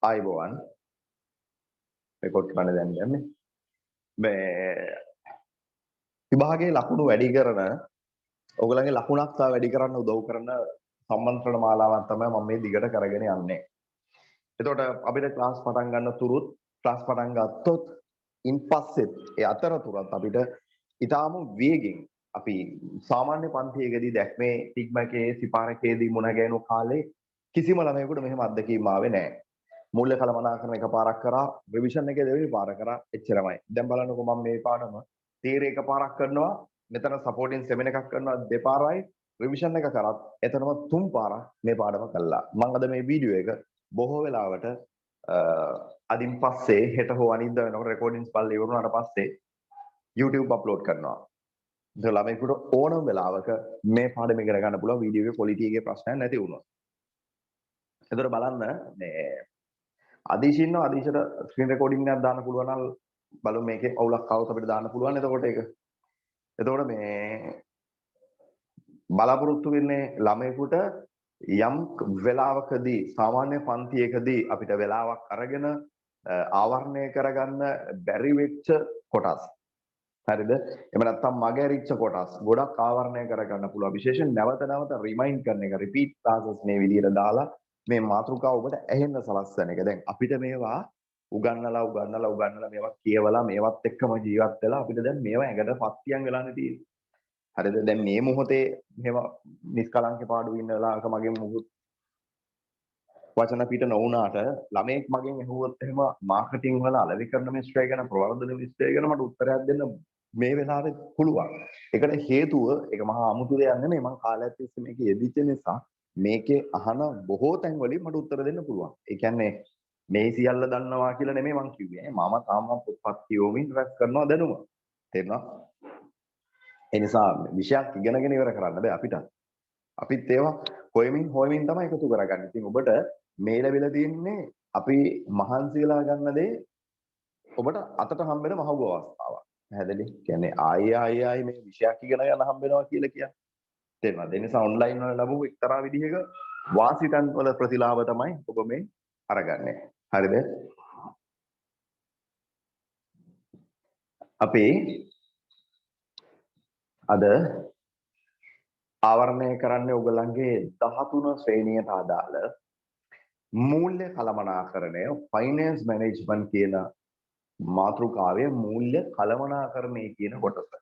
ආයිබෝවන් record කරන්න දැන් යන්නේ මේ විභාගයේ ලකුණු වැඩි කරන ඔයගලගේ ලකුණක් තව වැඩි කරන්න උදව් කරන සම්මන්ත්‍රණ මාලාවක් තමයි මම මේ දිගට කරගෙන යන්නේ. එතකොට අපිට ක්ලාස් පටන් ගන්න තුරුත් ක්ලාස් පටන් ගත්තොත් ඉන්පස්සෙත් ඒ අතරතුරත් අපිට ඊටාම වේගෙන් අපි සාමාන්‍ය පන්තියකදී දැක්මේ ටිග්මකේ සිපාරකේදී මුණ ගැහෙන කාලේ කිසිම ළමයෙකුට මෙහෙම අත්දැකීම් ආවේ නැහැ. මූල්‍ය කළමනාකරන එකපාරක් කරා රිවිෂන් එකේ දෙවෙනි පාර කරා එච්චරමයි. දැන් බලන්නකෝ මම මේ පාඩම තීරය එකපාරක් කරනවා මෙතන සපෝටින් සෙමින එකක් කරනවා දෙපාරයි රිවිෂන් එක කරත් එතනම තුන් පාරක් මේ පාඩම කළා. මම අද මේ වීඩියෝ එක බොහෝ වෙලාවට අදින් පස්සේ හෙට හෝ අනිද්දා වෙනකොට රෙකෝඩින්ග්ස් බලලා ඉවරුනාට පස්සේ YouTube අප්ලෝඩ් කරනවා. ඒක ළමයිකට ඕනම වෙලාවක මේ පාඩම ඉගෙන ගන්න පුළුවන් වීඩියෝ එකේ ක්වොලිටි එකේ ප්‍රශ්නයක් නැති වුණොත්. එතකොට බලන්න මේ අදීශ ඉන්නවා අදීශට ස්ක්‍රීන් රෙකෝඩින් එකක් දාන්න පුළුවන් නම් බලමු මේකේ අවුලක් આવුත් අපිට දාන්න පුළුවන්. එතකොට මේ බලාපොරොත්තු වෙන්නේ ළමයෙකුට යම් වෙලාවකදී සාමාන්‍ය පන්තියකදී අපිට වෙලාවක් අරගෙන ආවරණය කරගන්න බැරි වෙච්ච කොටස්. හරිද? එහෙම නැත්නම් මගහැරිච්ච කොටස් ගොඩක් ආවරණය කරගන්න පුළුවන්. විශේෂයෙන් නැවත නැවත රිමයින්ඩ් කරන එක රිපීට් ක්ලාසස් මේ විදිහට දාලා මේ මාතෘකාව ඔබට ඇහෙන්න සලස්වන එක. දැන් අපිට මේවා උගන්නලා මේවා කියවලා මේවත් එක්කම ජීවත් වෙලා අපිට දැන් මේවා ඇඟට පත්තියන් වෙලානේ තියෙන්නේ. හරිද? දැන් මේ මොහොතේ මෙහෙම නිස්කලංක පාඩු ඉන්න වෙලාවක මගෙන් මුකුත් වචන පිට නොවුනාට ළමයෙක් මගෙන් ඇහුවොත් එහෙම මාකටිං වල අලෙවිකරන මිස්ටර් ගැන ප්‍රවර්ධන මිස්ටර් ගැන මට උත්තරයක් දෙන්න මේ වෙලාවේ පුළුවන්. ඒකට හේතුව ඒක මහා අමුතු දෙයක් නෙමෙයි. මම කාලයක් තිස්සේ මේක යෙදිච්ච නිසා මේකේ අහන බොහෝ තැන් වලින් මට උත්තර දෙන්න පුළුවන්. ඒ කියන්නේ මේ සියල්ල දන්නවා කියලා නෙමෙයි මං කිව්වේ. මම තාම පොත්පත් කියවමින් රැස් කරනවා දැනුම. තේරුණා? ඒ නිසා විෂයක් ඉගෙනගෙන ඉවර කරන්න බෑ අපිට. අපිත් ඒවා හොයමින් තමයි එකතු කරගන්නේ. ඉතින් ඔබට මේ ලැබිලා තියෙන්නේ අපි මහන්සි වෙලා ගන්න දේ ඔබට අතට හම්බෙන මහඟු අවස්ථාවක්. පැහැදිලි? කියන්නේ ආයි මේ විෂයක් ඉගෙන ගන්න හම්බෙනවා කියලා කියන්නේ. තේරුණාද? ඒ නිසා ඔන්ලයින් වල ලැබුව එක්තරා විදිහක වාසිතන් වල ප්‍රතිලාභ තමයි ඔබ මේ අරගන්නේ. හරිද? අපි අද ආවරණය කරන්නේ ඔයගලන්ගේ 13 ශ්‍රේණියට අදාළ මූල්‍ය කළමනාකරණය ෆයිනෑන්ස් මැනේජ්මන්ට් කියන මාතෘකාවේ මූල්‍ය කළමනාකරණය කියන කොටස.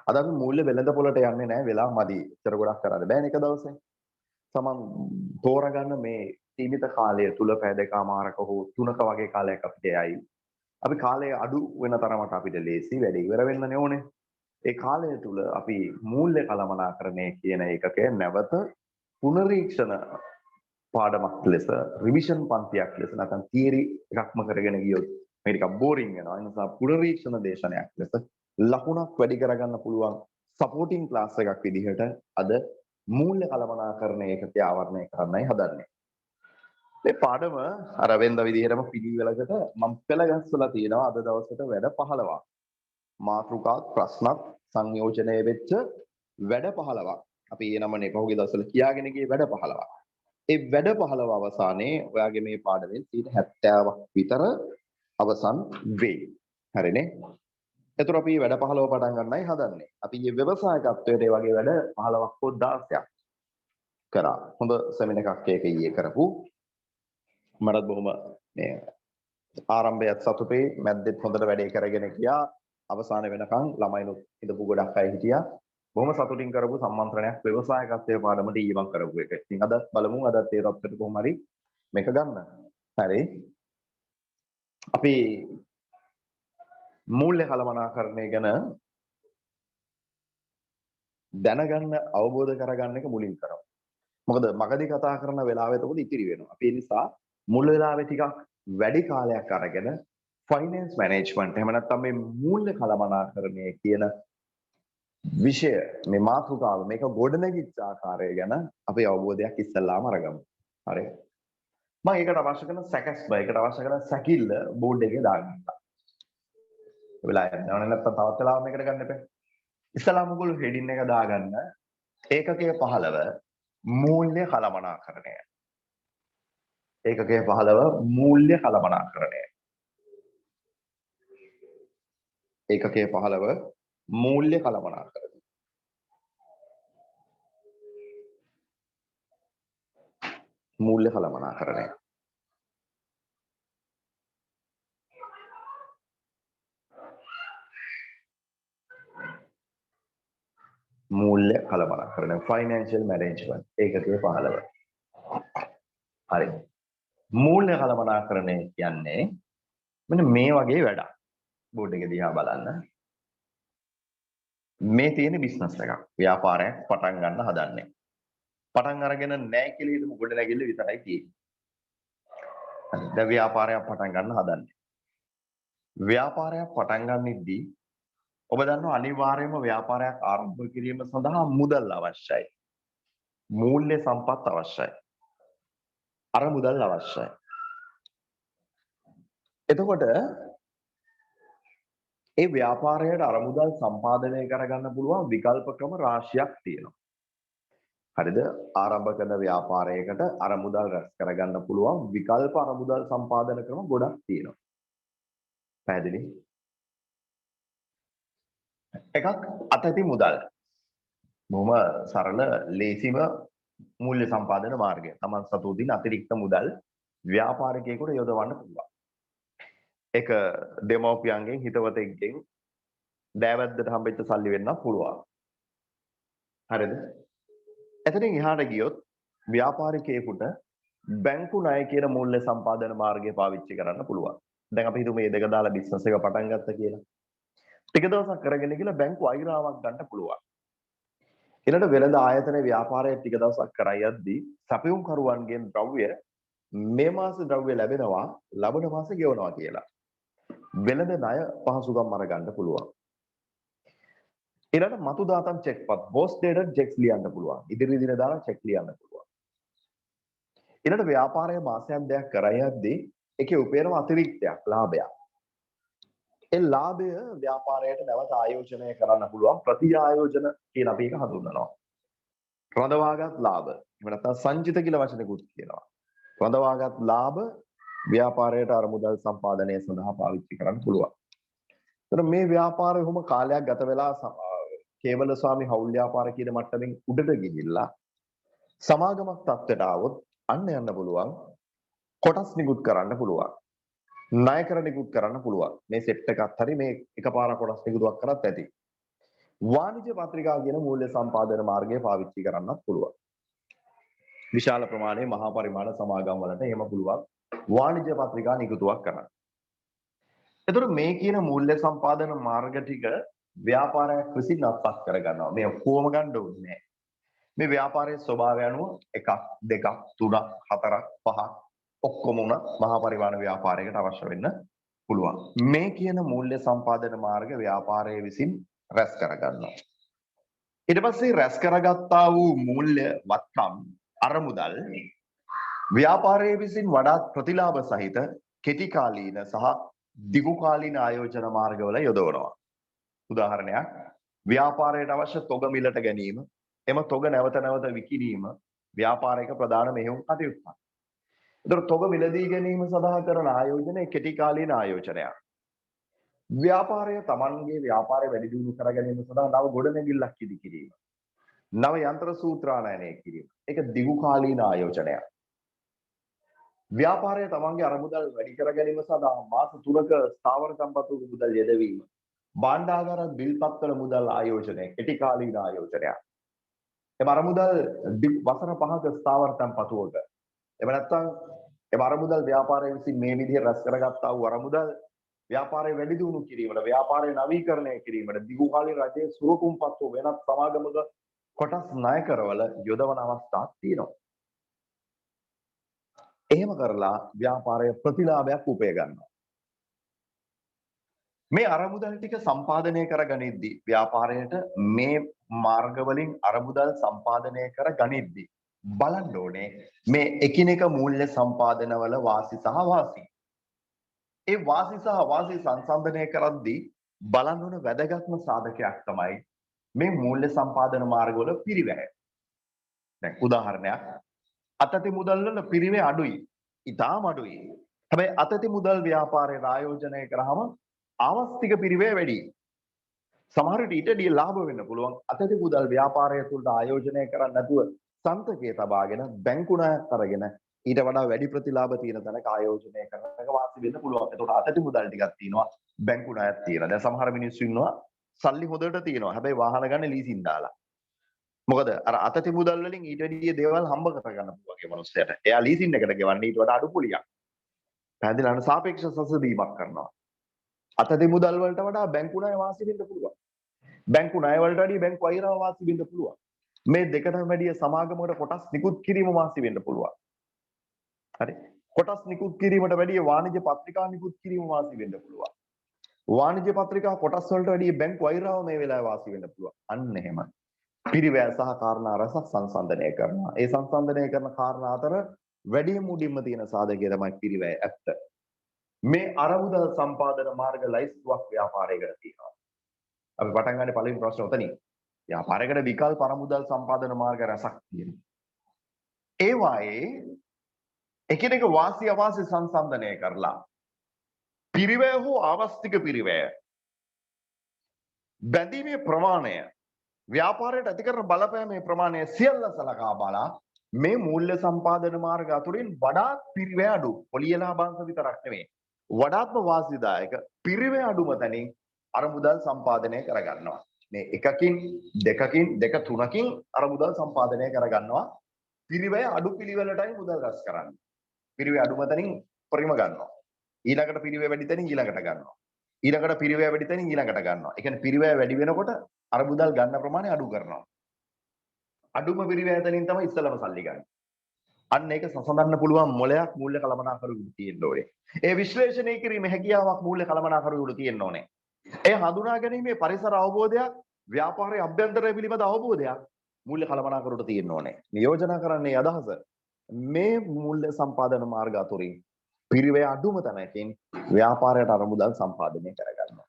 අද අපි මූල්‍ය වෙළඳපොළට යන්නේ නැහැ වෙලා මදි. ඉතර ගොඩක් කරන්න බෑනේ එක දවසේ. සමන් තෝරගන්න මේ සීමිත කාලය තුල පැය දෙකමාරක හෝ 3ක වගේ කාලයක් අපිට යයි. අපි කාලය අඩු වෙන තරමට අපිට ලේසි වැඩ ඉවර වෙන්න ඕනේ. ඒ කාලය තුල අපි මූල්‍ය කළමනාකරණය කියන එකක නැවත පුනරීක්ෂණ පාඩමක් ලෙස රිවිෂන් පන්තියක් ලෙස නැත්නම් තියරි එකක්ම කරගෙන ගියොත් මේ ටිකක් බෝරින් වෙනවා. ඒ නිසා පුනරීක්ෂණ දේශනයක් ලෙස ලකුණක් වැඩි කරගන්න පුළුවන් සපෝටින් ක්ලාස් එකක් විදිහට අද මූල්‍ය කළමනාකරණය එකකේ ආවරණය කරන්නයි හදන්නේ. මේ පාඩම අර වෙනද විදිහටම පිළිවෙලකට මම පෙළ ගැස්වලා තියෙනවා අද දවසට වැඩ 15ක්. මාතෘකාත් ප්‍රශ්නත් සංයෝජනය වෙච්ච වැඩ 15ක්. අපි ඒ නමනේ පහුගිය දවස්වල කියාගෙන ගියේ වැඩ 15ක්. ඒ වැඩ 15 අවසානයේ ඔයාගේ මේ පාඩමෙන් 70ක් විතර අවසන් වෙයි. හරිනේ? එතකොට අපි වැඩ 15 පටන් ගන්නයි හදන්නේ. අපි මේ ව්‍යවසායකත්වයට ඒ වගේ වැඩ 15ක් හෝ 16ක් කරා. හොඳ සෙමින එකක් ඒක ඊයේ කරපු. මටත් බොහොම මේ ආරම්භයත් සතුටුයි. මැද්දෙත් හොඳට වැඩේ කරගෙන ගියා. අවසාන වෙනකන් ළමයිනුත් ඉඳපු ගොඩක් අය හිටියා. බොහොම සතුටින් කරපු සම්මන්ත්‍රණයක් ව්‍යවසායකත්වයේ පාඩමට ඊයේ මම කරපු එක. ඉතින් අදත් බලමු අදත් ඒ තත්ත්වයට කොහොම හරි මේක ගන්න. හරි. අපි මූල්‍ය කළමනාකරණය ගැන දැනගන්න අවබෝධ කරගන්න එක මුලින් කරමු. මොකද මගදී කතා කරන වෙලාවෙ එතකොට ඉතිරි වෙනවා. අපි ඒ නිසා මුල් වෙලාවේ ටිකක් වැඩි කාලයක් අරගෙන ෆයිනෑන්ස් මැනේජ්මන්ට් එහෙම නැත්නම් මේ මූල්‍ය කළමනාකරණය කියන විෂය මේ මාතෘකාව මේක ගොඩනැගිච්ච ආකාරය ගැන අපි අවබෝධයක් ඉස්සල්ලාම අරගමු. හරි. මම ඒකට අවශ්‍ය කරන සැකස්ම ඒකට අවශ්‍ය කරන සැකිල්ල බෝඩ් එකේ දාගන්නවා. වෙලා යනවා නැත්නම් තවත් වෙලාවක මේකට ගන්න එපා. ඉස්සලාම ඔයගොල්ලෝ හෙඩින් එක දාගන්න ඒකකයේ 15 මූල්‍ය කළමනාකරණය. ඒකකයේ 15 මූල්‍ය කළමනාකරණය. ඒකකයේ 15 මූල්‍ය කළමනාකරණය. මූල්‍ය කළමනාකරණය. මූල්‍ය කළමනාකරණය ෆයිනෑන්ෂියල් මැනේජ්මන්ට් ඒකකයේ 15. හරි. මූල්‍ය කළමනාකරණය කියන්නේ මෙන්න මේ වගේ වැඩක්. බෝඩ් එක දිහා බලන්න. මේ තියෙන බිස්නස් එකක්. ව්‍යාපාරයක් පටන් ගන්න හදන්නේ. පටන් අරගෙන නැහැ කියලා හිතමු ගොඩ නැගිල්ල විතරයි තියෙන්නේ. දැන් ව්‍යාපාරයක් පටන් ගන්න හදන්නේ. ව්‍යාපාරයක් පටන් ගන්නෙද්දී ඔබ දන්නවා අනිවාර්යයෙන්ම ව්‍යාපාරයක් ආරම්භ කිරීම සඳහා මුදල් අවශ්‍යයි. මූල්‍ය සම්පත් අවශ්‍යයි. අර මුදල් අවශ්‍යයි. එතකොට ඒ ව්‍යාපාරයට අර මුදල් සම්පාදනය කරගන්න පුළුවන් විකල්ප ක්‍රම රාශියක් තියෙනවා. හරිද? ආරම්භ කරන ව්‍යාපාරයකට අර මුදල් රැස් කරගන්න පුළුවන් විකල්ප අර මුදල් සම්පාදන ක්‍රම ගොඩක් තියෙනවා. පැහැදිලි? එකක් අතැති මුදල්. බොහොම සරල ලේසිම මූල්‍ය සම්පාදන මාර්ගය. Taman සතු දින අතිරික්ත මුදල් ව්‍යාපාරිකයෙකුට යොදවන්න පුළුවන්. ඒක දෙමව්පියන්ගෙන් හිතවතෙක්ගෙන් දෑවැද්දට හම්බෙච්ච සල්ලි වෙන්න පුළුවන්. හරිද? එතනින් එහාට ගියොත් ව්‍යාපාරිකයෙකුට බැංකු ණය කියන මූල්‍ය සම්පාදන මාර්ගය පාවිච්චි කරන්න පුළුවන්. දැන් අපි හිතමු මේ දෙක දාලා බිස්නස් එක පටන් ගත්තා කියලා. ටික දවසක් කරගෙන ගිහලා බැංකු අයිරාවක් ගන්න පුළුවන්. ඊළඟට වෙළඳ ආයතනයේ ව්‍යාපාරය ටික දවසක් කරා යද්දී සැපයුම් කරුවන්ගෙන් ද්‍රව්‍ය මේ මාසේ ද්‍රව්‍ය ලැබෙනවා ලබන මාසේ ගෙවනවා කියලා. වෙළඳ ණය පහසුකම් අරගන්න පුළුවන්. ඊළඟට මතු දාතම් චෙක්පත් බෝස් ඩේටඩ් චෙක්ස් ලියන්න පුළුවන්. ඉදිරි දින දාලා චෙක් ලියන්න පුළුවන්. ඊළඟට ව්‍යාපාරයේ මාසයක් දෙකක් කරා යද්දී ඒකේ උපයන අතිරික්තයක් ලාභයක්. ඒ ලාභය ව්‍යාපාරයට නැවත ආයෝජනය කරන්න පුළුවන් ප්‍රති ආයෝජන කියලා අපි ඒක හඳුන්වනවා. රඳවාගත් ලාභ. එහෙම නැත්නම් සංචිත කියලා වචනකුත් කියනවා. රඳවාගත් ලාභ ව්‍යාපාරයට අර මුදල් සම්පාදනය සඳහා පාවිච්චි කරන්න පුළුවන්. එතන මේ ව්‍යාපාරය කොහොම කාලයක් ගත වෙලා කේවල ස්වාමි හවුල් ව්‍යාපාර කියන මට්ටමින් උඩට ගිහිල්ලා සමාගමක් තත්ත්වයට ආවොත් අන්න යන්න පුළුවන්. කොටස් නිකුත් කරන්න පුළුවන්. ණය කර නිකුත් කරන්න පුළුවන්. මේ සෙට් එකත් හරි මේ එකපාර කොටස් නිකුත්වක් කරත් ඇති. වාණිජ්‍ය පත්‍රිකා කියන මූල්‍ය සම්පාදන මාර්ගය පාවිච්චි කරන්නත් පුළුවන්. විශාල ප්‍රමාණයේ මහා පරිමාණ සමාගම් වලට එහෙම පුළුවන් වාණිජ්‍ය පත්‍රිකා නිකුතුවක් කරන්න. එතකොට මේ කියන මූල්‍ය සම්පාදන මාර්ග ටික ව්‍යාපාරයක් විසින් අත්පත් කරගන්නවා. මේ ඔක්කොම ගන්න ඕනේ නැහැ. මේ ව්‍යාපාරයේ ස්වභාවය අනුව 1 2 3 4 5 ඔක්කොම උන මහා පරිමාණ ව්‍යාපාරයකට අවශ්‍ය වෙන්න පුළුවන්. මේ කියන මූල්‍ය සම්පාදන මාර්ග ව්‍යාපාරයේ විසින් රැස් කරගන්නවා. ඊට පස්සේ රැස් කරගත්තා වූ මූල්‍ය වත්කම් අරමුදල් ව්‍යාපාරයේ විසින් වඩාත් ප්‍රතිලාභ සහිත කෙටි කාලීන සහ දිගු කාලීන ආයෝජන මාර්ගවල යොදවනවා. උදාහරණයක් ව්‍යාපාරයට අවශ්‍ය තොග මිලට ගැනීම, එම තොග නැවත නැවත විකිණීම ව්‍යාපාරයක ප්‍රධාන මෙහෙයුම් කටයුත්තක්. ඒතර තොග මිලදී ගැනීම සඳහා කරන ආයෝජනය කෙටි කාලීන ආයෝජනයක්. ව්‍යාපාරය Tamanගේ ව්‍යාපාරය වැඩි දියුණු කර ගැනීම සඳහා නව ගොඩනැගිල්ලක් ඉදි කිරීම. නව යන්ත්‍ර සූත්‍රානයනය කිරීම. ඒක දිගු කාලීන ආයෝජනයක්. ව්‍යාපාරය Tamanගේ අරමුදල් වැඩි කර ගැනීම සඳහා මාස 3ක ස්ථාවර සම්පත් මුදල් යෙදවීම. භාණ්ඩාගාර බිල්පත්වල මුදල් ආයෝජනය කෙටි කාලීන ආයෝජනයක්. එම අරමුදල් වසර 5ක ස්ථාවර සම්පතුවක. එහෙම නැත්නම් එම අරමුදල් ව්‍යාපාරය විසින් මේ විදිහට රැස් කරගත්තා වූ අරමුදල් ව්‍යාපාරය වැඩි දියුණු කිරීමට, ව්යාපාරය නවීකරණය කිරීමට, දිගු කාලීන රජයේ සුරකුම්පත් වූ වෙනත් සමාගමක කොටස් ණය කරවල යොදවන අවස්ථාවක් තියෙනවා. එහෙම කරලා ව්‍යාපාරය ප්‍රතිලාභයක් උපය ගන්නවා. මේ අරමුදල් ටික සම්පාදනය කරගනිද්දී ව්යාපාරයට මේ මාර්ග වලින් අරමුදල් සම්පාදනය කරගනිද්දී බලන්න ඕනේ මේ එකිනෙක මූල්‍ය සම්පාදනවල වාසි සහ වාසි. ඒ වාසි සහ වාසි සංසන්දනය කරද්දී බලන්න ඕන වැදගත්ම සාධකයක් තමයි මේ මූල්‍ය සම්පාදන මාර්ගවල පිරිවැය. දැන් උදාහරණයක් අතති මුදල් වල පිරිවැය අඩුයි. ඉතාම අඩුයි. හැබැයි අතති මුදල් ව්‍යාපාරයට ආයෝජනය කරාම ආවස්තික පිරිවැය වැඩි. සමහර විට ඊටදී ලාභ වෙන්න පුළුවන්. අතති මුදල් ව්‍යාපාරය තුළට ආයෝජනය කරන්නේ නැතුව සන්තකයේ තබාගෙන බැංකු ණයක් අරගෙන ඊට වඩා වැඩි ප්‍රතිලාභ තියෙන තැනක ආයෝජනය කරන එක වාසි වෙන්න පුළුවන්. ඒකට අතති මුදල් ටිකක් තියෙනවා, බැංකු ණයක් තියෙනවා. දැන් සමහර මිනිස්සු ඉන්නවා සල්ලි හොඳට තියෙනවා. හැබැයි වාහන ගන්න ලීසින් දාලා. මොකද අර අතති මුදල් වලින් ඊට වැඩිය දේවල් හම්බ කරගන්න පුළුවන් ඒ මනුස්සයාට. එයා ලීසින් එකට ගෙවන්නේ ඊට වඩා අඩු කුලියක්. පැහැදිලිවම සාපේක්ෂ සසදීමක් කරනවා. අතති මුදල් වලට වඩා බැංකු ණය වාසි වෙන්න පුළුවන්. බැංකු ණය වලට වැඩිය බැංකු අයිරාව වාසි වෙන්න පුළුවන්. මේ දෙකටම වැඩිය සමාගමකට කොටස් නිකුත් කිරීම වාසි වෙන්න පුළුවන්. හරි. කොටස් නිකුත් කිරීමට වැඩිය වාණිජ්‍ය පත්‍රිකා නිකුත් කිරීම වාසි වෙන්න පුළුවන්. වාණිජ්‍ය පත්‍රිකා කොටස් වලට වැඩිය බැංකු අයිරාව මේ වෙලාවේ වාසි වෙන්න පුළුවන්. අන්න එහෙම. පිරිවැය සහ කාරණා රසක් සංසන්දනය කරනවා. ඒ සංසන්දනය කරන කාරණා අතර වැඩිම මුඩින්ම තියෙන සාධකය තමයි පිරිවැය ඇත්ත. මේ අරමුදල් සම්පාදන මාර්ග ලයිස්තුවක් ව්‍යාපාරයකට තියෙනවා. අපි පටන් ගන්න පළවෙනි ප්‍රශ්නේ උතනින්. ව්‍යාපාරයකට විකල්ප අරමුදල් සම්පාදන මාර්ග රසක් තියෙනවා. ඒ වායේ එකිනෙක වාසි අවාසි සංසන්දනය කරලා පිරිවැය හෝ ආවස්තික පිරිවැය බැඳීමේ ප්‍රමාණය ව්‍යාපාරයට ඇති කරන බලපෑමේ ප්‍රමාණය සියල්ල සලකා බලා මේ මූල්‍ය සම්පාදන මාර්ග අතුරින් වඩාත් පිරිවැය අඩු පොලිය ලාභාංශ විතරක් නෙමෙයි වඩාත්ම වාසිදායක පිරිවැය අඩුම තැනින් අරමුදල් සම්පාදනය කරගන්නවා. මේ එකකින් දෙකකින් දෙක තුනකින් අරමුදල් සම්පාදනය කරගන්නවා. පිරිවැය අඩු පිළිවෙලටයි මුදල් රැස් කරන්නේ. පිරිවැය අඩුම තැනින් පරිම ගන්නවා. ඊළඟට පිරිවැය වැඩි තැනින් ඊළඟට ගන්නවා. ඊළඟට පිරිවැය වැඩි තැනින් ඊළඟට ගන්නවා. ඒ කියන්නේ පිරිවැය වැඩි වෙනකොට අරමුදල් ගන්න ප්‍රමාණය අඩු කරනවා. අඩුම පිරිවැය තැනින් තමයි ඉස්සලම සල්ලි ගන්න. අන්න ඒක සසඳන්න පුළුවන් මොලයක් මූල්‍ය කළමනාකරුවෙකුට තියෙන්න ඕනේ. ඒ විශ්ලේෂණය කිරීමේ හැකියාවක් මූල්‍ය කළමනාකරුවෙකුට තියෙන්න ඕනේ. ඒ හඳුනා ගැනීමේ පරිසර අවබෝධයක් ව්‍යාපාරයේ අභ්‍යන්තරය පිළිබඳ අවබෝධයක් මූල්‍ය කළමනාකරුවට තියෙන්න ඕනේ. නියෝජනා කරන්නේ අදහස මේ මූල්‍ය සම්පාදන මාර්ග අතුරින් පිරිවැය අඩුම තැනකින් ව්‍යාපාරයට අරමුදල් සම්පාදනය කරගන්නවා.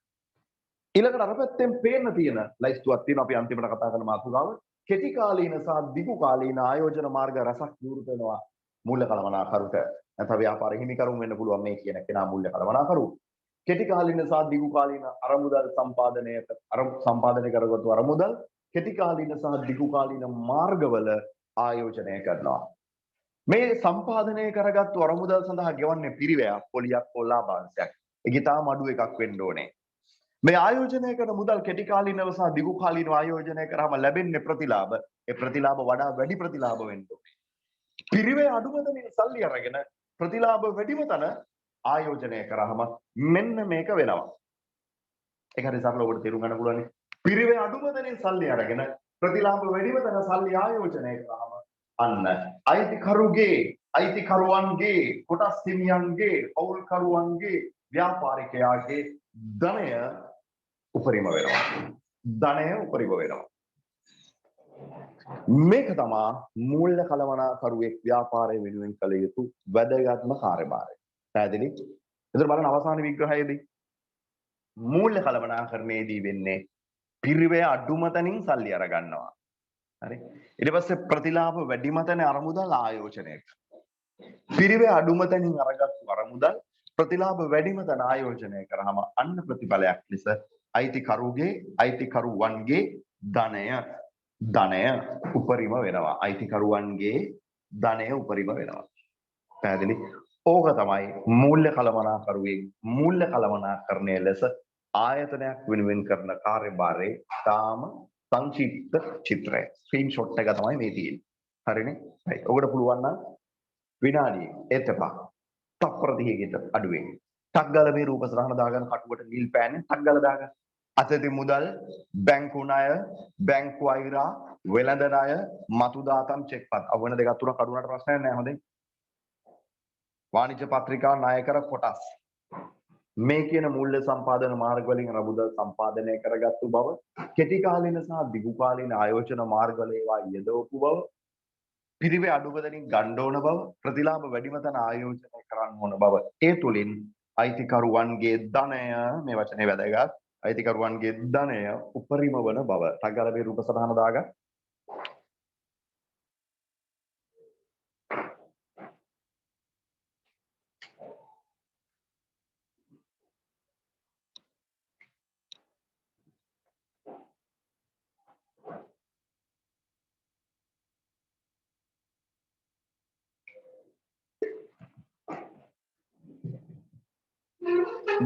ඊළඟට අර පැත්තෙන් පේන්න තියෙන ලයිස්තුවක් තියෙනවා අපි අන්තිමට කතා කරන මාතෘකාව කෙටි කාලීන සහ දිගු කාලීන ආයෝජන මාර්ග රසක් විවෘත වෙනවා මූල්‍ය කළමනාකරුට. නැත්නම් ව්‍යාපාර හිමිකරුන් වෙන්න පුළුවන් මේ කියන කෙනා මූල්‍ය කළමනාකරු. කෙටි කාලීන සහ දිගු කාලීන අරමුදල් සම්පාදනය කරගත්තු අරමුදල් කෙටි කාලීන සහ දිගු කාලීන මාර්ගවල ආයෝජනය කරනවා. මේ සම්පාදනය කරගත්තු අරමුදල් සඳහා ගෙවන්නේ පිරිවැයක් පොලියක් හෝ ලාභාංශයක්. ඒක තාම අඩු එකක් වෙන්න ඕනේ. මේ ආයෝජනය කරන මුදල් කෙටි කාලීනව සහ දිගු කාලීනව ආයෝජනය කරාම ලැබෙන්නේ ප්‍රතිලාභ. ඒ ප්‍රතිලාභ වඩා වැඩි ප්‍රතිලාභ වෙන්න ඕනේ. පිරිවැය අඩුම තැනින් සල්ලි අරගෙන ප්‍රතිලාභ වැඩිම තැන ආයෝජනය කරාම මෙන්න මේක වෙනවා. ඒක හරි සරලව ඔබට තේරුම් ගන්න පුළුවන්. පිරිවැය අඩුම තැනින් සල්ලි අරගෙන ප්‍රතිලාභ වැඩිම තැන සල්ලි ආයෝජනය කරාම අන්න අයිතිකරුවන්ගේ කොටස් හිමියන්ගේ පෞල්කරුවන්ගේ ව්‍යාපාරිකයාගේ ධනය උපරිම වෙනවා. ධනය උපරිම වෙනවා. මේක තමා මූල්‍ය කළමනාකරුවෙක් ව්‍යාපාරය වෙනුවෙන් කළ යුතු වැදගත්ම කාර්යභාරය. පැහැදිලි? එතකොට බලන්න අවසාන විග්‍රහයේදී මූල්‍ය කළමනාකරණයේදී වෙන්නේ පිරිවැය අඩුම තැනින් සල්ලි අර ගන්නවා. හරි? ඊට පස්සේ ප්‍රතිලාභ වැඩිම තැන අරමුදල් ආයෝජනය කරනවා. පිරිවැය අඩුම තැනින් අරගත්තු අරමුදල් ප්‍රතිලාභ වැඩිම තැන ආයෝජනය කරාම අන්න ප්‍රතිඵලයක් ලෙස අයිතිකරුවන්ගේ ධනය උපරිම වෙනවා. අයිතිකරුවන්ගේ ධනය උපරිම වෙනවා. පැහැදිලි? ඕක තමයි මූල්‍ය කළමනාකරුවෙක් මූල්‍ය කළමනාකරණය ලෙස ආයතනයක් වෙනුවෙන් කරන කාර්යභාරයේ තාම සංක්ෂිප්ත චිත්‍රය. ස්ක්‍රීන්ෂොට් එක තමයි මේ තියෙන්නේ. හරිනේ? right. ඔකට පුළුවන් නම් විනාඩියේ එතපා තප්පර 30කට අඩුවෙන් ටක් ගාලා මේ රූප සටහන දාගන්න කටුවට නිල් පෑන්නේ ටක් ගාලා දාගන්න. අතති මුදල්, බැංකු ණය, බැංකු අයිරා, වෙළඳ ණය, මතු දාතම් චෙක්පත්. අවුන දෙකක් තුනක් අඩුවනට ප්‍රශ්නයක් නැහැ හොඳේ. වාණිජ්‍ය පත්‍රිකා ණය කර කොටස්. මේ කියන මූල්‍ය සම්පාදන මාර්ග වලින් අරමුදල් සම්පාදනය කරගත්තු බව, කෙටි කාලීන සහ දිගු කාලීන ආයෝජන මාර්ග වල ඒවා යෙදවපු බව, පිරිවැය අඩුවදනින් ගන්න ඕන බව, ප්‍රතිලාභ වැඩිම තැන ආයෝජනය කරන්න ඕන බව. ඒ තුලින් අයිතිකරුවන්ගේ ධනය මේ වචනේ වැදගත්. අයිතිකරුවන්ගේ ධනය උපරිම වන බව. ටග්ගලගේ රූප සටහන දාගන්න.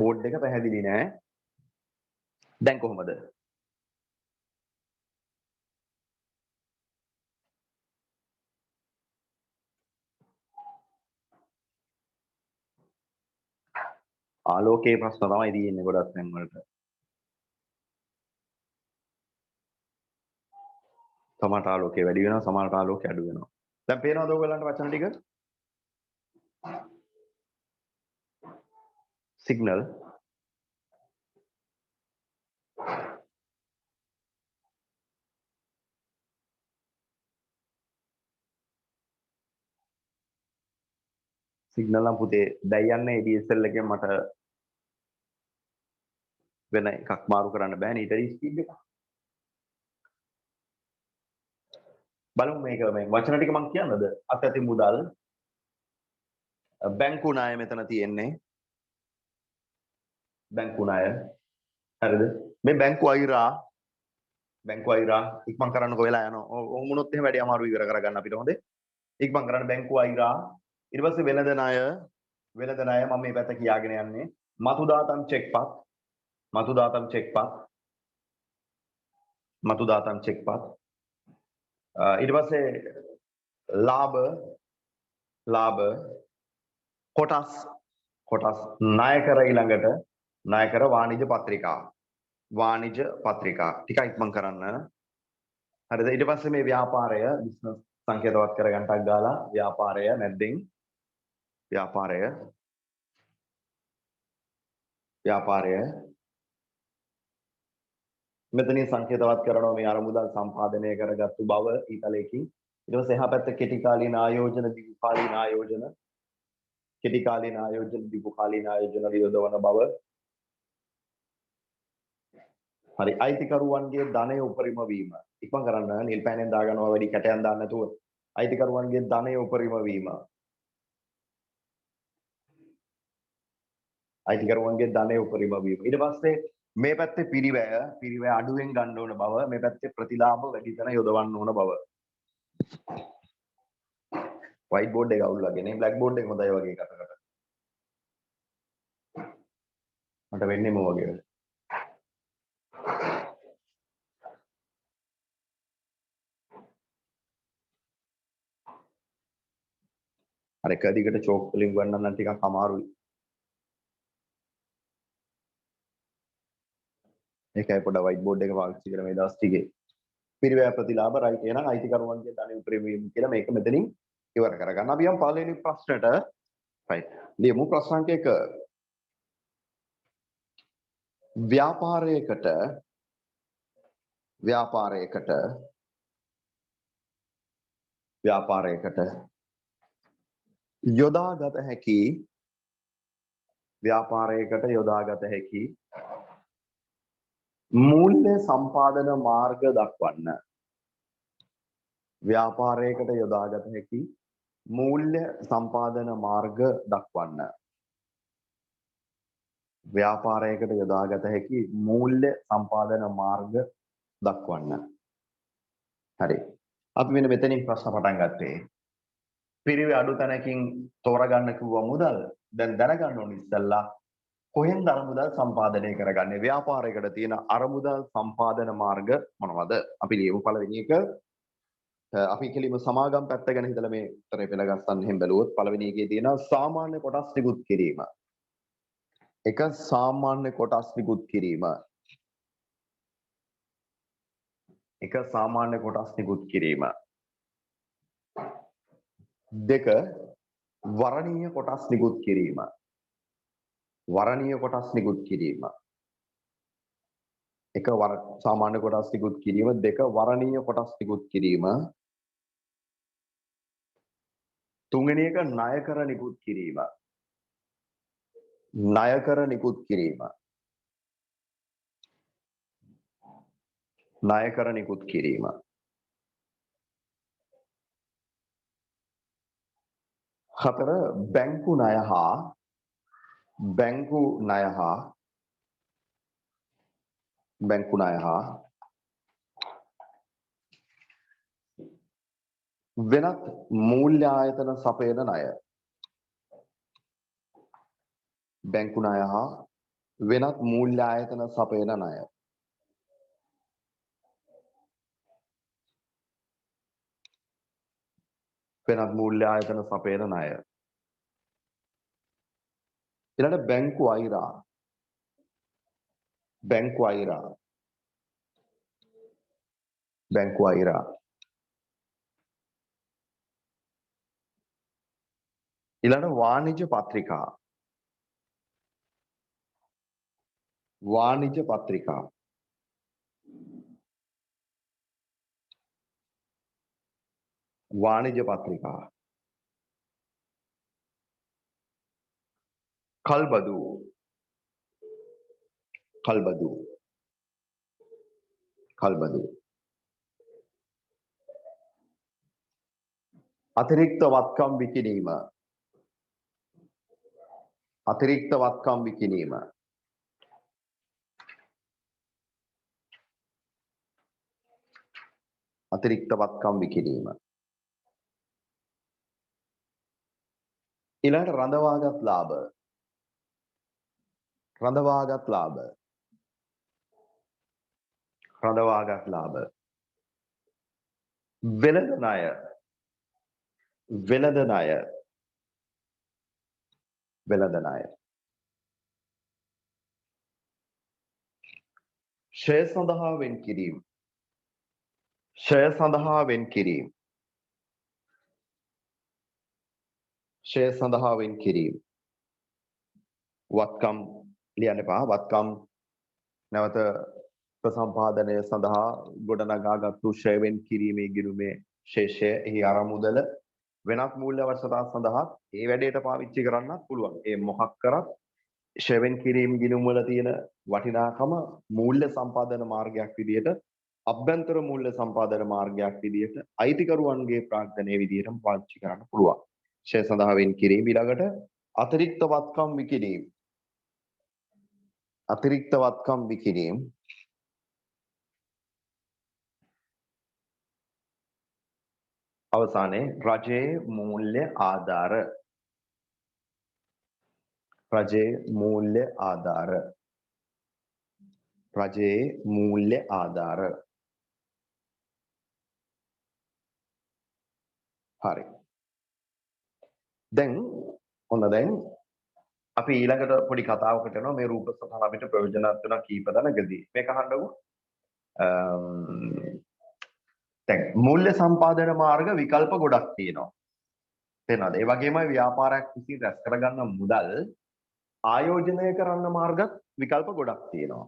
බෝඩ් එක පැහැදිලි නෑ. දැන් කොහොමද? ආලෝකයේ ප්‍රශ්න තමයි තියෙන්නේ ගොඩක් තැන් වලට. සමහරට ආලෝකය වැඩි වෙනවා, සමහරට ආලෝකය අඩු වෙනවා. දැන් පේනවද ඔයගලන්ට වචන ටික? සිග්නල් සිග්නල් නම් පුතේ දැන් යන්නේ ADSL එකෙන් මට වෙන එකක් මාරු කරන්න බෑනේ ඊටරි ස්පීඩ් එක. බලමු මේක මේ වචන ටික මම කියන්නද? අත්‍යති මුදල් බැංකු ණය මෙතන තියෙන්නේ. බැංකු ණය. හරිද? මේ බැංකු අයිරා ඉක්මන් කරන්නකො වෙලා යනවා. ඔහොම වුණොත් එහෙම වැඩි අමාරු ඉවර කරගන්න අපිට හොඳේ. ඉක්මන් කරන්න බැංකු අයිරා. ඊට පස්සේ වෙළඳ ණය මම මේ පැත්ත කියාගෙන යන්නේ. මතුදාතම් චෙක්පත් ඊට පස්සේ ලාභ කොටස් ණයකර ඊළඟට ණයකර වාණිජ පත්‍රිකා ටිකක් ඉක්මන් කරන්න. හරිද? ඊට පස්සේ මේ ව්‍යාපාරය බිස්නස් සංකේතවත් කරගන්නටක් ගාලා ව්‍යාපාරය නැද්දින් ව්‍යාපාරය මෙතනින් සංකේතවත් කරනවා මේ අරමුදල් සම්පාදනය කරගත්තු බව ඊතලයකින්. ඊට පස්සේ එහා පැත්ත කෙටි කාලීන ආයෝජන දිගු කාලීන ආයෝජන යොදවන බව. හරි. අයිතිකරුවන්ගේ ධනය උපරිම වීම. ඉක්මන් කරන්න නිල් පෑනෙන් දාගන්නවා වැඩි කැටයන් දාන්න නැතුව. අයිතිකරුවන්ගේ ධනය උපරිම වීම. ඊට පස්සේ මේ පැත්තේ පිරිවැය අඩුවෙන් ගන්න ඕන බව, මේ පැත්තේ ප්‍රතිලාභ වැඩි තැන යොදවන්න ඕන බව. වයිට් බෝඩ් එක අවුල්ලාගෙන බ්ලැක් බෝඩ් එක හොඳයි වගේ කතාකට. මට වෙන්නේම වගේ. අර එක දිගට චෝක් වලින් ගන්න නම් ටිකක් අමාරුයි. ඒකයි පොඩ වයිට් බෝඩ් එක පාවිච්චි කරලා මේ දවස් ටිකේ. පිරිවැය ප්‍රතිලාභ රයිට් එහෙනම් අයිතිකරුවන්ගේ ධන උපරිම කියලා මේක මෙතනින් ඉවර කරගන්න. අපි යමු පළවෙනි ප්‍රශ්නෙට. රයිට්. ලියමු ප්‍රශ්න අංක 1. ව්‍යාපාරයකට යොදාගත හැකි මූල්‍ය සම්පාදන මාර්ග දක්වන්න. ව්‍යාපාරයකට යොදාගත හැකි මූල්‍ය සම්පාදන මාර්ග දක්වන්න. ව්‍යාපාරයකට යොදාගත හැකි මූල්‍ය සම්පාදන මාර්ග දක්වන්න. හරි. අපි මෙන්න මෙතනින් ප්‍රශ්න පටන් ගත්තේ. පිරිවැය අඩු තැනකින් තෝරගන්න කිව්වා මුදල්. දැන් දැනගන්න ඕනේ ඉස්සෙල්ලා කොහෙන්ද අරමුදල් සම්පාදනය කරගන්නේ? ව්‍යාපාරයකට තියෙන අරමුදල් සම්පාදන මාර්ග මොනවද? අපි ලියමු පළවෙනි එක. අපි කෙලිම සමාගම් පැත්ත ගැන හිතලා මේ උත්තරේ පෙළ ගස්සන්න එහෙම බැලුවොත් පළවෙනි එකේ තියෙනවා සාමාන්‍ය කොටස් නිකුත් කිරීම. එක සාමාන්‍ය කොටස් නිකුත් කිරීම. දෙක වරණීය කොටස් නිකුත් කිරීම. එක සාමාන්‍ය කොටස් නිකුත් කිරීම. දෙක වරණීය කොටස් නිකුත් කිරීම. තුන්වෙනි එක ණයකර නිකුත් කිරීම. හතර බැංකු ණය හා වෙනත් මූල්‍ය ආයතන සපයන ණය. බැංකු ණය හා වෙනත් මූල්‍ය ආයතන සපයන ණය. වෙනත් මූල්‍ය ආයතන සපයන ණය. ඊළඟට බැංකු අයිරා. බැංකු අයිරා. බැංකු අයිරා. ඊළඟට වාණිජ්‍ය පත්‍රිකා. වාණිජ්‍ය පත්‍රිකා. වාණිජ්‍ය පත්‍රිකා. කල්බදු. කල්බදු. කල්බදු. අතිරික්ත වත්කම් විකිණීම. අතිරික්ත වත්කම් විකිණීම. අතිරික්ත වත්කම් විකිණීම. ඊළඟට රඳවාගත් ලාභ. රඳවාගත් ලාභ. රඳවාගත් ලාභ. වෙළඳ ණය. වෙළඳ ණය. වෙළඳ ණය. ෂය සඳහා වෙන් කිරීම. ෂය සඳහා වෙන් කිරීම. ෂය සඳහා වෙන් කිරීම. වත්කම් ලියන්න එපා. වත්කම් නැවත ප්‍රසම්පාදනය සඳහා ගොඩනගාගත්තු ෂය වෙන් කිරීමේ ගිණුමේ ශේෂය එහි අරමුදල වෙනත් මූල්‍ය අවශ්‍යතා සඳහා ඒ වැඩේට පාවිච්චි කරන්නත් පුළුවන්. ඒ මොකක් කරත් ෂය වෙන් කිරීම ගිණුම් වල තියෙන වටිනාකම මූල්‍ය සම්පාදන මාර්ගයක් විදිහට අභ්‍යන්තර මූල්‍ය සම්පාදන මාර්ගයක් විදිහට අයිතිකරුවන්ගේ ප්‍රාග්ධනයේ විදිහටම පාවිච්චි කරන්න පුළුවන්. ෂය සඳහා වෙන් කිරීම ඊළඟට අතිරික්ත වත්කම් විකිණීම. අතිරික්ත වත්කම් විකිණීම. අවසානයේ රජයේ මූල්‍ය ආධාර. රජයේ මූල්‍ය ආධාර. රජයේ මූල්‍ය ආධාර. හරි. දැන් දැන් අපි ඊළඟට පොඩි කතාවකට යනවා මේ රූප සටහන අපිට ප්‍රයෝජනවත් වෙන කීප දණකදී. මේක අහන්නකෝ. දැන් මූල්‍ය සම්පාදන මාර්ග විකල්ප ගොඩක් තියෙනවා. තේරෙනවද? ඒ වගේම ව්‍යාපාරයක් විසින් රැස් කරගන්න මුදල් ආයෝජනය කරන්න මාර්ගත් විකල්ප ගොඩක් තියෙනවා.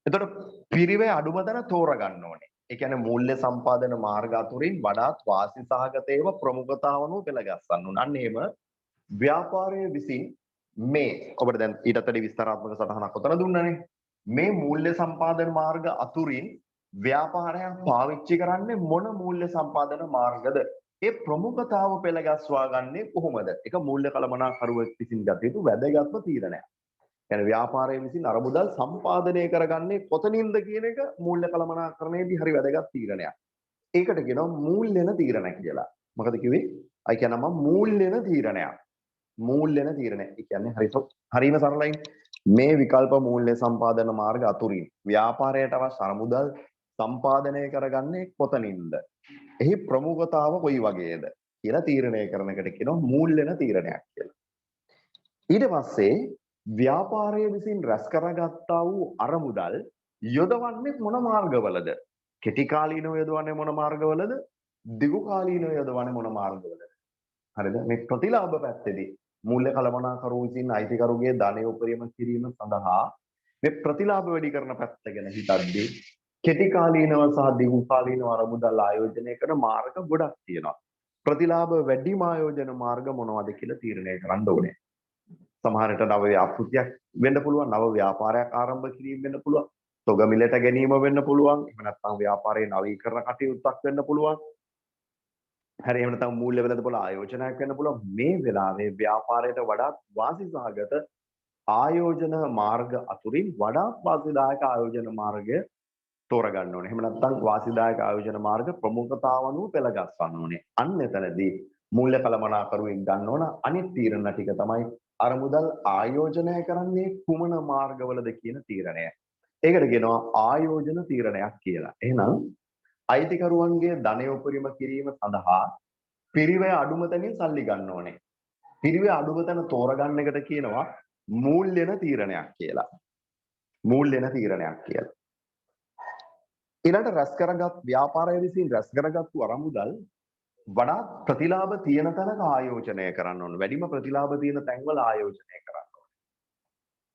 එතකොට පිරිවේ අඩුම තැන තෝරගන්න ඕනේ. ඒ කියන්නේ මූල්‍ය සම්පාදන මාර්ග අතුරින් වඩාත් වාසි සහගතේව ප්‍රමුඛතාවනුව පෙළගස්සන්න උන. අන්න එහෙම ව්‍යාපාරයේ විසින් මේ ඔබට දැන් ඊටත් වැඩි විස්තරාත්මක සටහනක් උතන දුන්නනේ. මේ මූල්‍ය සම්පාදන මාර්ග අතුරින් ව්‍යාපාරයක් පාවිච්චි කරන්නේ මොන මූල්‍ය සම්පාදන මාර්ගද? ඒ ප්‍රමුඛතාව පෙළගස්වා ගන්නේ කොහොමද? ඒක මූල්‍ය කළමනාකරුවෙක් විසින් ගත යුතු වැදගත්ම තීරණයක්. يعني ව්‍යාපාරයේ විසින් අර මුදල් සම්පාදනය කරගන්නේ කොතනින්ද කියන එක මූල්‍ය කළමනාකරණයේදී හරි වැදගත් තීරණයක්. ඒකට කියනවා මූල්‍යන තීරණ කියලා. මොකද කිව්වේ? අයි කියනම මූල්‍යන තීරණයක්. මූල්‍යන තීරණය. ඒ කියන්නේ හරිම සරලයි. මේ විකල්ප මූල්‍ය සම්පාදන මාර්ග අතුරින් ව්‍යාපාරයට අවශ්‍ය අර මුදල් සම්පාදනය කරගන්නේ කොතනින්ද? එහි ප්‍රමුඛතාව කොයි වගේද කියලා තීරණය කරන එකට කියනවා මූල්‍යන තීරණයක් කියලා. ඊට පස්සේ ව්‍යාපාරය විසින් රැස් කරගත්තා වූ අරමුදල් යොදවන්නේ මොන මාර්ගවලද? කෙටි කාලීනව යොදවන්නේ මොන මාර්ගවලද? දිගු කාලීනව යොදවන්නේ මොන මාර්ගවලද? හරිද? මේ ප්‍රතිලාභ පැත්තේදී මූල්‍ය කළමනාකරු විසින් අයිතිකරුගේ ධනය උපරිම කිරීම සඳහා මේ ප්‍රතිලාභ වැඩි කරන පැත්ත ගැන හිතද්දී කෙටි කාලීනව සහ දිගු කාලීනව අරමුදල් ආයෝජනය කරන මාර්ග ගොඩක් තියෙනවා. ප්‍රතිලාභ වැඩිම ආයෝජන මාර්ග මොනවද කියලා තීරණය කරන්න ඕනේ. සමහරට නව ව්‍යාපෘතියක් වෙන්න පුළුවන්, නව ව්‍යාපාරයක් ආරම්භ කිරීම වෙන්න පුළුවන්, තොග මිලට ගැනීම වෙන්න පුළුවන්, එහෙම නැත්නම් ව්‍යාපාරයේ නවීකරණ කටයුත්තක් වෙන්න පුළුවන්. හරි එහෙම නැත්නම් මූල්‍ය වෙළඳපොළ ආයෝජනයක් වෙන්න පුළුවන්. මේ වෙලාවේ ව්‍යාපාරයට වඩාත් වාසි සහගත ආයෝජන මාර්ග අතුරින් වඩාත් වාසිදායක ආයෝජන මාර්ගය තෝරගන්න ඕනේ. එහෙම නැත්නම් වාසිදායක ආයෝජන මාර්ග ප්‍රමුඛතාවනුව පෙළගස්වන්න ඕනේ. අන්න එතනදී මූල්‍ය කළමනාකරුවෙන් ගන්න ඕන අනිත් තීරණ ටික තමයි අරමුදල් ආයෝජනය කරන්නේ කුමන මාර්ගවලද කියන තීරණය. ඒකට කියනවා ආයෝජන තීරණයක් කියලා. එහෙනම් අයිතිකරුවන්ගේ ධනය උපරිම කිරීම සඳහා පිරිවැය අඩුම තැනින් සල්ලි ගන්න ඕනේ. පිරිවැය අඩුම තැන තෝරගන්න එකට කියනවා මූල්‍යන තීරණයක් කියලා. මූල්‍යන තීරණයක් කියලා. ඊළඟට රැස් කරගත් ව්‍යාපාරය විසින් රැස් කරගත්තු අරමුදල් වඩාත් ප්‍රතිලාභ තියෙන තැනක ආයෝජනය කරන්න ඕන. වැඩිම ප්‍රතිලාභ තියෙන තැන්වල ආයෝජනය කරන්න ඕන.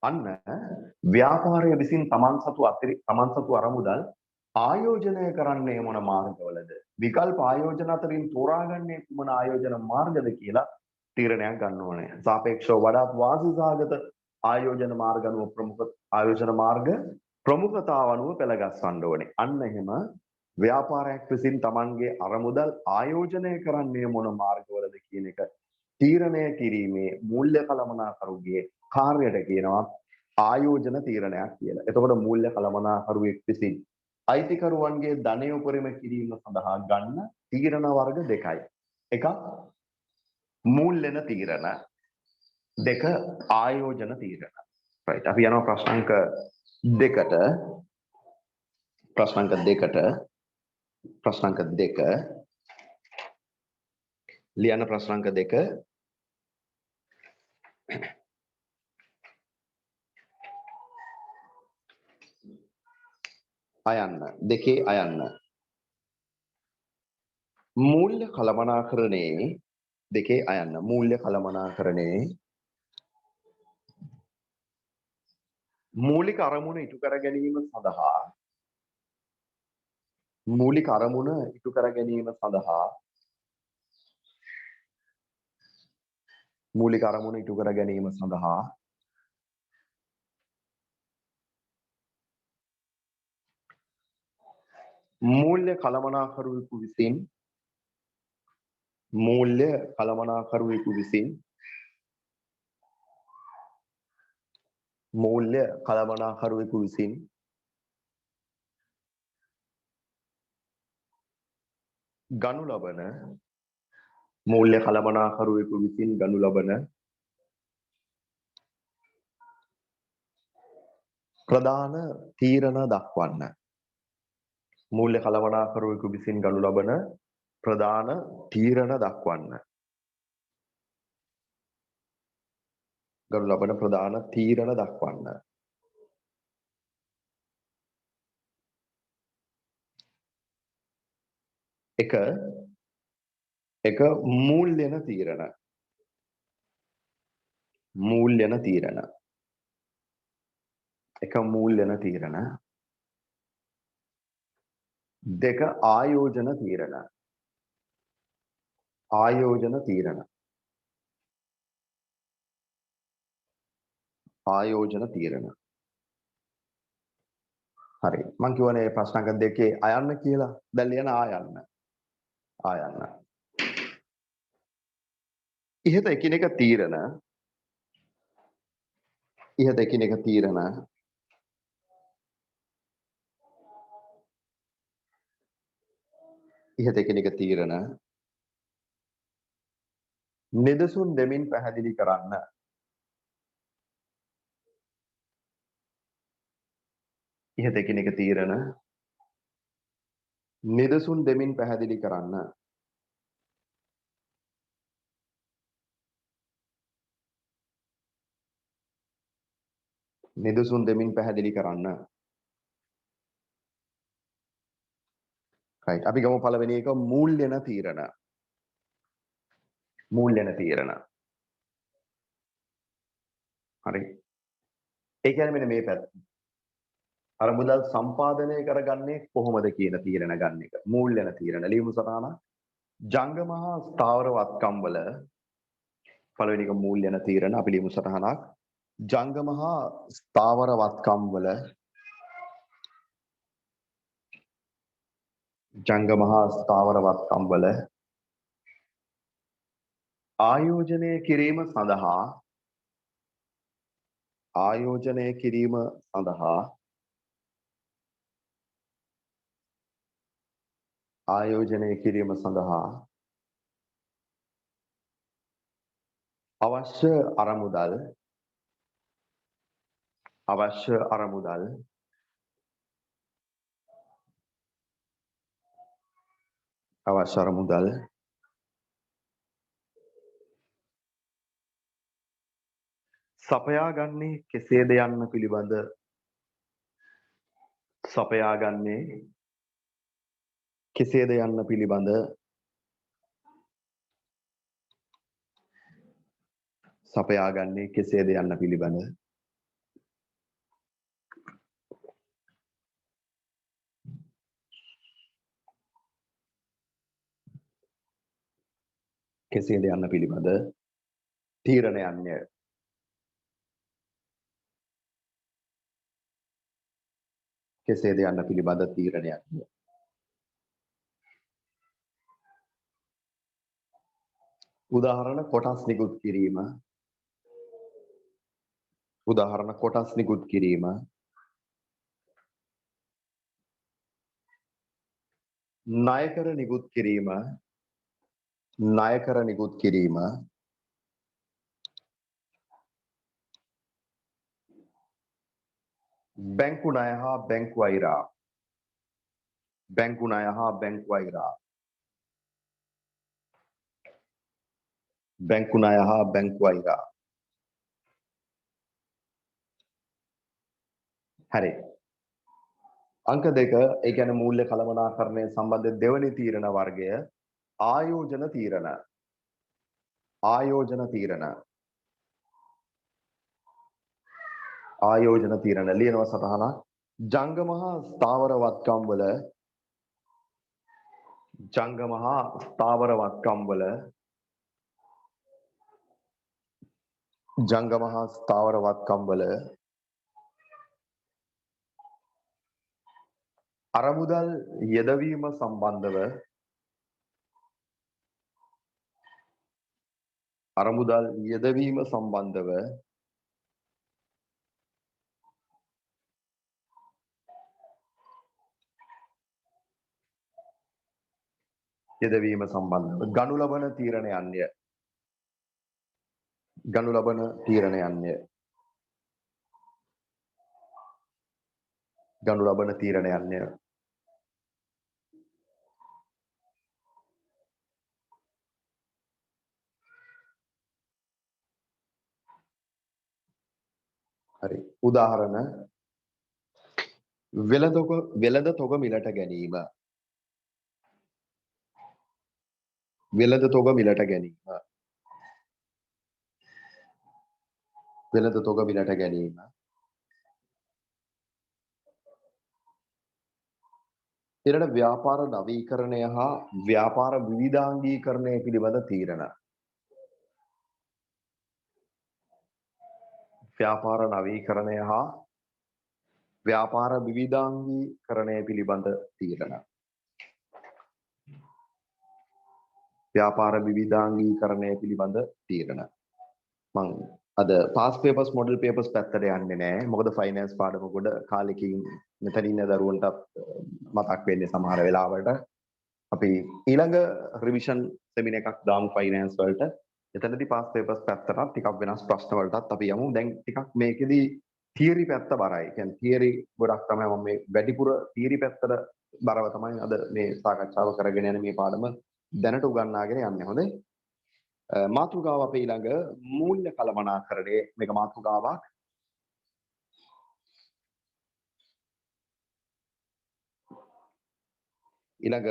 අන්න ව්‍යාපාරය විසින් තමන් සතු අරමුදල් ආයෝජනය කරන්නේ මොන මාර්ගවලද? විකල්ප ආයෝජන අතරින් තෝරාගන්නේ කුමන ආයෝජන මාර්ගද කියලා තීරණයක් ගන්න ඕනේ. සාපේක්ෂව වඩාත් වාසිසහගත ආයෝජන මාර්ග අනුව ආයෝජන මාර්ග ප්‍රමුඛතාව අනුව පෙළගස්වන්න ඕනේ. අන්න එහෙම ව්‍යාපාරයක් විසින් තමන්ගේ අරමුදල් ආයෝජනය කරන්නේ මොන මාර්ගවලද කියන එක තීරණය කිරීමේ මූල්‍ය කළමනාකරුගේ කාර්යයට කියනවා ආයෝජන තීරණයක් කියලා. එතකොට මූල්‍ය කළමනාකරුවෙක් විසින් අයිතිකරුවන්ගේ ධනය උපරිම කිරීම සඳහා ගන්න තීරණ වර්ග දෙකයි. එකක් මූල්‍යන තීරණ, දෙක ආයෝජන තීරණ. right. අපි යනවා ප්‍රශ්නාංක දෙකට. ප්‍රශ්නාංක දෙක ලියන ප්‍රශ්නාංක දෙක අයන්න දෙකේ අයන්න මූල්‍ය කළමනාකරණයේ දෙකේ අයන්න මූල්‍ය කළමනාකරණයේ මූලික අරමුණ ඉටු කර ගැනීම සඳහා මූලික අරමුණ ඉටු කර ගැනීම සඳහා මූලික අරමුණ ඉටු කර ගැනීම සඳහා මූල්‍ය කළමනාකරුවෙකු විසින් මූල්‍ය කළමනාකරුවෙකු විසින් මූල්‍ය කළමනාකරුවෙකු විසින් ගනු ලබන මූල්‍ය කළමනාකරුවෙකු විසින් ගනු ලබන ප්‍රධාන තීරණ දක්වන්න. මූල්‍ය කළමනාකරුවෙකු විසින් ගනු ලබන ප්‍රධාන තීරණ දක්වන්න. ගනු ලබන ප්‍රධාන තීරණ දක්වන්න. එක මූල්‍යන තීරණ. මූල්‍යන තීරණ. එක මූල්‍යන තීරණ. දෙක ආයෝජන තීරණ. ආයෝජන තීරණ. ආයෝජන තීරණ. හරි. මං කියවනේ ප්‍රශ්නාංක දෙකේ අයන්න කියලා. දැන් ලියන ආයන්න. ආයන්න. ඉහත එකිනෙක තීරණ ඉහත එකිනෙක තීරණ ඉහත එකිනෙක තීරණ නිදසුන් දෙමින් පැහැදිලි කරන්න. ඉහත එකිනෙක තීරණ නිදසුන් දෙමින් පැහැදිලි කරන්න. නිදසුන් දෙමින් පැහැදිලි කරන්න. right. අපි ගමු පළවෙනි එක මූල්‍යන තීරණ. මූල්‍යන තීරණ. හරි. ඒ කියන්නේ මෙන්න මේ පැත්ත. අර මුදල් සම්පාදනය කරගන්නේ කොහොමද කියන තීරණ ගන්න එක. මූල්‍යන තීරණ. ලියමු සටහන. ජංගම හා ස්ථාවර වත්කම් වල පළවෙනි එක මූල්‍යන තීරණ අපි ලියමු සටහනක්. ජංගම හා ස්ථාවර වත්කම් වල ජංගම හා ස්ථාවර වත්කම් වල ආයෝජනය කිරීම සඳහා ආයෝජනය කිරීම සඳහා ආයෝජනය කිරීම සඳහා අවශ්‍ය අරමුදල් අවශ්‍ය අරමුදල් අවශ්‍ය අරමුදල් සපයාගන්නේ කෙසේද යන්න පිළිබඳ සපයාගන්නේ කෙසේද යන්න පිළිබඳ සපයාගන්නේ කෙසේද යන්න පිළිබඳ කෙසේද යන්න පිළිබඳ තීරණයන්ය. කෙසේද යන්න පිළිබඳ තීරණයන්ය. උදාහරණ කොටස් නිකුත් කිරීම උදාහරණ කොටස් නිකුත් කිරීම ණයකර නිකුත් කිරීම ණයකර නිකුත් කිරීම බැංකු ණය හා බැංකු අයිරා බැංකු ණය හා බැංකු අයිරා බැංකු ණය හා බැංකු අයිරා හරි අංක 2 ඒ කියන්නේ මූල්‍ය කළමනාකරණය සම්බන්ධ දෙවනි තීරණ වර්ගය ආයෝජන තීරණ ආයෝජන තීරණ ආයෝජන තීරණ ලියනවා සටහන ජංගම හා ස්ථාවර වත්කම් වල ජංගම හා ස්ථාවර වත්කම් වල ජංගම හා ස්ථාවර වත්කම් වල අරමුදල් යෙදවීම සම්බන්ධව අරමුදල් යෙදවීම සම්බන්ධව යෙදවීම සම්බන්ධව ගනු ලබන තීරණයන්ය ගනු ලබන තීරණයන්ය ගනු ලබන තීරණයන්ය හරි උදාහරණ වෙළඳ තොග මිලට ගැනීම වෙළඳ තොග මිලට ගැනීම වෙළඳ තොග මිලට ගැනීම ඊළඟ ව්‍යාපාර නවීකරණය හා ව්‍යාපාර විවිධාංගීකරණය පිළිබඳ තීරණ ව්‍යාපාර නවීකරණය හා ව්‍යාපාර විවිධාංගීකරණය පිළිබඳ තීරණ ව්‍යාපාර විවිධාංගීකරණය පිළිබඳ තීරණ මං අද පාස් පේපර්ස් මොඩල් පේපර්ස් පැත්තට යන්නේ නැහැ මොකද ෆයිනෑන්ස් පාඩම ගොඩ කාලෙකින් මෙතන ඉන්න දරුවන්ට මතක් වෙන්නේ සමහර වෙලාවට අපි ඊළඟ රිවිෂන් සෙමින එකක් දාමු ෆයිනෑන්ස් වලට එතනදී පාස් පේපර්ස් පැත්තට ටිකක් වෙනස් ප්‍රශ්න වලටත් අපි යමු දැන් ටිකක් මේකෙදී තියරි පැත්ත බරයි කියන්නේ තියරි ගොඩක් තමයි මම මේ වැඩිපුර තියරි පැත්තට බරව තමයි අද මේ සාකච්ඡාව කරගෙන යන මේ පාඩම දැනට උගන්වාගෙන යන්නේ හොඳයි මාතෘකාව අපේ ඊළඟ මූල්‍ය කළමනාකරණයේ මේක මාතෘකාවක් ඊළඟ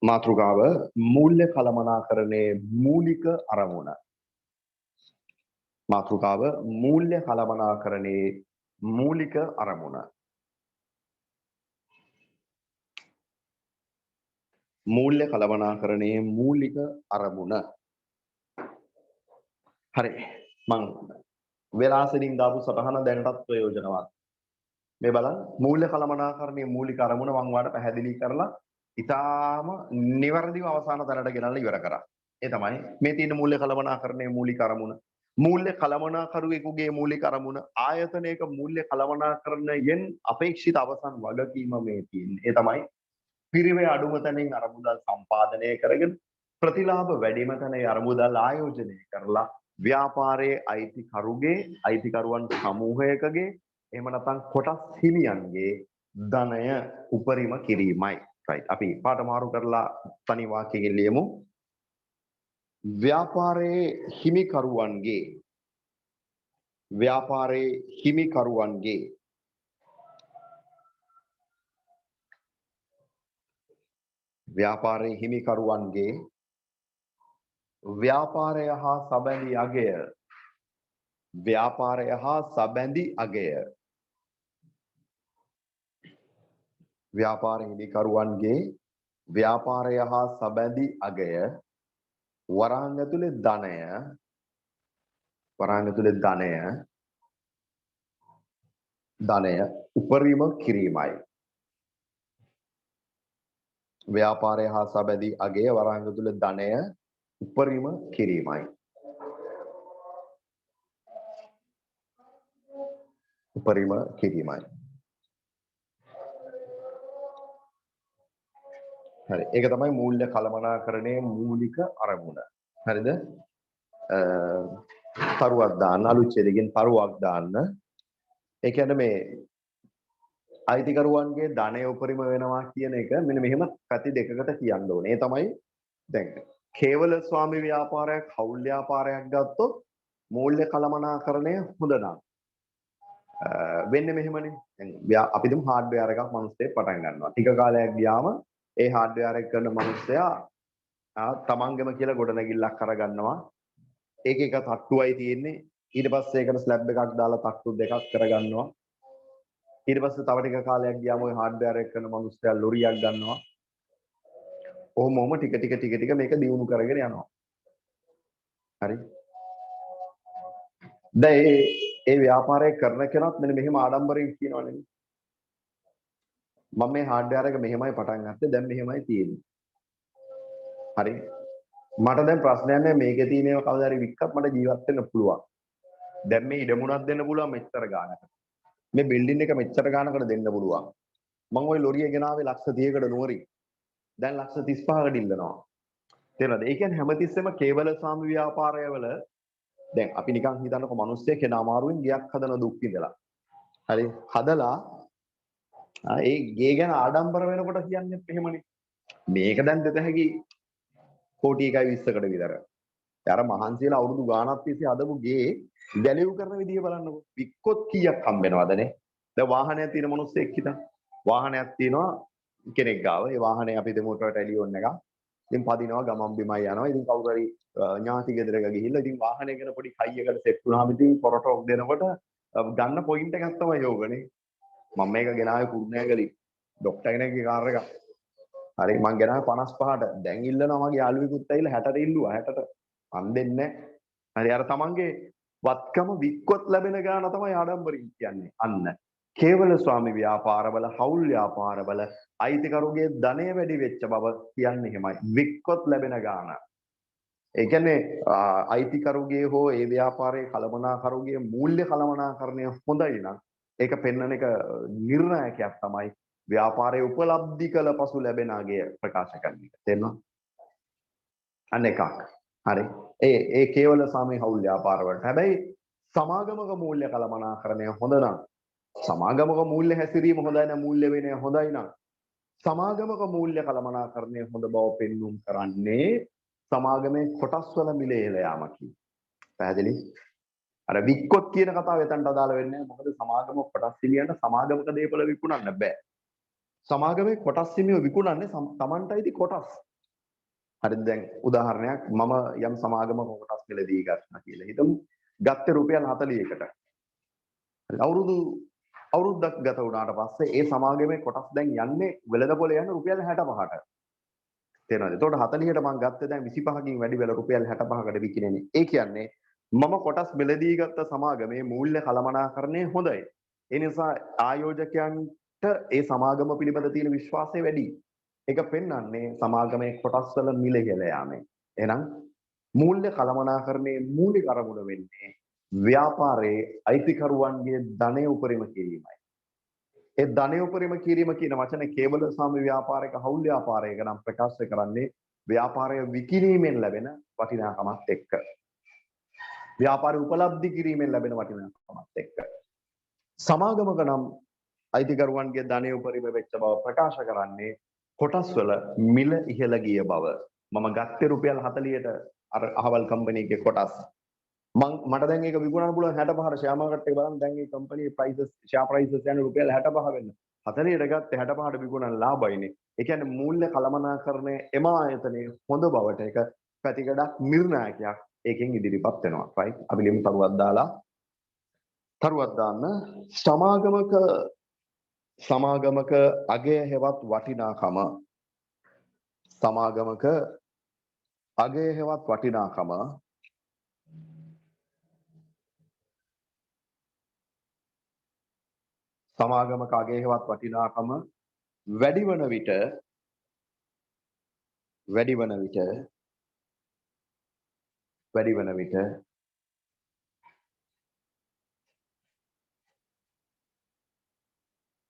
මාතෘකාව මූල්‍ය කළමනාකරණයේ මූලික අරමුණ මාතෘකාව මූල්‍ය කළමනාකරණයේ මූලික අරමුණ මූල්‍ය කළමනාකරණයේ මූලික අරමුණ හරි මං වෙලාසෙනින් දාපු සටහන දැනටත් ප්‍රයෝජනවත් මේ බලන්න මූල්‍ය කළමනාකරණයේ මූලික අරමුණ මම ඔයාලට පැහැදිලි කරලා ඉතාලම නිවැරදිව අවසාන තැනට ගෙනල්ලා ඉවර කරා. ඒ තමයි මේ තියෙන මූල්‍ය කළමනාකරණයේ මූලික අරමුණ. මූල්‍ය කළමනාකරුවෙකුගේ මූලික අරමුණ ආයතනයක මූල්‍ය කළමනාකරණයෙන් අපේක්ෂිත අවසන් වගකීම මේ තියෙන්නේ. ඒ තමයි පිරිවේ අඩුම තැනින් අරමුදල් සම්පාදනය කරගෙන ප්‍රතිලාභ වැඩිම තැන ඒ අරමුදල් ආයෝජනය කරලා ව්‍යාපාරයේ අයිතිකරුවන් සමූහයකගේ එහෙම නැත්නම් කොටස් හිමියන්ගේ ධනය උපරිම කිරීමයි. right අපි පාඩම මාරු කරලා තනි වාක්‍යයකින් ලියමු. ව්‍යාපාරයේ හිමිකරුවන්ගේ ව්‍යාපාරය හා සබැඳි අගය වරහන් ඇතුලේ ධනය උපරිම කිරීමයි. ව්‍යාපාරය හා සබැඳි අගය වරහන් ඇතුලේ ධනය උපරිම කිරීමයි. හරි. ඒක තමයි මූල්‍ය කළමනාකරණයේ මූලික අරමුණ. හරිද? තරුවක් දාන්න අලුත් ඡේදකින් තරුවක් දාන්න. ඒ කියන්නේ මේ අයිතිකරුවන්ගේ ධනය උපරිම වෙනවා කියන එක මෙන්න මෙහෙම පැති දෙකකට කියන්න ඕනේ. ඒ තමයි දැන් කේවල ස්වාමි ව්‍යාපාරයක් හවුල් ව්‍යාපාරයක් ගත්තොත් මූල්‍ය කළමනාකරණය හොඳ නම් වෙන්නේ මෙහෙමනේ. දැන් අපි දුම් හાર્ඩ්වෙයාර් එකක් මිනිස්සෙක් පටන් ගන්නවා. ටික කාලයක් ගියාම ඒ හાર્ඩ්වෙයාර් එක කරන මිනිස්සයා තමන්ගම කියලා ගොඩනැගිල්ලක් කරගන්නවා. ඒක එක තට්ටුවයි තියෙන්නේ. ඊට පස්සේ ඒකට ස්ලැබ් එකක් දාලා තට්ටු දෙකක් කරගන්නවා. ඊට පස්සේ තව ටික කාලයක් ගියාම ওই හાર્ඩ්වෙයාර් එක කරන මිනිස්සයා ලොරියක් ගන්නවා. ඔහොම ටික මේක දියුණු කරගෙන යනවා. හරි. දැන් ඒ ව්‍යාපාරය කරන කෙනාත් මෙන්න මෙහෙම ආඩම්බරයෙන් කියනවනේ. මම මේ හાર્ඩ්වෙයාර් එක මෙහෙමයි පටන් ගත්තේ දැන් මෙහෙමයි තියෙන්නේ. හරි. මට දැන් ප්‍රශ්නයක් නැහැ මේකේ තියෙන ඒවා කවදා හරි වික්කත් මට ජීවත් වෙන්න පුළුවන්. දැන් මේ ඉඩමුණක් දෙන්න පුළුවන් මෙච්චර ගාණකට. මේ බිල්ඩින් එක මෙච්චර ගාණකට දෙන්න පුළුවන්. මම ওই ලොරිය ගෙනාවේ ලක්ෂ 30කට නුවරින්. දැන් ලක්ෂ 35කට ඉල්ලනවා. තේරෙනවද? ඒ කියන්නේ හැමතිස්සෙම කේවල ස්වාමි ව්‍යාපාරයවල දැන් අපි නිකන් හිතන්නකො මිනිස්සෙක් කෙනා අමාරුවෙන් ගියක් හදන දුක් විඳලා. හරි. හදලා ඒ ගේ ගැන ආඩම්බර වෙනකොට කියන්නේ එහෙමනේ. මේක දැන් දෙත හැකි කෝටි 1.20කට විතර. අර මහන්සියලා අවුරුදු ගාණක් තිස්සේ හදපු ගේ වැලියු කරන විදිය බලන්නකො. වික්කොත් කීයක් හම්බෙනවදනේ? දැන් වාහනයක් තියෙන මිනිස්සෙක් හිතන්න. වාහනයක් තියෙනවා කෙනෙක් ගාව. ඒ වාහනේ අපි දෙමු ටැලියෝන් එකක්. ඉතින් පදිනවා ගමන් බිමයි යනවා. ඉතින් කවුරු හරි ඥාති ගෙදරක ගිහිල්ලා ඉතින් වාහනේ ගැන පොඩි කයියකට සෙට් වුණාම ඉතින් පොරටෝක් දෙනකොට ගන්න පොයින්ට් එකක් තමයි යෝගනේ. මම මේක ගෙනාවේ කුරුණෑගලින් ડોක්ටර් කෙනෙක්ගේ කාර් එකක්. හරි මං ගෙනාවේ 55ට. දැන් ඉල්ලනවා මගේ යාළුවෙකුත් ඇවිල්ලා 60ට ඉල්ලුවා 60ට. මන් දෙන්නේ නැහැ. හරි අර තමන්ගේ වත්කම වික්කොත් ලැබෙන ගාන තමයි ආඩම්බරින් කියන්නේ. අන්න. කේවල ස්වාමි ව්‍යාපාරවල හවුල් ව්‍යාපාරවල අයිතිකරුගේ ධනය වැඩි වෙච්ච බව කියන්නේ එහෙමයි. වික්කොත් ලැබෙන ගාන. ඒ කියන්නේ අයිතිකරුගේ හෝ ඒ ව්‍යාපාරයේ කළමනාකරුගේ මූල්‍ය කළමනාකරණය හොඳයි නම් ඒක පෙන්වන එක නිර්ණායකයක් තමයි ව්‍යාපාරයේ උපලබ්ධි කළ පසු ලැබෙන අගය ප්‍රකාශ කරන එක. තේරෙනවද? අන්න එකක්. හරි. ඒ කේවල සාමේ හවුල් ව්‍යාපාර වලට. හැබැයි සමාගමක මූල්‍ය කළමනාකරණය හොඳ නම් සමාගමක මූල්‍ය හැසිරීම හොඳයි නම් මූල්‍ය විනය හොඳයි නම් සමාගමක මූල්‍ය කළමනාකරණය හොඳ බව පෙන්눔 කරන්නේ සමාගමේ කොටස් වල මිල ඉහළ යාමකි. පැහැදිලි? අර වික්කොත් කියන කතාව එතනට අදාළ වෙන්නේ නැහැ. මොකද සමාගම කොටස් හිමියන්ට සමාගමක දේපල විකුණන්න බෑ. සමාගමේ කොටස් හිමියෝ විකුණන්නේ Tamanටයිති කොටස්. හරිද? දැන් උදාහරණයක් මම යම් සමාගමක කොටස් මිලදී ගන්නවා කියලා හිතමු. ගත්තේ රුපියල් 40කට. අවුරුද්දක් ගත වුණාට පස්සේ ඒ සමාගමේ කොටස් දැන් යන්නේ වෙළඳපොළ යන රුපියල් 65ට. තේරෙනවද? එතකොට 40ට මම ගත්තේ දැන් 25කින් වැඩි වෙලා රුපියල් 65කට විකිණෙන්නේ. ඒ කියන්නේ මම කොටස් මිලදී ගත්ත සමාගමේ මූල්‍ය කළමනාකරණය හොඳයි. ඒ නිසා ආයෝජකයන්ට ඒ සමාගම පිළිබඳ තියෙන විශ්වාසය වැඩි. ඒක පෙන්වන්නේ සමාගමේ කොටස් වල මිල ඉහළ යාමෙන්. එහෙනම් මූල්‍ය කළමනාකරණයේ මූලික අරමුණ වෙන්නේ ව්‍යාපාරයේ අයිතිකරුවන්ගේ ධනය උපරිම කිරීමයි. ඒ ධනය උපරිම කිරීම කියන වචනේ කේවල සාම ව්‍යාපාරික හවුල් ව්‍යාපාරයක නම් ප්‍රකාශ කරන්නේ ව්‍යාපාරය විකිණීමෙන් ලැබෙන වටිනාකමත් එක්ක ව්‍යාපාරය උපලබ්ධි කිරීමෙන් ලැබෙන වටිනාකමත් එක්ක සමාගමක නම් අයිතිකරුවන්ගේ ධනය උපරිම වෙච්ච බව ප්‍රකාශ කරන්නේ කොටස් වල මිල ඉහළ ගිය බව. මම ගත්තේ රුපියල් 40ට අර අහවල් කම්පැනි එකේ කොටස්. මට දැන් ඒක විකුණන්න පුළුවන් 65ට ෂෙයා මාකට් එක බලන්න දැන් මේ කම්පැනි ප්‍රයිසස් ෂෙයා ප්‍රයිසස් යන රුපියල් 65 වෙන්න. 40ට ගත්තේ 65ට විකුණන්න ලාභයිනේ. ඒ කියන්නේ මූල්‍ය කළමනාකරණය එම ආයතනයේ හොඳ බවට එක පැතිකඩක් නිර්ණායකයක් ඒකෙන් ඉදිරිපත් වෙනවා. right? අපි ලියමු තරුවක් දාන්න සමාගමක අගය හෙවත් වටිනාකම සමාගමක අගය හෙවත් වටිනාකම සමාගමක අගය හෙවත් වටිනාකම වැඩි වන විට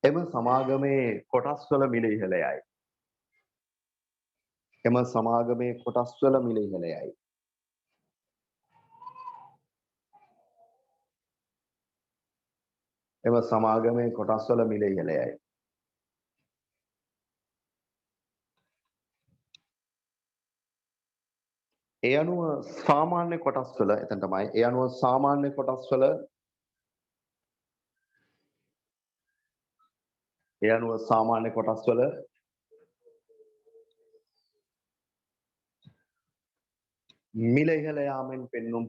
එම සමාගමේ කොටස්වල මිල ඉහළ යයි. එම සමාගමේ කොටස්වල මිල ඉහළ යයි. එම සමාගමේ කොටස්වල මිල ඉහළ යයි. ඒ අනුව සාමාන්‍ය කොටස්වල එතන තමයි ඒ අනුව සාමාන්‍ය කොටස්වල මිල ඉහළ යාමෙන් පෙන්눔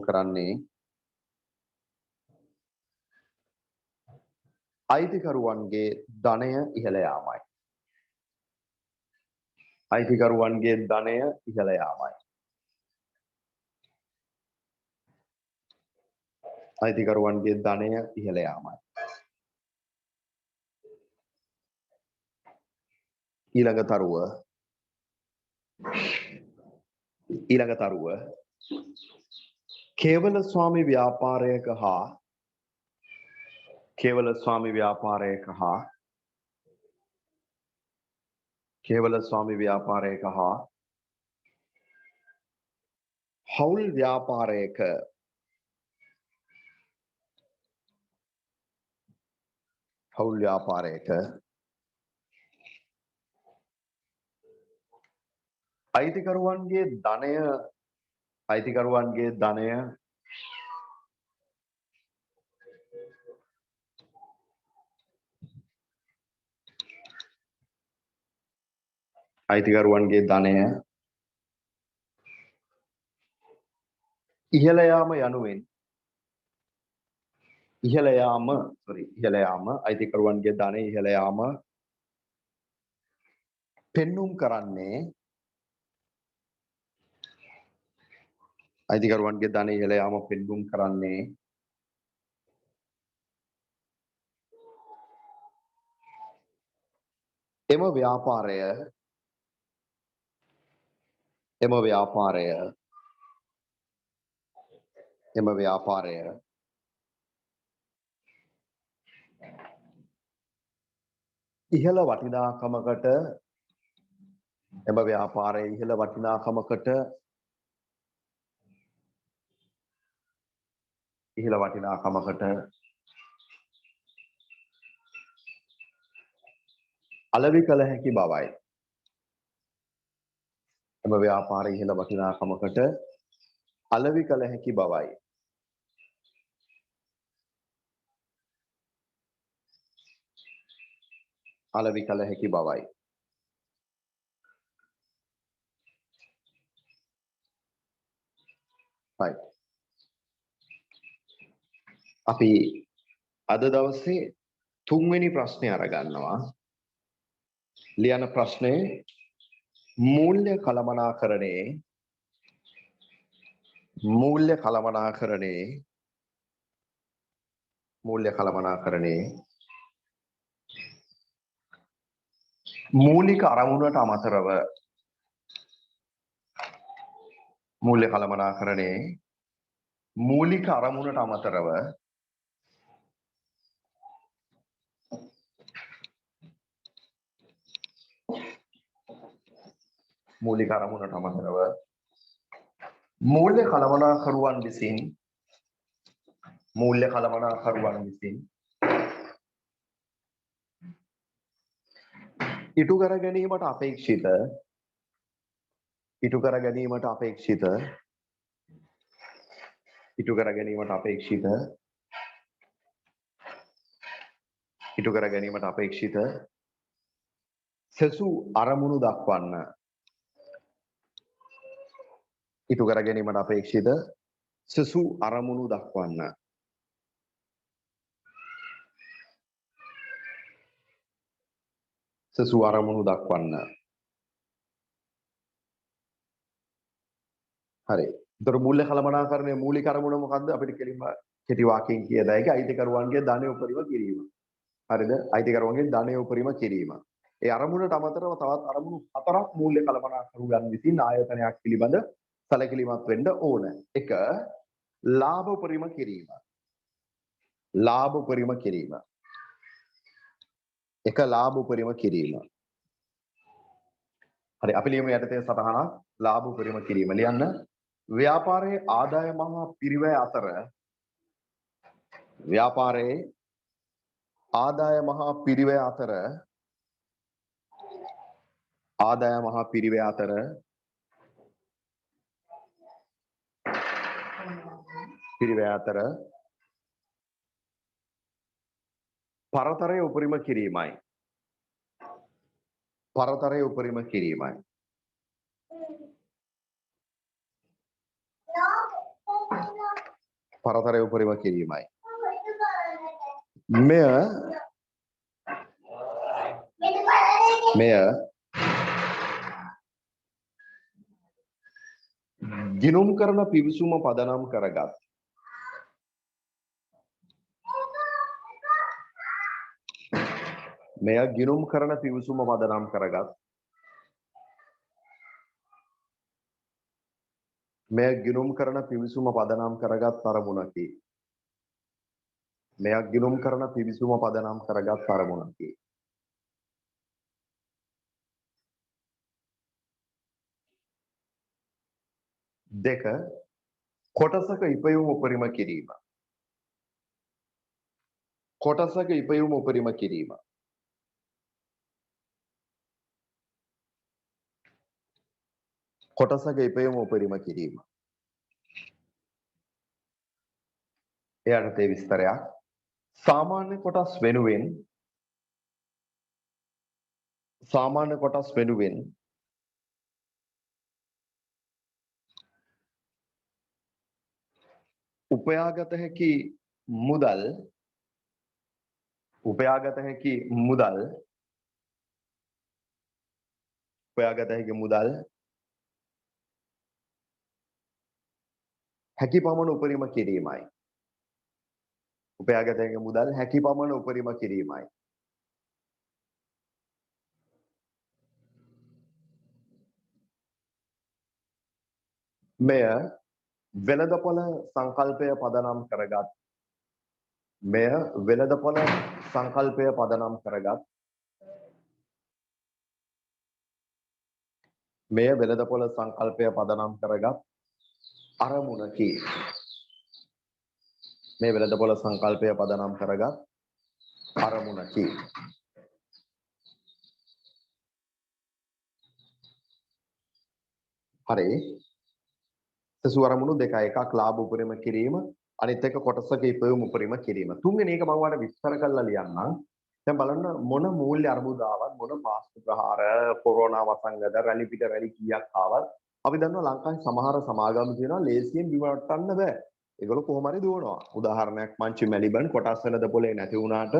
කරන්නේ අයිතිකරුවන්ගේ ධනය ඉහළ යාමයි. අයිතිකරුවන්ගේ ධනය ඉහළ යාමයි. අයිතිකරුවන්ගේ ධනය ඉහළ යාමයි. ඊළඟ තරුව කේවල ස්වාමි ව්‍යාපාරයක හා හවුල් ව්‍යාපාරයක අයිතිකරුවන්ගේ ධනය ඉහළ යාම අයිතිකරුවන්ගේ ධනය ඉහළ යාම පෙන්눔 කරන්නේ එම ව්‍යාපාරය ඉහළ වටිනාකමකට අලෙවි කළ හැකි බවයි. එම ව්‍යාපාරය ඉහළ වටිනාකමකට අලෙවි කළ හැකි බවයි. right. අපි අද දවසේ තුන්වෙනි ප්‍රශ්නය අරගන්නවා. ලියන ප්‍රශ්නේ මූල්‍ය කළමනාකරණයේ මූලික අරමුණට අමතරව මූලික අරමුණට අමතරව මූලික අරමුණට අමතරව මූල්‍ය කළමනාකරුවන් විසින් ඉටු කර ගැනීමට අපේක්ෂිත ඉටු කර ගැනීමට අපේක්ෂිත සෙසු අරමුණු දක්වන්න ඉටු කර ගැනීමට අපේක්ෂිත සෙසු අරමුණු දක්වන්න සෙසු අරමුණු දක්වන්න හරි ඒතර මූල්‍ය කළමනාකරණයේ මූලික අරමුණ මොකද්ද අපිට කෙලින්ම කෙටි වාක්‍යයෙන් කියද හැකි අයිතිකරුවන්ගේ ධනය උපරිම කිරීම හරිද අයිතිකරුවන්ගේ ධනය උපරිම කිරීම ඒ අරමුණට අමතරව තවත් අරමුණු හතරක් මූල්‍ය කළමනාකරුවන් විසින් ආයතනයක් පිළිබඳ සැලකිලිමත් වෙන්න ඕන එක ලාභ උපරිම කිරීම හරි අපි ලියමු යටතේ සටහනක් ලාභ උපරිම කිරීම ලියන්න ව්‍යාපාරයේ ආදායම හා පිරිවැය අතර පරතරය උපරිම කිරීමයි මෙය ගිණුම් කරන පිවිසුම පදනම් කරගත් අරමුණකි දෙක කොටසක ඉපයුම උපරිම කිරීම එයට තේ විස්තරයක් සාමාන්‍ය කොටස් වෙනුවෙන් උපයාගත හැකි මුදල් හැකි පමණ උපරිම කිරීමයි මෙය වෙළඳපොළ සංකල්පය පදනම් කරගත් අරමුණකි හරි සෙසු අරමුණු දෙකයි එකක් ලාභ උපරිම කිරීම අනිත් එක කොටසක ඉපයුම් උපරිම කිරීම තුන්වෙනි එක මම ඔයාලට විස්තර කරලා ලියන්නම් දැන් බලන්න මොන මූල්‍ය අර්බුදාවක් මොන පාස්තු ප්‍රහාර කොරෝනා වසංගත රැලි පිට රැලි කීයක් ආවත් අපි දන්නවා ලංකාවේ සමහර සමාගම් තියෙනවා ලේසියෙන් බිමවට්ටන්න බෑ ඒගොල්ලෝ කොහොම හරි දුවනවා උදාහරණයක් මංචි මෙලිබන් කොටස් වෙනද පොලේ නැති වුණාට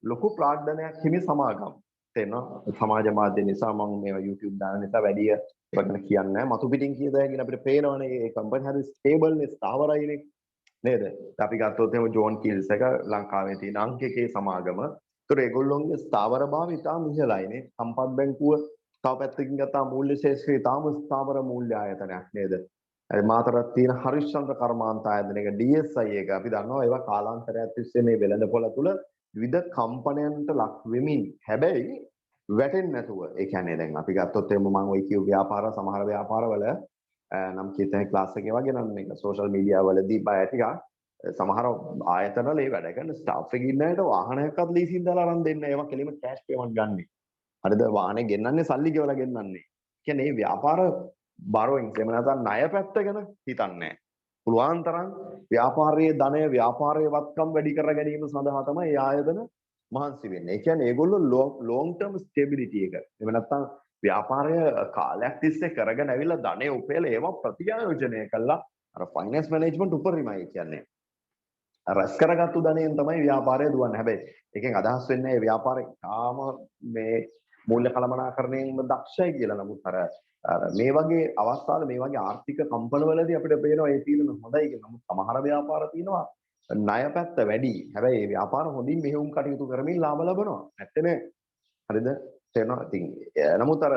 ලොකු ප්‍රාග්ධනයක් හිමි සමාගම් තේනවා සමාජ මාධ්‍ය නිසා මම මේවා YouTube දාන නිසා වැඩි ඒකට කියන්නේ නැහැ මතු පිටින් කියද හැකින අපිට පේනවනේ ඒ කම්පැනි හරි ස්ටේබල් නේ ස්ථාවරයිනේ නේද අපි ගත්තොත් එහෙම ජෝන් කිල්ස් එක ලංකාවේ තියෙන අංක එකේ සමාගම ඒතර ඒගොල්ලොන්ගේ ස්ථාවරභාවය ඉතාම ඉහළයිනේ සම්පත් බැංකුව තව පැත්තකින් ගත්තා මූල්‍ය ශේෂ්ත්‍රය ඉතාම ස්ථාවර මූල්‍ය ආයතනයක් නේද මාතරත් තියෙන හරිශ්චන්ද්‍ර කර්මාන්ත ආයතනයක DSI එක අපි දන්නවා ඒවා කාලාන්තරයක් තිස්සේ මේ වෙළඳපොළ තුල විවිධ කම්පනයන්ට ලක් වෙමින් හැබැයි වැටෙන්නේ නැතුව ඒ කියන්නේ දැන් අපි ගත්තොත් එමු මම ওই කියු ව්‍යාපාර සමහර ව්‍යාපාරවල නම් කීතේ ක්ලාස් එකේ වගේ නම් මේක සෝෂල් මීඩියා වලදී බය ටිකක් සමහර ආයතනවල ඒ වැඩ කරන ස්ටාෆ් එකේ ඉන්න අයට වාහනයක්වත් ලීසින් දාලා අරන් දෙන්න ඒවා කෙලිම කෑෂ් පේමන්ට් ගන්න. හරිද වාහනේ ගෙන්නන්නේ සල්ලි ගෙවලා ගෙන්නන්නේ. කියන්නේ මේ ව්‍යාපාර බරෝයින් එහෙම නැත්නම් ණය පැත්ත ගැන හිතන්නේ. පුළුවන් තරම් ව්‍යාපාරයේ ධනය ව්‍යාපාරයේ වත්කම් වැඩි කර ගැනීම සඳහා තමයි මේ ආයතන මහන්සි වෙන්නේ. ඒ කියන්නේ ඒගොල්ලෝ ලොන්గ్ ටර්ම් ස්ටෙබිලිටි එක. එහෙම නැත්නම් ව්‍යාපාරය කාලයක් තිස්සේ කරගෙන ඇවිල්ලා ධනය උපයලා ඒවා ප්‍රතිආයෝජනය කළා අර ෆයිනෑන්ස් මැනේජ්මන්ට් උපරිමයි කියන්නේ. රැස් කරගත්තු ධනයෙන් තමයි ව්‍යාපාරය දුවන්නේ. හැබැයි එකෙන් අදහස් වෙන්නේ මේ ව්‍යාපාරේ තාම මේ මූල්‍ය කළමනාකරණයෙන් දක්ෂයි කියලා. නමුත් අර මේ වගේ අවස්ථාවල මේ වගේ ආර්ථික කම්පනවලදී අපිට පේනවා ඒ තීරණ හොඳයි කියලා. නමුත් සමහර ව්‍යාපාර තියෙනවා ණය පැත්ත වැඩි. හැබැයි මේ ව්‍යාපාර හොඳින් මෙහෙයුම් කටයුතු කරමින් ලාභ ලබනවා. නැත්තේ නේ. හරිද? තේරෙනවා. ඉතින් නමුත් අර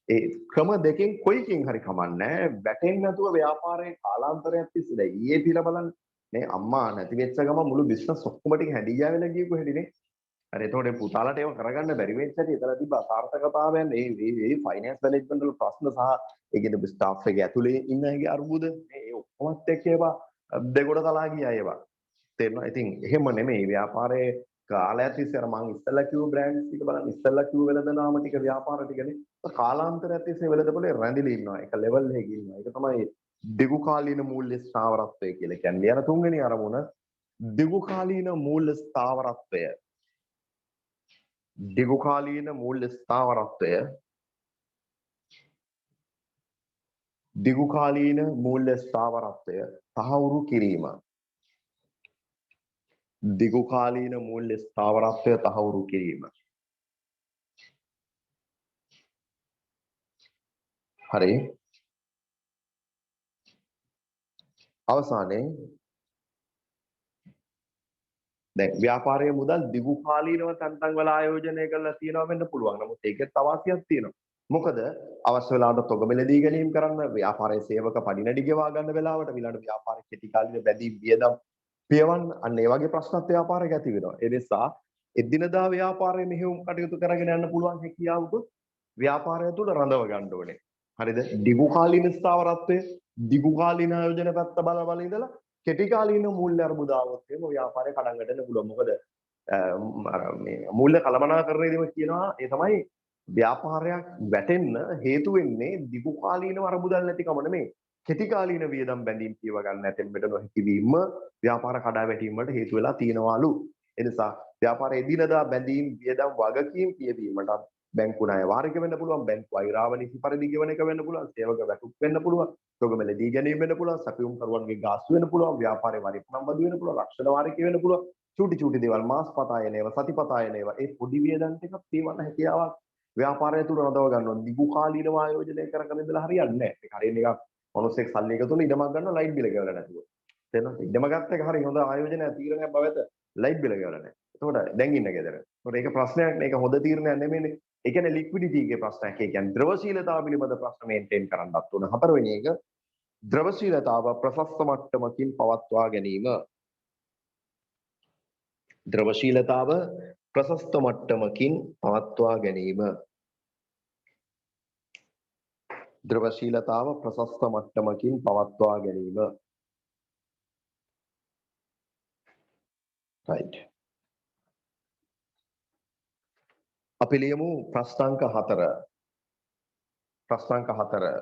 ඒ ක්‍රම දෙකෙන් කොයිකින් හරි කමන්නේ වැටෙන්නේ නැතුව ව්‍යාපාරයේ කාලාන්තරයක් තිස්සේ දැන් ඊයේ පිළ බලන්න මේ අම්මා නැති වෙච්ච ගම මුළු බිස්නස් ඔක්කොම ටික හැදී ගෑවිලා ගියපු හැටිනේ. හරි එතකොට පුතාලට ඒව කරගන්න බැරි වෙච්ච හැටි එතන තිබ්බ අසාර්ථකතාවයන් මේ ෆයිනෑන්ස් මැනේජ්මන්ට් වල ප්‍රශ්න සහ ඒකේ ස්ටාෆ් එක ඇතුලේ ඉන්න අයගේ අර්බුද මේ ඔක්කොමත් එක්ක ඒවා දෙගොඩ තලා ගියා ඒවා. තේරෙනවා. ඉතින් එහෙම නෙමෙයි ව්‍යාපාරයේ කාලයක් තිස්සේ අර මම ඉස්සෙල්ලා කිව්ව බ්‍රෑන්ඩ්ස් ටික බලන්න ඉස්සෙල්ලා කිව්ව වෙළඳ ටික ව්‍යාපාර ටිකනේ කාලාන්තරයක් තිස්සේ වෙළඳපොලේ රැඳිලා ඉන්නවා. ඒක ලෙවල් එකක ඉන්නවා. ඒක තමයි දිගුකාලීන මූල්‍ය ස්ථාවරත්වය කියලා කියන්නේ. යන තුන්වෙනි අරමුණ දිගුකාලීන මූල්‍ය ස්ථාවරත්වය. දිගුකාලීන මූල්‍ය ස්ථාවරත්වය දිගුකාලීන මූල්‍ය ස්ථාවරත්වය තහවුරු කිරීම. දිගුකාලීන මූල්‍ය ස්ථාවරත්වය තහවුරු කිරීම. හරි. අවසානයේ දැන් ව්‍යාපාරයේ මුදල් දිගුකාලීනව තන්තන් වල ආයෝජනය කරලා තියෙනවා වෙන්න පුළුවන්. නමුත් ඒකෙත් අවශ්‍යයක් තියෙනවා. මොකද අවශ්‍ය වෙලාවට තොග මිලදී ගැනීම කරන්න ව්‍යාපාරයේ සේවක පඩිනඩි ගෙවා ගන්න වෙලාවට ඊළඟ ව්‍යාපාරයේ කෙටි කාලීන බැඳීම් වියදම් පියවන්න අන්න ඒ වගේ ප්‍රශ්නත් ව්‍යාපාරයක ඇති වෙනවා. ඒ නිසා එදිනදා ව්‍යාපාරයේ මෙහෙයුම් කටයුතු කරගෙන යන්න පුළුවන් හැකියාවක ව්‍යාපාරය තුළ රඳව ගන්න ඕනේ. හරිද? දිගුකාලීන ස්ථාවරත්වය දිගුකාලීන ආයෝජන පැත්ත බල බල ඉඳලා කෙටි කාලීන මූල්‍ය අර්බුද આવොත් එහෙම ව්‍යාපාරය කඩන් වැටෙන්න පුළුවන්. මොකද අර මේ මූල්‍ය කළමනාකරණයේදීම කියනවා ඒ තමයි ව්‍යාපාරයක් වැටෙන්න හේතු වෙන්නේ දිගුකාලීනව අරමුදල් නැතිකම නෙමෙයි. කෙටි කාලීන වියදම් බැඳීම් පියව ගන්න නැතෙන් මෙතන නොහැකිවීම ව්‍යාපාර කඩා වැටීම වලට හේතු වෙලා තියෙනවාලු. ඒ නිසා ව්‍යාපාරයේ එදිනදා බැඳීම් වියදම් වගකීම් කියවීමට බැංකු ණය වාරික වෙන්න පුළුවන්, බැංකු අයිරාව නිසි පරිදි ගෙවන එක වෙන්න පුළුවන්, සේවක වැටුප් වෙන්න පුළුවන්, තොග මිලදී ගැනීම වෙන්න පුළුවන්, සැපයුම් කරුවන්ගේ ගාස්තු වෙන්න පුළුවන්, ව්‍යාපාරයේ වරිපුරම් බදු වෙන්න පුළුවන්, රක්ෂණ වාරික වෙන්න පුළුවන්. චූටි චූටි දේවල් මාස්පතා එන ඒවා, සතිපතා එන ඒවා, ඒ පොඩි වියදම් ටිකක් තේවන්න හැකියාවක් ව්‍යාපාරය තුල රඳව ගන්නවා. දිගු කාලීනව ආයෝජනය කර ඉඳලා හරියන්නේ නැහැ. ඒක හරියන්නේ නිකන් මොනසෙක් සල්ලි එකතු කරලා ඉඩමක් ගන්නවා ලයිට් බිල ගෙවලා නැතුව. තේරෙනවද? ඉඩම ගත්ත එක හරිය හොඳ ආයෝජනයක් තීරණයක් බව ඇත. ලයිට් බිල ගෙවලා නැහැ. එතකොට දැන් ඉන්න ගෙදර. එතකොට ඒක ප්‍රශ්නයක් නේ. ඒක හොඳ තීරණයක් නෙමෙයිනේ. ඒ කියන්නේ ලික්විඩිටි එකේ ප්‍රශ්නයක්. ඒ කියන්නේ ද්‍රවශීලතාව පිළිබඳ ප්‍රශ්න මේන්ටේන් කරන්නත් ඕන. හතරවෙනි එක ද්‍රවශීලතාව ප්‍රශස්ත මට්ටමකින් පවත්වා ගැනීම. ද්‍රවශීලතාව ප්‍රශස්ත මට්ටමකින් පවත්වා ගැනීම. ද්‍රවශීලතාව ප්‍රශස්ත මට්ටමකින් පවත්වා ගැනීම. right. අපි ලියමු ප්‍රශ්නාංක 4. ප්‍රශ්නාංක 4.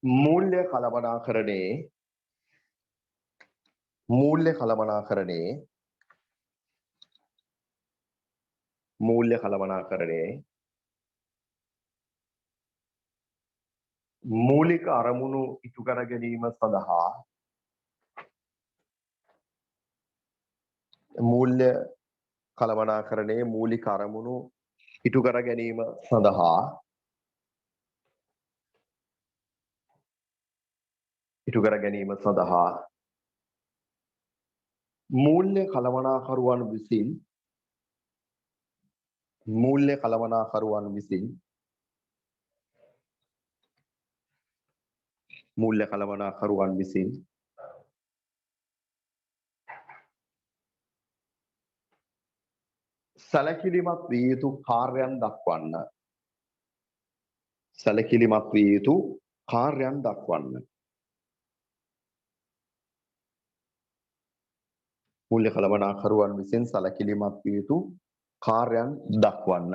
මූල්‍ය කළමනාකරණයේ මූල්‍ය කළමනාකරණයේ මූල්‍ය කළමනාකරණයේ මූලික අරමුණු ඉටු කර ගැනීම සඳහා මූල්‍ය කළමනාකරණයේ මූලික අරමුණු ඉටු කර ගැනීම සඳහා මූල්‍ය කළමනාකරුවන් විසින් මූල්‍ය කළමනාකරුවන් විසින් සැලකිලිමත් විය යුතු කාර්යයන් දක්වන්න. සැලකිලිමත් විය යුතු කාර්යයන් දක්වන්න. මූල්‍ය කළමනාකරුවන් විසින් සැලකිලිමත් විය යුතු කාර්යයන් දක්වන්න.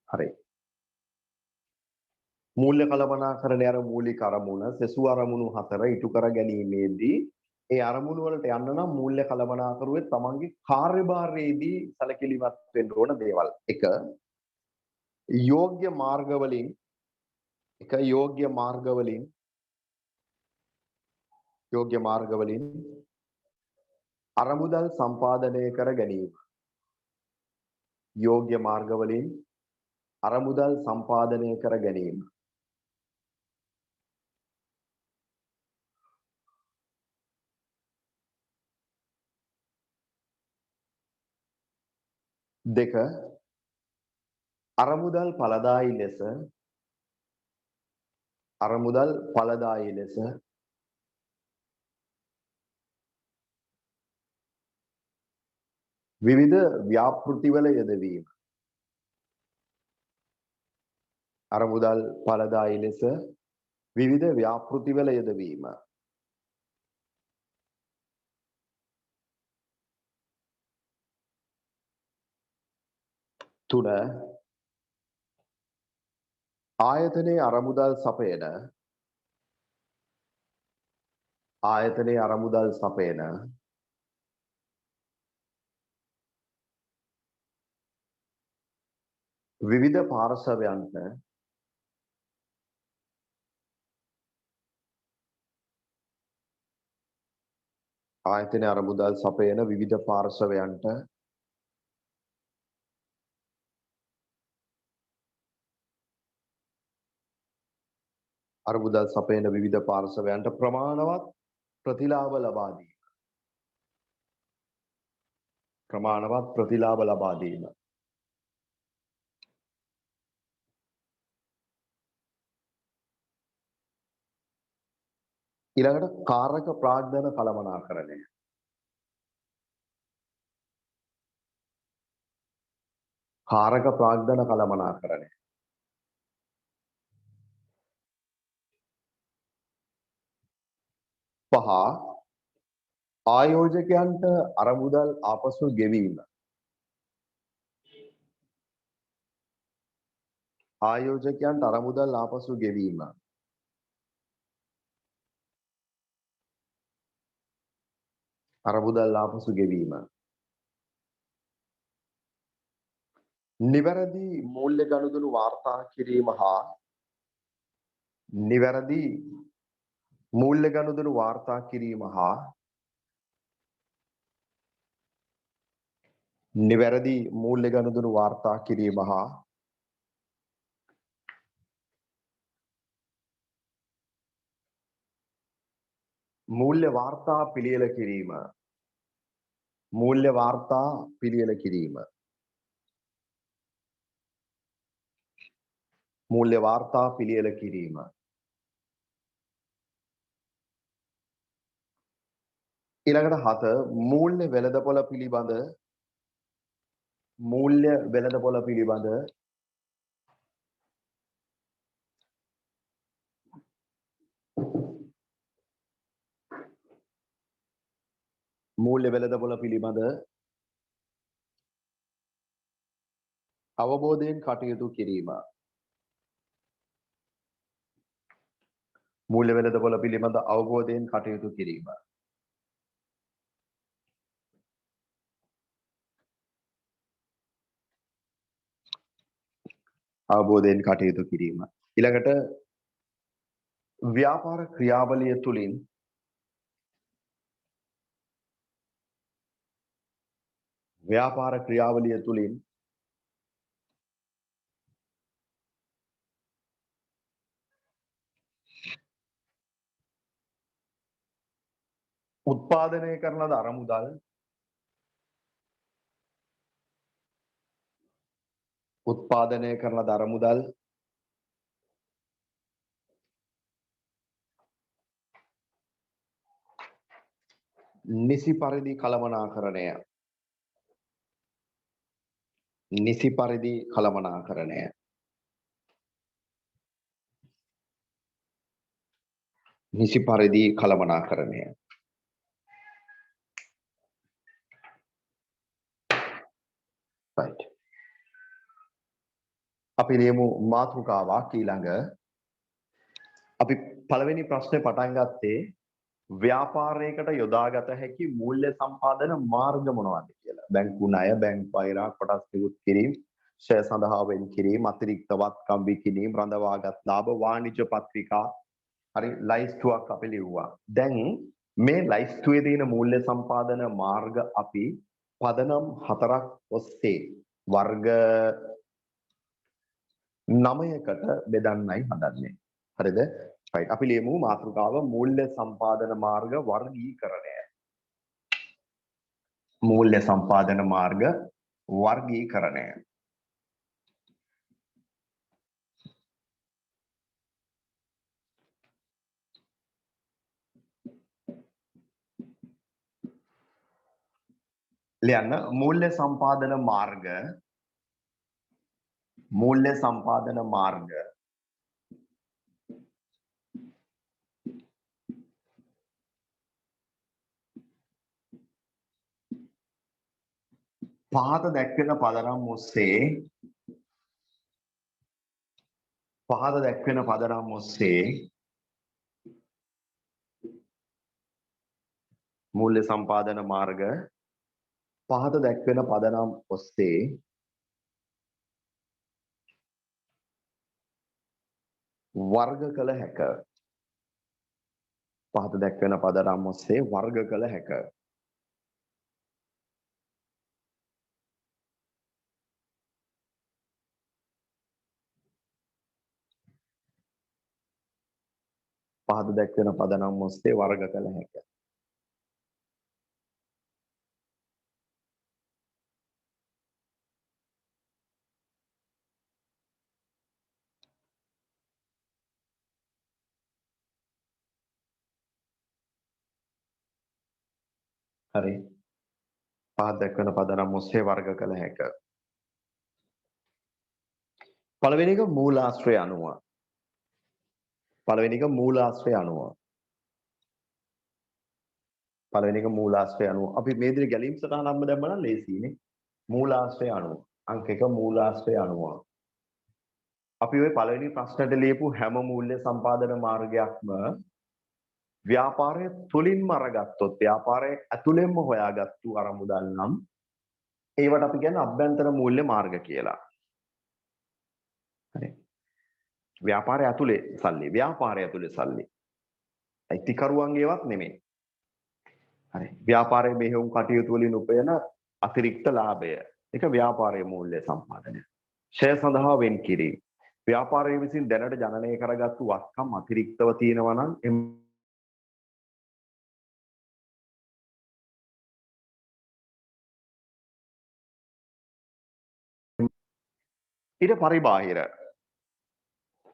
හරි. මූල්‍ය කළමනාකරණය අර මූලික අරමුණ සෙසු අරමුණු 4 ඉටු කර ගැනීමේදී ඒ අරමුණු වලට යන්න නම් මූල්‍ය කළමනාකරුවේ තමන්ගේ කාර්යභාරයේදී සැලකිලිමත් වෙන්න ඕන දේවල්. එක යෝග්‍ය මාර්ගවලින් අරමුදල් සම්පාදනය කර ගැනීම. යෝග්‍ය මාර්ගවලින් අරමුදල් සම්පාදනය කර ගැනීම. දෙක අරමුදල් ඵලදායී ලෙස විවිධ ව්‍යාපෘතිවල යෙදවීම. අරමුදල් ඵලදායී ලෙස විවිධ ව්‍යාපෘතිවල යෙදවීම. තුන ආයතනයේ අරමුදල් සපයන විවිධ පාර්ශවයන්ට ප්‍රමාණවත් ප්‍රතිලාභ ලබා දීම. ඊළඟට කාරක ප්‍රාග්ධන කළමනාකරණය. කාරක ප්‍රාග්ධන කළමනාකරණය. පහ ආයෝජකයන්ට අරමුදල් ආපසු ගෙවීම. ආයෝජකයන්ට අරමුදල් ආපසු ගෙවීම. අරමුදල් ආපසු ගෙවීම. නිවැරදි මූල්‍ය ගනුදෙනු වාර්තා කිරීම හා නිවැරදි මූල්‍ය ගනුදෙනු වාර්තා කිරීම හා නිවැරදි මූල්‍ය ගනුදෙනු වාර්තා කිරීම හා මූල්‍ය වාර්තා පිළියෙල කිරීම. මූල්‍ය වාර්තා පිළියෙල කිරීම. මූල්‍ය වාර්තා පිළියෙල කිරීම. ඊළඟට 7 මූල්‍ය වෙළඳපොළ පිළිබඳ මූල්‍ය වෙළඳපොළ පිළිබඳ මූල්‍ය වෙළඳපොළ පිළිබඳ අවබෝධයෙන් කටයුතු කිරීම. මූල්‍ය වෙළඳපොළ පිළිබඳ අවබෝධයෙන් කටයුතු කිරීම. අවබෝධයෙන් කටයුතු කිරීම. ඊළඟට ව්‍යාපාර ක්‍රියාවලිය තුළින් උත්පාදනය කරන ලද අරමුදල් උත්පාදනය කරන දර මුදල් නිසි පරිදි කළමනාකරණය නිසි පරිදි කළමනාකරණය නිසි පරිදි කළමනාකරණය right අපි ලියමු මාතෘකාවක් ඊළඟ අපි පළවෙනි ප්‍රශ්නේ පටන් ගත්තේ ව්‍යාපාරයකට යොදාගත හැකි මූල්‍ය සම්පාදන මාර්ග මොනවද කියලා. බැංකු ණය, බැංකු අයරා, කොටස් නිකුත් කිරීම, ෂෙයා සඳහා වෙන් කිරීම, අතිරික්ත වත්කම් විකිණීම, රඳවාගත් ලාභ, වාණිජ්‍ය පත්‍රිකා හරි ලයිස්තුවක් අපි ලිව්වා. දැන් මේ ලයිස්තුවේ තියෙන මූල්‍ය සම්පාදන මාර්ග අපි පදනම් 4ක් ඔස්සේ වර්ග 9කට බෙදන්නයි හදන්නේ. හරිද? right අපි ලියමු මාතෘකාව මූල්‍ය සම්පාදන මාර්ග වර්ගීකරණය. මූල්‍ය සම්පාදන මාර්ග වර්ගීකරණය. ලියන්න මූල්‍ය සම්පාදන මාර්ග පහත දැක්වෙන පදනම් ඔස්සේ මූල්‍ය සම්පාදන මාර්ග පහත දැක්වෙන පදනම් ඔස්සේ වර්ග කළ හැක. පහත දැක්වෙන පදනම් ඔස්සේ වර්ග කළ හැක. පහත දැක්වෙන පදනම් ඔස්සේ වර්ග කළ හැක. හරි. පහත දැක්වෙන පදනම් ඔස්සේ වර්ග කළ හැක. පළවෙනි එක මූලාශ්‍රය අනුව. පළවෙනි එක මූලාශ්‍රය අනුව අපි මේ විදිහට ගැලීම් සටහනක්ම දැම්ම නම් ලේසියිනේ. මූලාශ්‍රය අනුව. අංක 1 මූලාශ්‍රය අනුව. අපි ওই පළවෙනි ප්‍රශ්නට ලියපු හැම මූල්‍ය සම්පාදන මාර්ගයක්ම ව්‍යාපාරය තුලින්ම අරගත්තොත් ව්‍යාපාරය ඇතුළෙන්ම හොයාගත්තු අරමුදල් නම් ඒවට අපි කියන්නේ අභ්‍යන්තර මූල්‍ය මාර්ග කියලා. හරි. ව්‍යාපාරය ඇතුලේ සල්ලි. අයිතිකරුවන්ගේවත් නෙමෙයි. හරි. ව්‍යාපාරයේ මෙහෙයුම් කටයුතු වලින් උපයන අතිරික්ත ලාභය. ඒක ව්‍යාපාරයේ මූල්‍ය සම්පාදනය. ෂෙයා සඳහා වෙන් කිරීම. ව්‍යාපාරයේ විසින් දැනට ජනනය කරගත්තු වත්කම් අතිරික්තව තියෙනවා නම් ඊට පරිබාහිර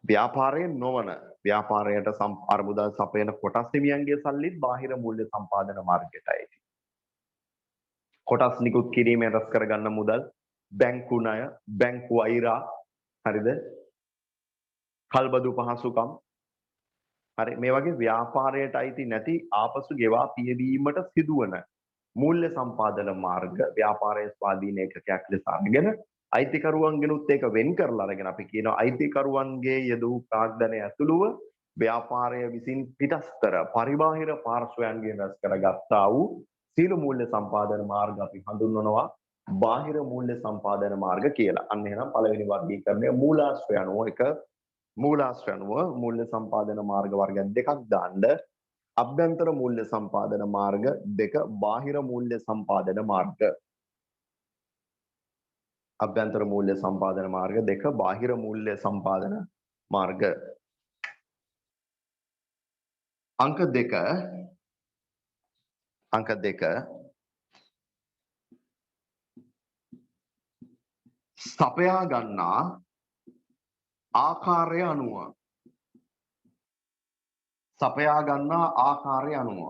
ව්‍යාපාරයෙන් නොවන ව්‍යාපාරයට අරමුදල් සපයන කොටස් හිමියන්ගේ සල්ලිත් බාහිර මූල්‍ය සම්පාදන මාර්ගයටයි. කොටස් නිකුත් කිරීමෙන් රැස් කරගන්න මුදල්, බැංකු ණය, බැංකු අයිරා, හරිද? කල්බදු පහසුකම්. හරි මේ වගේ ව්‍යාපාරයට අයිති නැති ආපසු ගෙවා පියවීමට සිදුවන මූල්‍ය සම්පාදන මාර්ග ව්‍යාපාරයේ ස්වාධීන ඒකකයක් ලෙස අරගෙන අයිතිකරුවන්ගෙනුත් ඒක වෙන් කරලා අරගෙන අපි කියනවා අයිතිකරුවන්ගේ යෙදූ ප්‍රාග්ධනය ඇතුළුව ව්‍යාපාරය විසින් පිටස්තර පරිබාහිර පාර්ශ්වයන්ගෙන් රැස් කරගත්තා වූ සියලු මූල්‍ය සම්පාදන මාර්ග අපි හඳුන්වනවා බාහිර මූල්‍ය සම්පාදන මාර්ග කියලා. අන්න එහෙනම් පළවෙනි වර්ගීකරණය මූලාශ්‍රය අනුව එක මූලාශ්‍රය අනුව මූල්‍ය සම්පාදන මාර්ග වර්ග දෙකක් දාන්න. අභ්‍යන්තර මූල්‍ය සම්පාදන මාර්ග දෙක බාහිර මූල්‍ය සම්පාදන මාර්ග. අභ්‍යන්තර මූල්‍ය සම්පාදන මාර්ග දෙක බාහිර මූල්‍ය සම්පාදන මාර්ග. අංක 2 සපයා ගන්නා ආකාරය අනුව සපයා ගන්නා ආකාරය අනුව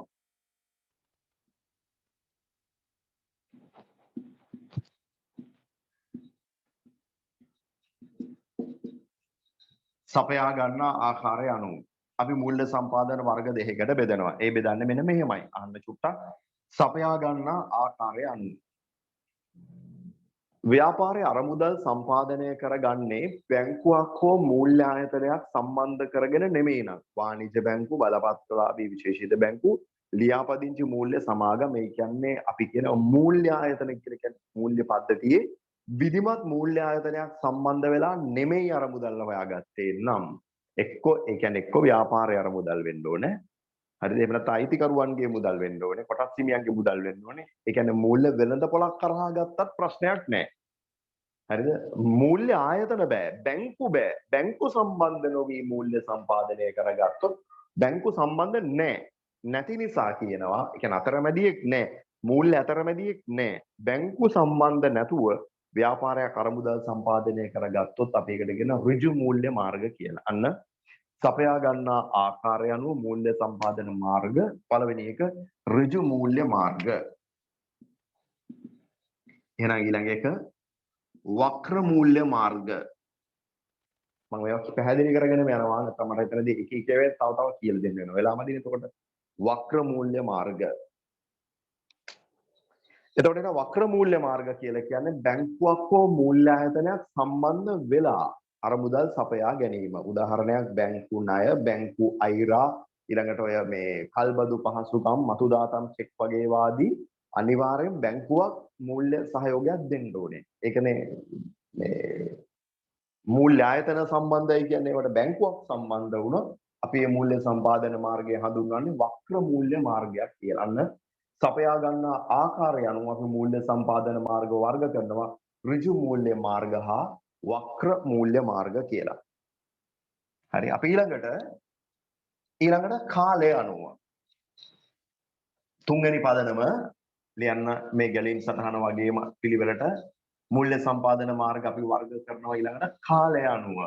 සපයා ගන්නා ආකාරය අනුව අපි මූල්‍ය සම්පාදන වර්ග දෙකකට බෙදනවා. ඒ බෙදන්නේ මෙන්න මෙහෙමයි. අහන්න චුට්ටක්. සපයා ගන්නා ආකාරය අනුව ව්‍යාපාරයේ අරමුදල් සම්පාදනය කරගන්නේ බැංකුවක් හෝ මූල්‍ය ආයතනයක් සම්බන්ධ කරගෙන නෙමෙයි නම් වාණිජ්‍ය බැංකු, බලපත්‍රලාභී විශේෂිත බැංකු, ලියාපදිංචි මූල්‍ය සමාගම, ඒ කියන්නේ අපි කියන මූල්‍ය ආයතන කියලා කියන්නේ මූල්‍ය පද්ධතියේ විධිමත් මූල්‍ය ආයතනයක් සම්බන්ධ වෙලා නෙමෙයි අරමුදල් හොයාගත්තේ නම් ඒ කියන්නේ එක්ක ව්‍යාපාරයේ අරමුදල් වෙන්න ඕනේ. හරිද? එහෙම නැත්නම් අයිතිකරුවන්ගේ මුදල් වෙන්න ඕනේ, කොටස් හිමියන්ගේ මුදල් වෙන්න ඕනේ. ඒ කියන්නේ මූල්‍ය වෙළඳ පොලක් කරහා ගත්තත් ප්‍රශ්නයක් නැහැ. හරිද? මූල්‍ය ආයතන බෑ, බැංකු බෑ. බැංකු සම්බන්ධ නොවි මූල්‍ය සම්පාදනය කරගත්තොත් බැංකු සම්බන්ධ නැහැ. නැති නිසා කියනවා, ඒ කියන්නේ අතරමැදියෙක් නැහැ. මූල්‍ය අතරමැදියෙක් නැහැ. බැංකු සම්බන්ධ නැතුව ව්‍යාපාරයක් අරමුදල් සම්පාදනය කරගත්තොත් අපි ඒකට කියන ඍජු මූල්‍ය මාර්ග කියලා. අන්න සපයා ගන්නා ආකාරය අනුව මූල්‍ය සම්පාදන මාර්ග පළවෙනි එක ඍජු මූල්‍ය මාර්ග. එහෙනම් ඊළඟ එක වක්‍ර මූල්‍ය මාර්ග. මම මේක පැහැදිලි කරගෙන යනවා. නැත්නම් මට එතනදී එක එක ඒවා තව තව කියලා දෙන්න වෙනවා. වෙලාමදී එතකොට වක්‍ර මූල්‍ය මාර්ග. එතකොට එන වක්‍ර මූල්‍ය මාර්ග කියලා කියන්නේ බැංකුවක් හෝ මූල්‍ය ආයතනයක් සම්බන්ධ වෙලා අරමුදල් සපයා ගැනීම. උදාහරණයක් බැංකු ණය, බැංකු අයිරා, ඊළඟට ඔය මේ කල්බදු පහසුකම්, මතුදාතම් චෙක් වගේ වාදී අනිවාර්යෙන් බැංකුවක් මූල්‍ය සහයෝගයක් දෙන්න ඕනේ. ඒකනේ මේ මූල්‍ය ආයතන සම්බන්ධයි කියන්නේ ඒකට බැංකුවක් සම්බන්ධ වුණොත් අපි මේ මූල්‍ය සම්පාදන මාර්ගය හඳුන්වන්නේ වක්‍ර මූල්‍ය මාර්ගයක් කියලා. අන්න සපයා ගන්නා ආකාරය අනුව අපි මූල්‍ය සම්පාදන මාර්ග වර්ග කරනවා ඍජු මූල්‍ය මාර්ග හා වක්‍ර මූල්‍ය මාර්ග කියලා. හරි. අපි ඊළඟට කාලය අනුව තුන්වෙනි පදනම ලියන්න මේ ගැලීම් සටහන වගේම පිළිවෙලට මූල්‍ය සම්පාදන මාර්ග අපි වර්ග කරනවා ඊළඟට කාලය අනුව.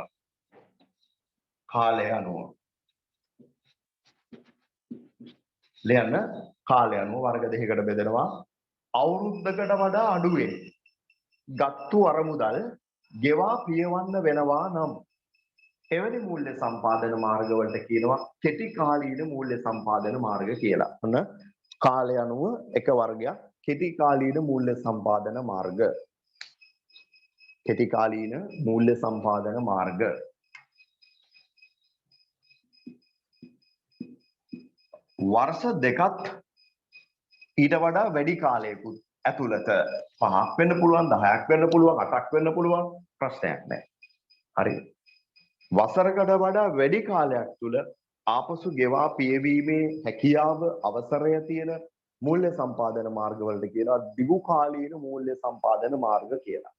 ලියන්න කාලය අනුව වර්ග දෙකකට බෙදනවා. අවුරුද්දකට වඩා අඩුවෙන් ගත්තු අරමුදල් ගෙවා පියවන්න වෙනවා නම් එවැනි මූල්‍ය සම්පාදන මාර්ග වලට කියනවා කෙටි කාලීන මූල්‍ය සම්පාදන මාර්ග කියලා. ඔන්න කාලය අනුව එක වර්ගයක් කෙටි කාලීන මූල්‍ය සම්පාදන මාර්ග. කෙටි කාලීන මූල්‍ය සම්පාදන මාර්ග. වර්ෂ දෙකත් ඊට වඩා වැඩි කාලයකුත් ඇතුළත 5ක් වෙන්න පුළුවන්, 10ක් වෙන්න පුළුවන්, 8ක් වෙන්න පුළුවන්, ප්‍රශ්නයක් නැහැ. හරි. වසරකට වඩා වැඩි කාලයක් තුල ආපසු ගෙවා පියවීමේ හැකියාව අවසරය තියෙන මූල්‍ය සම්පාදන මාර්ග වලට කියනවා දිගු කාලීන මූල්‍ය සම්පාදන මාර්ග කියලා.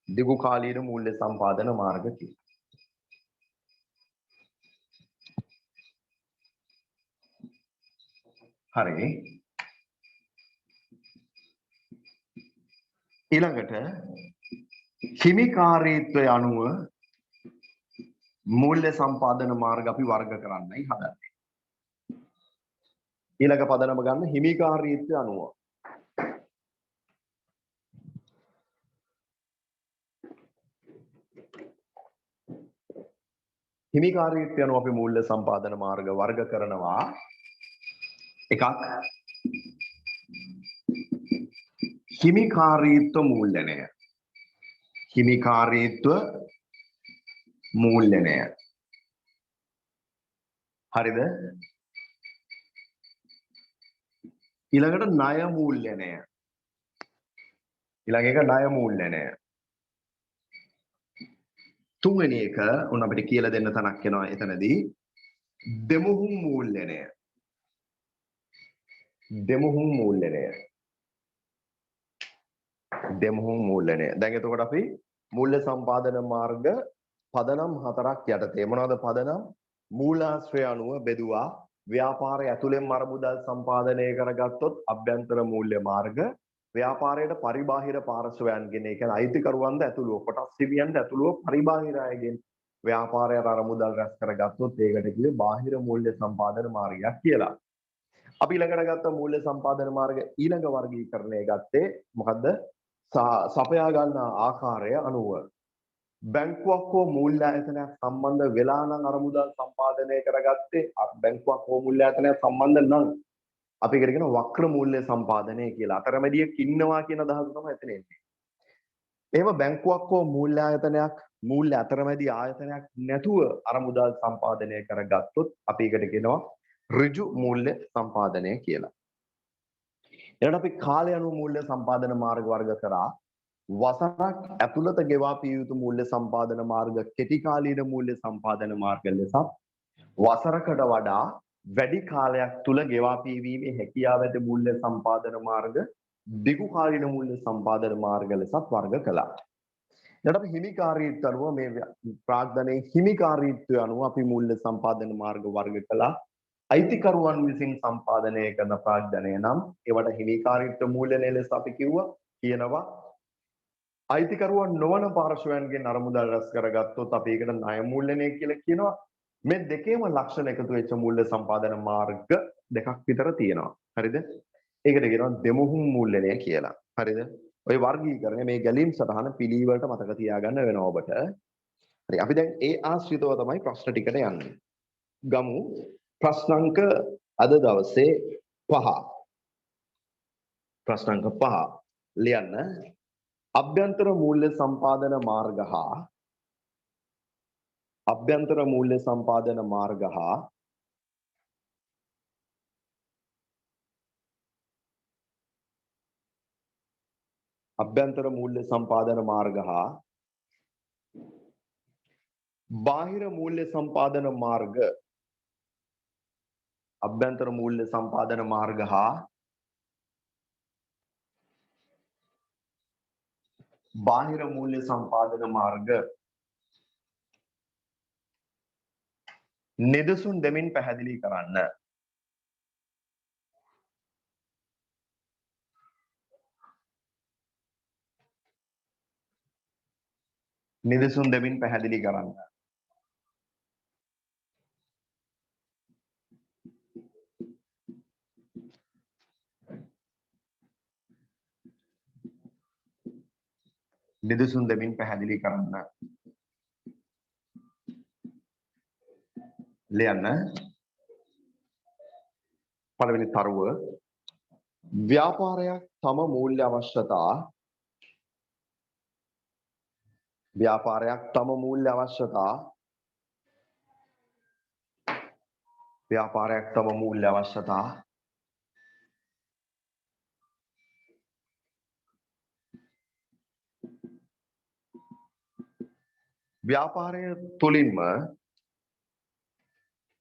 දිගු කාලීන මූල්‍ය සම්පාදන මාර්ග කියලා. හරි. ඊළඟට හිමිකාරීත්වය අනුව මූල්‍ය සම්පාදන මාර්ග අපි වර්ග කරන්නයි හදන්නේ. ඊළඟ පදනම ගන්න හිමිකාරීත්වය අනුව. හිමිකාරීත්වය අනුව අපි මූල්‍ය සම්පාදන මාර්ග වර්ග කරනවා. එකක් හිමිකාරීත්ව මූල්‍යණය. හිමිකාරීත්ව මූල්‍යණය. හරිද? ඊළඟට ණය මූල්‍යණය. ඊළඟ එක ණය මූල්‍යණය. තුන්වෙනි එක උන් අපිට කියලා දෙන්න තනක් වෙනවා එතනදී දෙමුහුම් මූල්‍යණය. දෙමුහුම් මූල්‍යණය. දෙමුහුම් මූල්‍යණය. දැන් එතකොට අපි මූල්‍ය සම්පාදන මාර්ග පදනම් 4ක් යටතේ මොනවද පදනම්? මූලාශ්‍රය අනුව බෙදුවා. ව්‍යාපාරය ඇතුළෙන් අරමුදල් සම්පාදනය කරගත්තොත් අභ්‍යන්තර මූල්‍ය මාර්ග. ව්‍යාපාරයට පරිබාහිර පාර්ශවයන්ගෙන් ඒ කියන්නේ අයිතිකරුවන්ද ඇතුළුව කොටස් හිමියන්ද ඇතුළුව පරිබාහිර අයගෙන් ව්‍යාපාරයට අරමුදල් රැස් කරගත්තොත් ඒකට කිව්වේ බාහිර මූල්‍ය සම්පාදන මාර්ගයක් කියලා. අපි ඊළඟට ගත්ත මූල්‍ය සම්පාදන මාර්ග ඊළඟ වර්ගීකරණය ගත්තේ මොකද්ද? සපයා ගන්න ආකාරය අනුව බැංකුවක් හෝ මූල්‍ය ආයතනයක් සම්බන්ධ වෙලා නම් අරමුදල් සම්පාදනය කරගත්තේ බැංකුවක් හෝ මූල්‍ය ආයතනයක් සම්බන්ධ නම් අපි ඒකට කියන වක්‍ර මූල්‍ය සම්පාදනය කියලා. අතරමැදියෙක් ඉන්නවා කියන අදහස තමයි එතන එන්නේ. එහෙම බැංකුවක් හෝ මූල්‍ය ආයතනයක් මූල්‍ය අතරමැදි ආයතනයක් නැතුව අරමුදල් සම්පාදනය කරගත්තොත් අපි ඒකට කියනවා ඍජු මූල්‍ය සම්පාදනය කියලා. ඊළඟට අපි කාලය අනුව මූල්‍ය සම්පාදන මාර්ග වර්ග කරා. වසරක් ඇතුළත ගෙවා පිය යුතු මූල්‍ය සම්පාදන මාර්ග කෙටි කාලීන මූල්‍ය සම්පාදන මාර්ග ලෙසත් වසරකට වඩා වැඩි කාලයක් තුල ගෙවා පියවීමේ හැකියාව ඇති මූල්‍ය සම්පාදන මාර්ග දිගු කාලීන මූල්‍ය සම්පාදන මාර්ග ලෙසත් වර්ග කළා. ඊට අපි හිමිකාරීත්වය අනුව මේ ප්‍රාග්ධනයේ හිමිකාරීත්වය අනුව අපි මූල්‍ය සම්පාදන මාර්ග වර්ග කළා. අයිතිකරුවන් විසින් සම්පාදනය කරන ප්‍රාග්ධනය නම් ඒවට හිමිකාරීත්ව මූල්‍යණය ලෙස අපි කියනවා. අයිතිකරුවන් නොවන පාර්ශවයන්ගෙන් අරමුදල් රැස් කරගත්තොත් අපි ඒකට ණය මූල්‍යණය කියලා කියනවා. මේ දෙකේම ලක්ෂණ එකතු වෙච්ච මූල්‍ය සම්පාදන මාර්ග දෙකක් විතර තියෙනවා. හරිද? ඒකට කියනවා දෙමුහුම් මූල්‍යණය කියලා. හරිද? ඔය වර්ගීකරණය මේ ගැලීම් සටහන පිළිවෙලට මතක තියාගන්න වෙනවා ඔබට. හරි. අපි දැන් ඒ ආශ්‍රිතව තමයි ප්‍රශ්න ටිකට යන්නේ. ගමු ප්‍රශ්නාංක අද දවසේ 5. ප්‍රශ්නාංක 5 ලියන්න. අභ්‍යන්තර මූල්‍ය සම්පාදන මාර්ග හා අභ්‍යන්තර මූල්‍ය සම්පාදන මාර්ග හා අභ්‍යන්තර මූල්‍ය සම්පාදන මාර්ග හා බාහිර මූල්‍ය සම්පාදන මාර්ග අභ්‍යන්තර මූල්‍ය සම්පාදන මාර්ග හා බාහිර මූල්‍ය සම්පාදන මාර්ග නිදසුන් දෙමින් පැහැදිලි කරන්න. නිදසුන් දෙමින් පැහැදිලි කරන්න. නිදසුන් දෙමින් පැහැදිලි කරන්න. ලියන්න. පළවෙනි තරුව ව්‍යාපාරයක් තම මූල්‍ය අවශ්‍යතා ව්‍යාපාරයක් තම මූල්‍ය අවශ්‍යතා ව්‍යාපාරයක් තම මූල්‍ය අවශ්‍යතා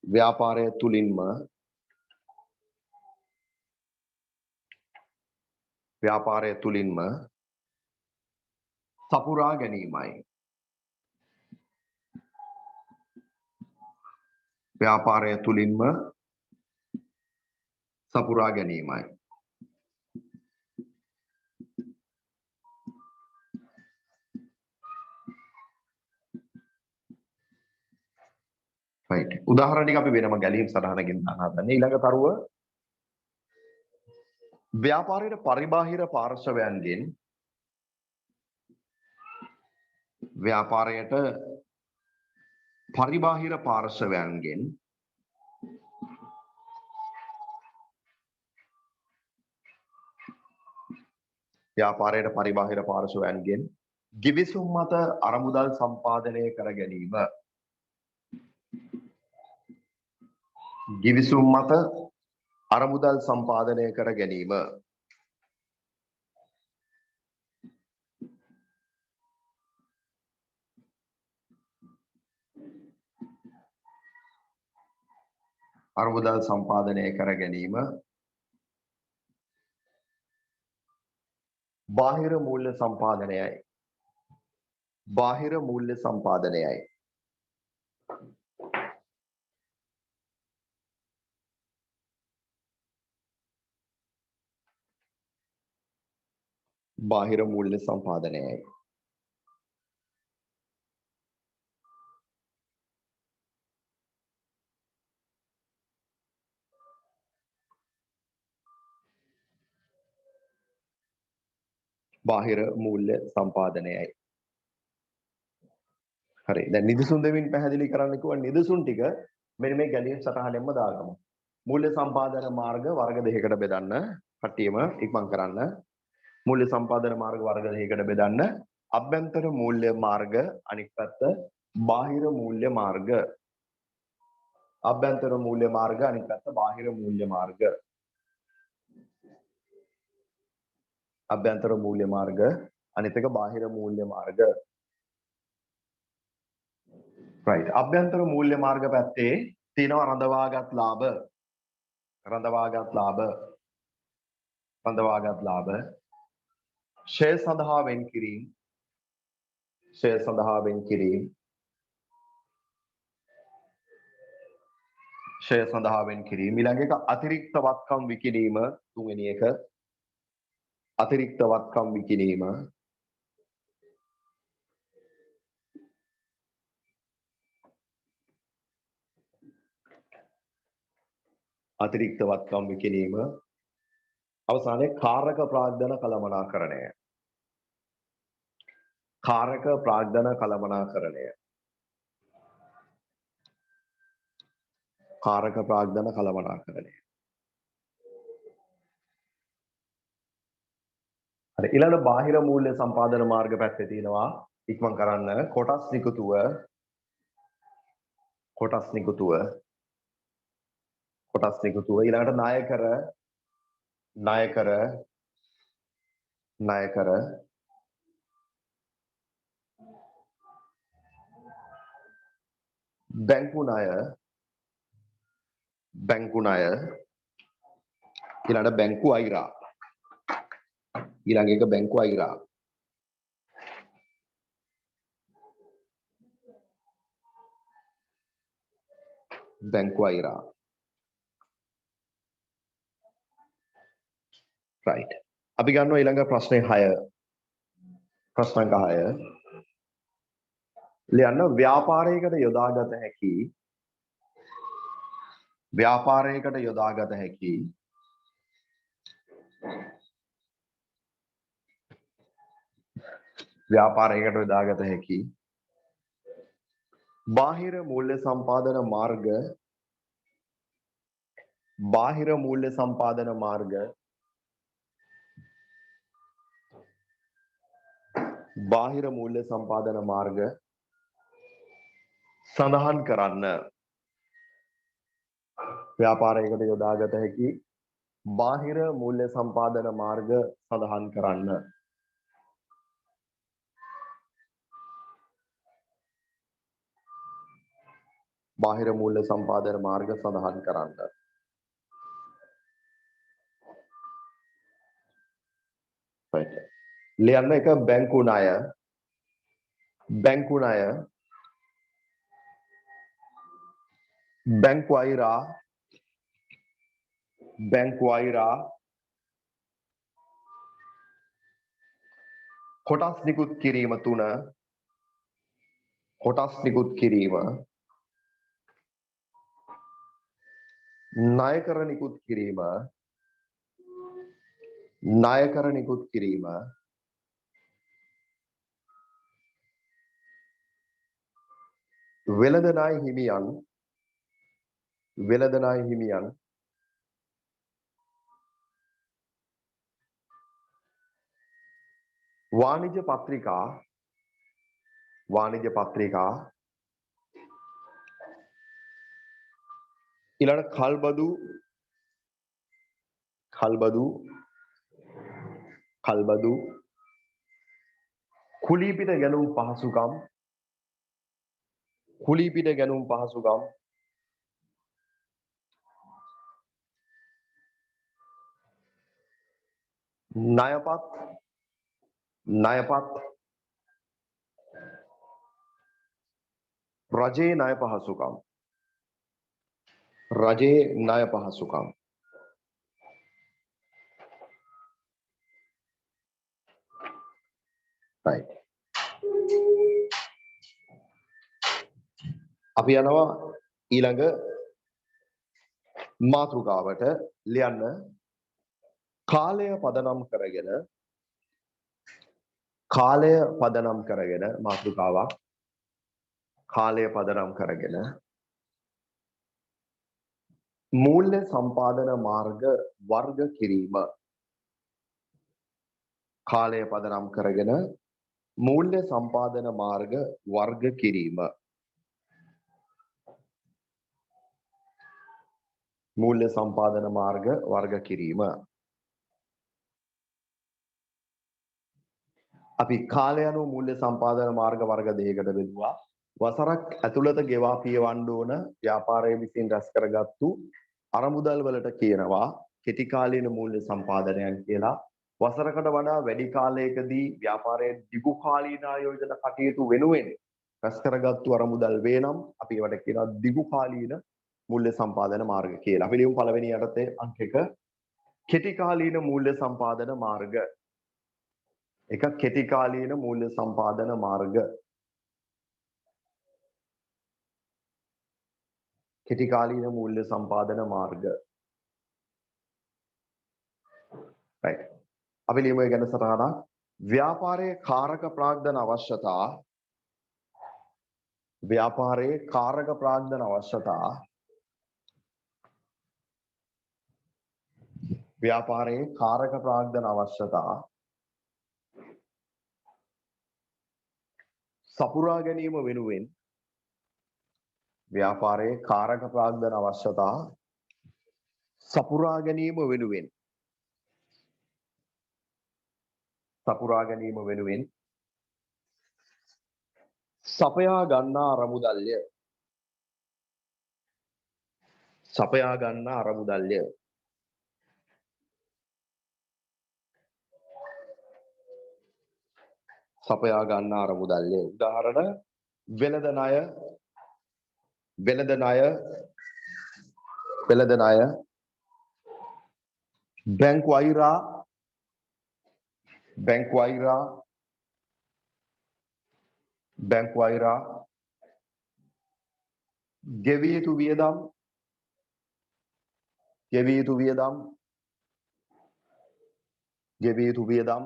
ව්‍යාපාරය තුලින්ම සපුරා ගැනීමයි. ව්‍යාපාරය තුලින්ම සපුරා ගැනීමයි. right. උදාහරණ ටික අපි වෙනම ගැලීම් සටහනකින් දාන්න. ඊළඟ තරුව ව්‍යාපාරයේ පරිබාහිර පාර්ශවයන්ගෙන් ව්‍යාපාරයට පරිබාහිර පාර්ශවයන්ගෙන් ගිවිසුම් මත අරමුදල් සම්පාදනය කර ගැනීම. ගිවිසුම් මත අරමුදල් සම්පාදනය කර ගැනීම. අරමුදල් සම්පාදනය කර ගැනීම බාහිර මූල්‍ය සම්පාදනයයි. බාහිර මූල්‍ය සම්පාදනයයි. බාහිර මූල්‍ය සම්පාදනයයි. බාහිර මූල්‍ය සම්පාදනයයි. හරි. දැන් නිදසුන් දෙමින් පැහැදිලි කරන්න කිව්වා නිදසුන් ටික මෙන්න මේ ගැලීම් සටහනෙන්ම දාගමු. මූල්‍ය සම්පාදන මාර්ග වර්ග දෙකකට බෙදන්න. කට්ටියම ඉක්මන් කරන්න. මූල්‍ය සම්පාදන මාර්ග වර්ග දෙකකට බෙදන්න. අභ්‍යන්තර මූල්‍ය මාර්ග අනිත් පැත්ත බාහිර මූල්‍ය මාර්ග. අභ්‍යන්තර මූල්‍ය මාර්ග අනිත් පැත්ත බාහිර මූල්‍ය මාර්ග. අභ්‍යන්තර මූල්‍ය මාර්ග අනිත් එක බාහිර මූල්‍ය මාර්ග. right. අභ්‍යන්තර මූල්‍ය මාර්ග පැත්තේ තියෙනවා රඳවාගත් ලාභ. රඳවාගත් ලාභ. රඳවාගත් ලාභ. ෂෙයා සඳහා වෙන් කිරීම. ෂෙයා සඳහා වෙන් කිරීම. ෂෙයා සඳහා වෙන් කිරීම. ඊළඟ එක අතිරික්ත වත්කම් විකිණීම තුන්වෙනි එක. අතිරික්ත වත්කම් විකිණීම. අතිරික්ත වත්කම් විකිණීම. අවසානයේ කාරක ප්‍රාග්ධන කළමනාකරණය. කාරක ප්‍රාග්ධන කළමනාකරණය. කාරක ප්‍රාග්ධන කළමනාකරණය. හරි ඊළඟ බාහිර මූල්‍ය සම්පාදන මාර්ග පැත්තේ තියෙනවා ඉක්මන් කරන්න කොටස් නිකුතුව කොටස් නිකුතුව කොටස් නිකුතුව ඊළඟට ණයකර ණයකර ණයකර බැංකු ණය බැංකු ණය ඊළඟට බැංකු අයිරා ඊළඟ එක බැංකු අයිරා බැංකු අයිරා right අපි ගන්නවා ඊළඟ ප්‍රශ්නේ 6 ප්‍රශ්න 6 ලියන්න ව්‍යාපාරයකට යොදාගත හැකි ව්‍යාපාරයකට යොදාගත හැකි ව්‍යාපාරයකට යොදාගත හැකි බාහිර මූල්‍ය සම්පාදන මාර්ග බාහිර මූල්‍ය සම්පාදන මාර්ග බාහිර මූල්‍ය සම්පාදන මාර්ග සඳහන් කරන්න ව්‍යාපාරයකට යොදාගත හැකි බාහිර මූල්‍ය සම්පාදන මාර්ග සඳහන් කරන්න බාහිර මූල්‍ය සම්පාදන මාර්ග සඳහන් කරන්න right ලියන්න එක බැංකු ණය බැංකු ණය බැංකු අයිරා බැංකු අයිරා කොටස් නිකුත් කිරීම 3 කොටස් නිකුත් කිරීම ණයකර නිකුත් කිරීම ණයකර නිකුත් කිරීම වෙළඳ ණය හිමියන් වෙළඳ ණය හිමියන් වාණිජ පත්‍රිකා ඊළඟ කල්බදු කුලීපිට ගැනුම් පහසුකම් ණයපත් රජයේ ණය පහසුකම් අපි යනවා ඊළඟ මාතෘකාවට ලියන්න කාලය පදනම් කරගෙන මාතෘකාවක් කාලය පදනම් කරගෙන මූල්‍ය සම්පාදන මාර්ග වර්ග කිරීම කාලය පදනම් කරගෙන මූල්‍ය සම්පාදන මාර්ග වර්ග කිරීම මූල්‍ය සම්පාදන මාර්ග වර්ග කිරීම අපි කාලය අනුව මූල්‍ය සම්පාදන මාර්ග වර්ග දෙකකට බෙදුවා වසරක් ඇතුළත ගෙවා පියවන්න ඕන ව්‍යාපාරයේ විසින් රැස් කරගත්තු අරමුදල් වලට කියනවා කෙටි කාලීන මූල්‍ය සම්පාදනයන් කියලා වසරකට වඩා වැඩි කාලයකදී ව්‍යාපාරයේ දිගු කාලීන ආයෝජන කටයුතු වෙනුවෙන් රැස් කරගත්තු අරමුදල් වේ නම් අපි ඒවට කියනවා දිගු කාලීන මූල්‍ය සම්පාදන මාර්ග කියලා. අපි ලියමු පළවෙනි යටතේ අංක 1 කෙටි කාලීන මූල්‍ය සම්පාදන මාර්ග. එක කෙටි කාලීන මූල්‍ය සම්පාදන මාර්ග. කෙටි කාලීන මූල්‍ය සම්පාදන මාර්ග. right. අපි ලියමු ඒ ගැන සටහනක්. ව්‍යාපාරයේ කාරක ප්‍රාග්ධන අවශ්‍යතා ව්‍යාපාරයේ කාරක ප්‍රාග්ධන අවශ්‍යතා ව්‍යාපාරයේ කාරක ප්‍රාග්ධන අවශ්‍යතා සපුරා ගැනීම වෙනුවෙන් ව්‍යාපාරයේ කාරක ප්‍රාග්ධන අවශ්‍යතා සපුරා ගැනීම වෙනුවෙන් සපයා ගන්නා අරමුදල්ය සපයා ගන්නා අරමුදල්ය සපයා ගන්නා අරමුදල්ය උදාහරණ වෙළඳ ණය බැංකු අයිරා ගෙවිය යුතු වියදම්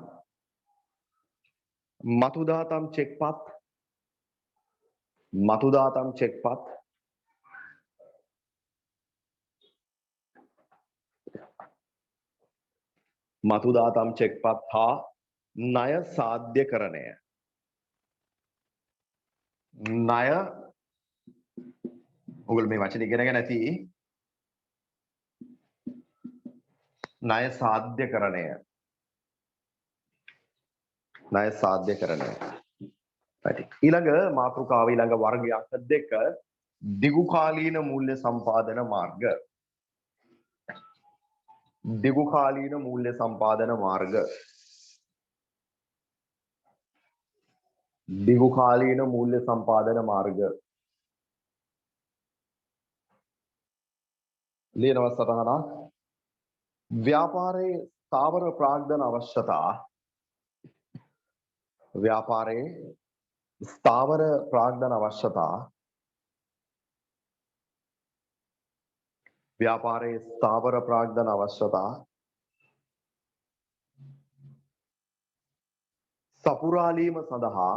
මතුදාතම් චෙක්පත් හා ණය සාධ්‍යකරණය ඔයගොල්ලෝ මේ වචන ඉගෙනගෙන ඇති ණය සාධ්‍යකරණය ඊළඟ මාතෘකාව ඊළඟ වර්ගයක් 2 දිගු කාලීන මූල්‍ය සම්පාදන මාර්ග දිගු කාලීන මූල්‍ය සම්පාදන මාර්ග ලියනවා සටහනක් ව්‍යාපාරයේ ස්ථාවර ප්‍රාග්ධන අවශ්‍යතා සපුරාලීම සඳහා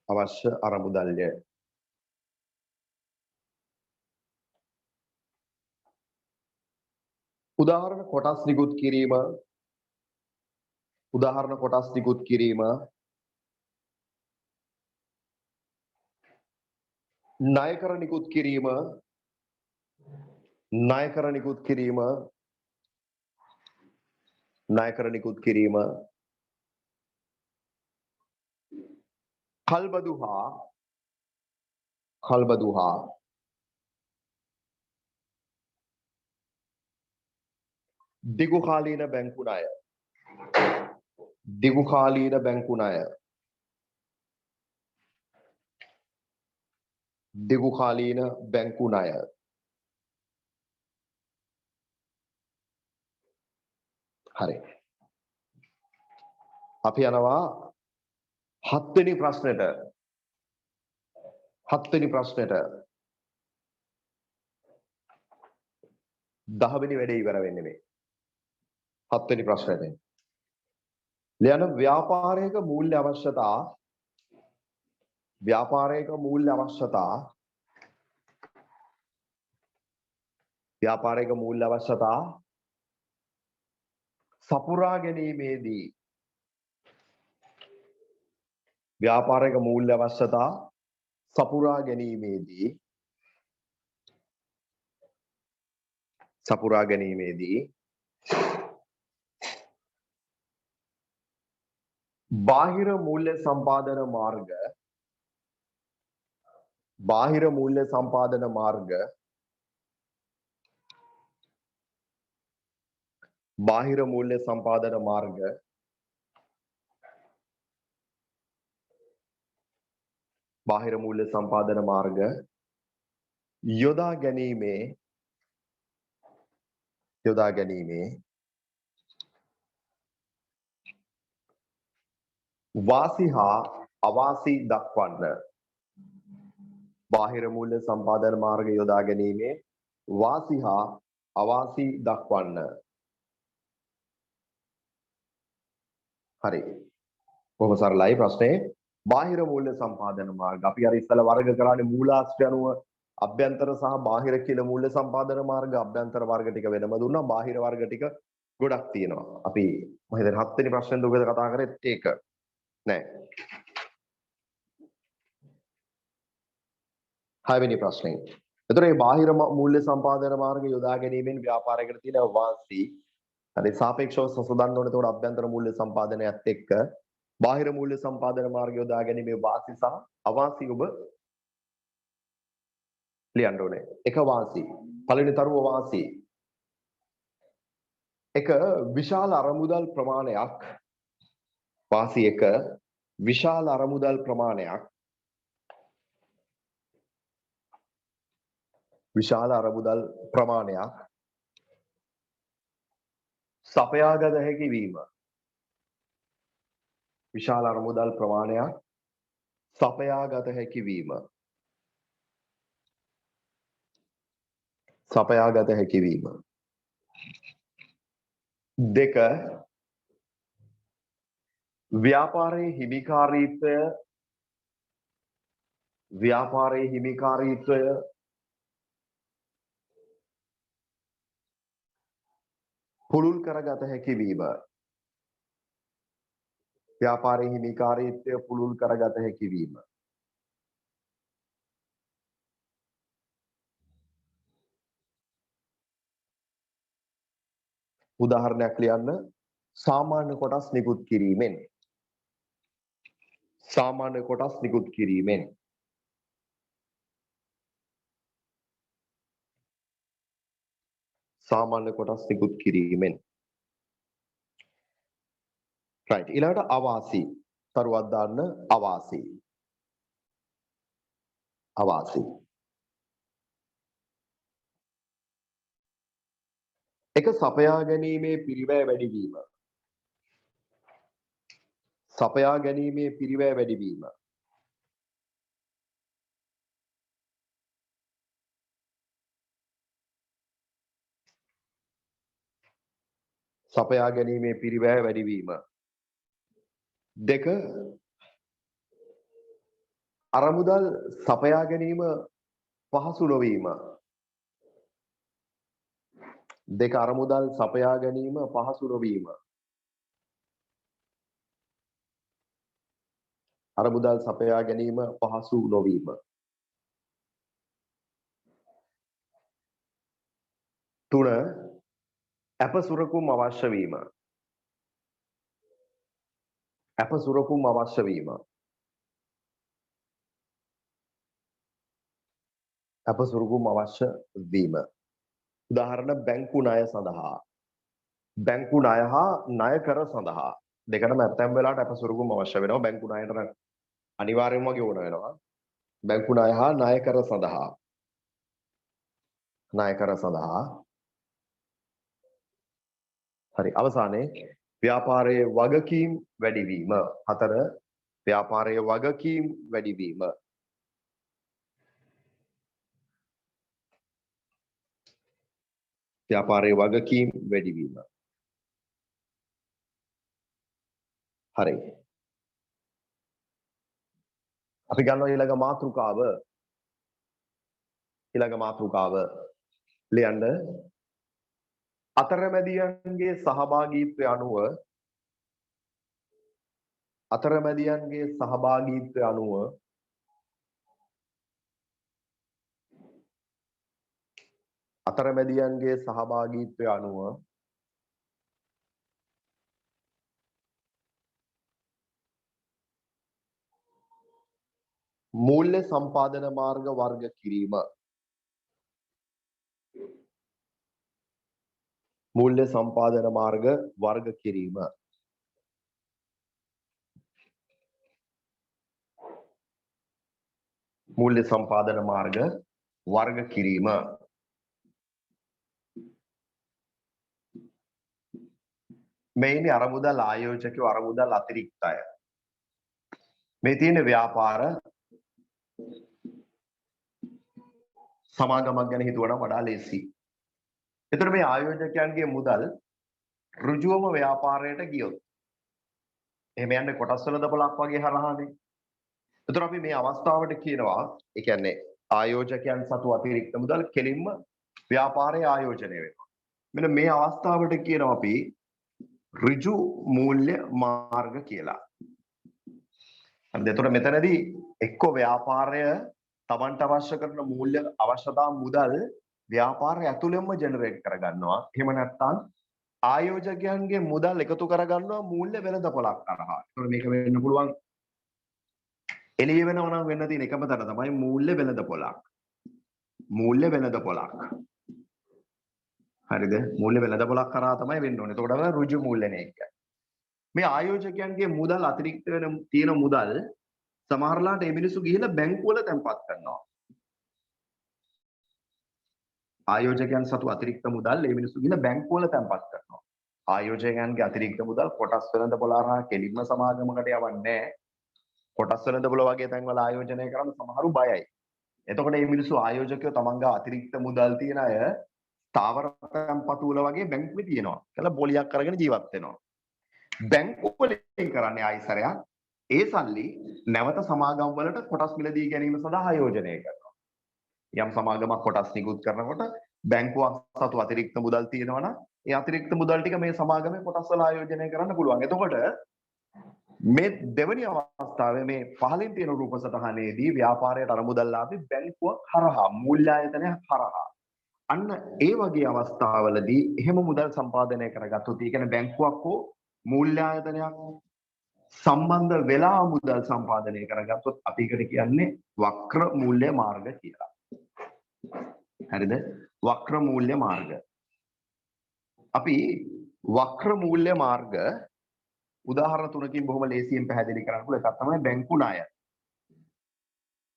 අවශ්‍ය අරමුදල්ය උදාහරණ කොටස් නිකුත් කිරීම ණයකර නිකුත් කිරීම කල්බදු හා දිගුකාලීන බැංකු ණය. දිගුකාලීන බැංකු ණය. දිගුකාලීන බැංකු ණය. හරි. අපි යනවා 7 වෙනි ප්‍රශ්නෙට. 7 වෙනි ප්‍රශ්නෙට. 10 වෙනි වැඩේ ඉවර වෙන්නේ මේ. 7 වෙනි ප්‍රශ්නෙට. ලියන ව්‍යාපාරයක මූල්‍ය අවශ්‍යතා ව්‍යාපාරයක මූල්‍ය අවශ්‍යතා ව්‍යාපාරයක මූල්‍ය අවශ්‍යතා සපුරා ගැනීමේදී ව්‍යාපාරයක මූල්‍ය අවශ්‍යතා සපුරා ගැනීමේදී සපුරා ගැනීමේදී බාහිර මූල්‍ය සම්පාදන මාර්ග බාහිර මූල්‍ය සම්පාදන මාර්ග බාහිර මූල්‍ය සම්පාදන මාර්ග බාහිර මූල්‍ය සම්පාදන මාර්ග යොදා ගැනීමේ වාසි හා අවාසි දක්වන්න බාහිර මූල්‍ය සම්පාදන මාර්ග යොදා ගැනීමේ වාසි හා අවාසි දක්වන්න. හරි. කොහොම සරලයි ප්‍රශ්නේ. බාහිර මූල්‍ය සම්පාදන මාර්ග අපි අර ඉස්සලා වර්ග කරානේ මූලාශ්‍රය අනුව අභ්‍යන්තර සහ බාහිර කියලා මූල්‍ය සම්පාදන මාර්ග අභ්‍යන්තර වර්ග ටික වෙනම දුන්නා බාහිර වර්ග ටික ගොඩක් තියෙනවා. අපි මම හිතන්නේ 7 වෙනි ප්‍රශ්නෙන් දුකද කතා කරෙත් ඒක නෑ. 6 වෙනි ප්‍රශ්නේ. එතකොට මේ බාහිර මූල්‍ය සම්පාදන මාර්ග යොදා ගැනීමෙන් ව්‍යාපාරයකට තියෙන වාසි හරි සාපේක්ෂව සසඳන්න ඕනේ. එතකොට අභ්‍යන්තර මූල්‍ය සම්පාදනයත් එක්ක බාහිර මූල්‍ය සම්පාදන මාර්ග යොදා ගැනීමේ වාසි සහ අවාසි ඔබ ලියන්න ඕනේ. එක වාසි. පළවෙනි තරුව වාසි. එක විශාල අරමුදල් ප්‍රමාණයක් වාසි එක විශාල අරමුදල් ප්‍රමාණයක් විශාල අරමුදල් ප්‍රමාණයක් සපයාගත හැකි වීම විශාල අරමුදල් ප්‍රමාණයක් සපයාගත හැකි වීම සපයාගත හැකි වීම දෙක ව්‍යාපාරයේ හිමිකාරීත්වය පුළුල් කරගත හැකි වීම ව්‍යාපාරයේ හිමිකාරීත්වය පුළුල් කරගත හැකි වීම උදාහරණයක් ලියන්න සාමාන්‍ය කොටස් නිකුත් කිරීමෙන් සාමාන්‍ය කොටස් නිකුත් කිරීමෙන් සාමාන්‍ය කොටස් නිකුත් කිරීමෙන් right ඊළඟට අවාසි තරුවක් දාන්න අවාසි අවාසි එක සපයා ගැනීමේ පිරිවැය වැඩිවීම සපයා ගැනීමේ පිරිවැය වැඩිවීම සපයා ගැනීමේ පිරිවැය වැඩිවීම දෙක අරමුදල් සපයා ගැනීම පහසු නොවීම දෙක අරමුදල් සපයා ගැනීම පහසු නොවීම අරමුදල් සපයා ගැනීම පහසු නොවීම තුන අප සුරකුම් අවශ්‍ය වීම අප සුරකුම් අවශ්‍ය වීම අප සුරකුම් අවශ්‍ය වීම උදාහරණ බැංකු ණය සඳහා බැංකු ණය හා ණය කර සඳහා දෙකටම ඇත්තම් වෙලාවට අප සුරුගුම අවශ්‍ය වෙනවා. බැංකු ණයට නම් අනිවාර්යයෙන්ම වගේ ඕන වෙනවා. බැංකු ණය හා ණය කර සඳහා හරි අවසානයේ ව්‍යාපාරයේ වගකීම් වැඩිවීම. 4 ව්‍යාපාරයේ වගකීම් වැඩිවීම. ව්‍යාපාරයේ වගකීම් වැඩිවීම. හරි. අපි ගන්නවා ඊළඟ මාතෘකාව ලියන්න. අතරමැදියන්ගේ සහභාගීත්වය අනුව මූල්‍ය සම්පාදන මාර්ග වර්ග කිරීම. මූල්‍ය සම්පාදන මාර්ග වර්ග කිරීම. මූල්‍ය සම්පාදන මාර්ග වර්ග කිරීම. මේ ඉන්නේ අරමුදල් ආයෝජකයෝ අරමුදල් අතිරික්තය. මේ තියෙන ව්‍යාපාර සමාගමක් ගැන හිතුවනම් වඩා ලේසි. එතකොට මේ ආයෝජකයන්ගේ මුදල් ඍජුවම ව්‍යාපාරයට ගියොත් එහෙම යන්නේ කොටස් වල දබලක් වගේ හරහානේ. එතකොට අපි මේ අවස්ථාවට කියනවා ඒ කියන්නේ ආයෝජකයන් සතු අතිරික්ත මුදල් කෙලින්ම ව්‍යාපාරයේ ආයෝජනය වෙනවා. මෙන්න මේ අවස්ථාවට කියනවා අපි ඍජු මූල්‍ය මාර්ග කියලා. හරිද? එතකොට මෙතනදී එක්ක ව්‍යාපාරය තමන්ට අවශ්‍ය කරන මූල්‍ය අවශ්‍යතා මුදල් ව්‍යාපාරය ඇතුළෙන්ම ජෙනරේට් කරගන්නවා. එහෙම නැත්නම් ආයෝජකයන්ගේ මුදල් එකතු කරගන්නවා මූල්‍ය වෙළඳපොළක් කරහා. එතකොට මේක වෙන්න පුළුවන් එළිය වෙනව නම් වෙන්න තියෙන එකම තැන තමයි මූල්‍ය වෙළඳපොළක්. හරිද? මූල්‍ය වෙළඳපොළක් කරා තමයි වෙන්න ඕනේ. එතකොට තමයි ඍජු මූල්‍යනේ එක. මේ ආයෝජකයන්ගේ මුදල් අතිරික්ත වෙන තියෙන මුදල් සමහරලාට මේ මිනිස්සු ගිහිල්ලා බැංකුවල තැන්පත් කරනවා. ආයෝජකයන් සතු අතිරික්ත මුදල් මේ මිනිස්සු ගිහිල්ලා බැංකුවල තැන්පත් කරනවා. ආයෝජකයන්ගේ අතිරික්ත මුදල් කොටස් වෙළඳපොළ හරහා කෙලින්ම සමාගමකට යවන්නේ නැහැ. කොටස් වෙළඳපොළ වගේ තැන්වල ආයෝජනය කරන්න සමහරු බයයි. එතකොට මේ මිනිස්සු ආයෝජකයෝ තමන්ගේ අතිරික්ත මුදල් තියන අය ස්ථාවර තැන්පතු වල වගේ බැංකුවේ තියෙනවා. කියලා බොලියක් අරගෙන ජීවත් වෙනවා. බැංකුව වලින් කරන්නේ ආයිසරයක් ඒ සල්ලි නැවත සමාගම් වලට කොටස් මිලදී ගැනීම සඳහා ආයෝජනය කරනවා. යම් සමාගමක් කොටස් නිකුත් කරනකොට බැංකුවක් සතු අතිරික්ත මුදල් තියෙනවා නම් ඒ අතිරික්ත මුදල් ටික මේ සමාගමේ කොටස් වල ආයෝජනය කරන්න පුළුවන්. එතකොට මේ දෙවැනි අවස්ථාවේ මේ පහලින් තියෙන රූප සටහනේදී ව්‍යාපාරයට අරමුදල්ලාපි බැංකුවක් හරහා මූල්‍ය ආයතනයක් හරහා අන්න ඒ වගේ අවස්ථාවලදී එහෙම මුදල් සම්පාදනය කරගත්තොත් ඒ කියන්නේ බැංකුවක් හෝ මූල්‍ය ආයතනයක් සම්බන්ධ වෙලා මුදල් සම්පාදනය කරගත්තොත් අපි ඒකට කියන්නේ වක්‍ර මූල්‍ය මාර්ග කියලා. හරිද? වක්‍ර මූල්‍ය මාර්ග. අපි වක්‍ර මූල්‍ය මාර්ග උදාහරණ තුනකින් බොහොම ලේසියෙන් පැහැදිලි කරන්න පුළුවන්. එකක් තමයි බැංකු ණය.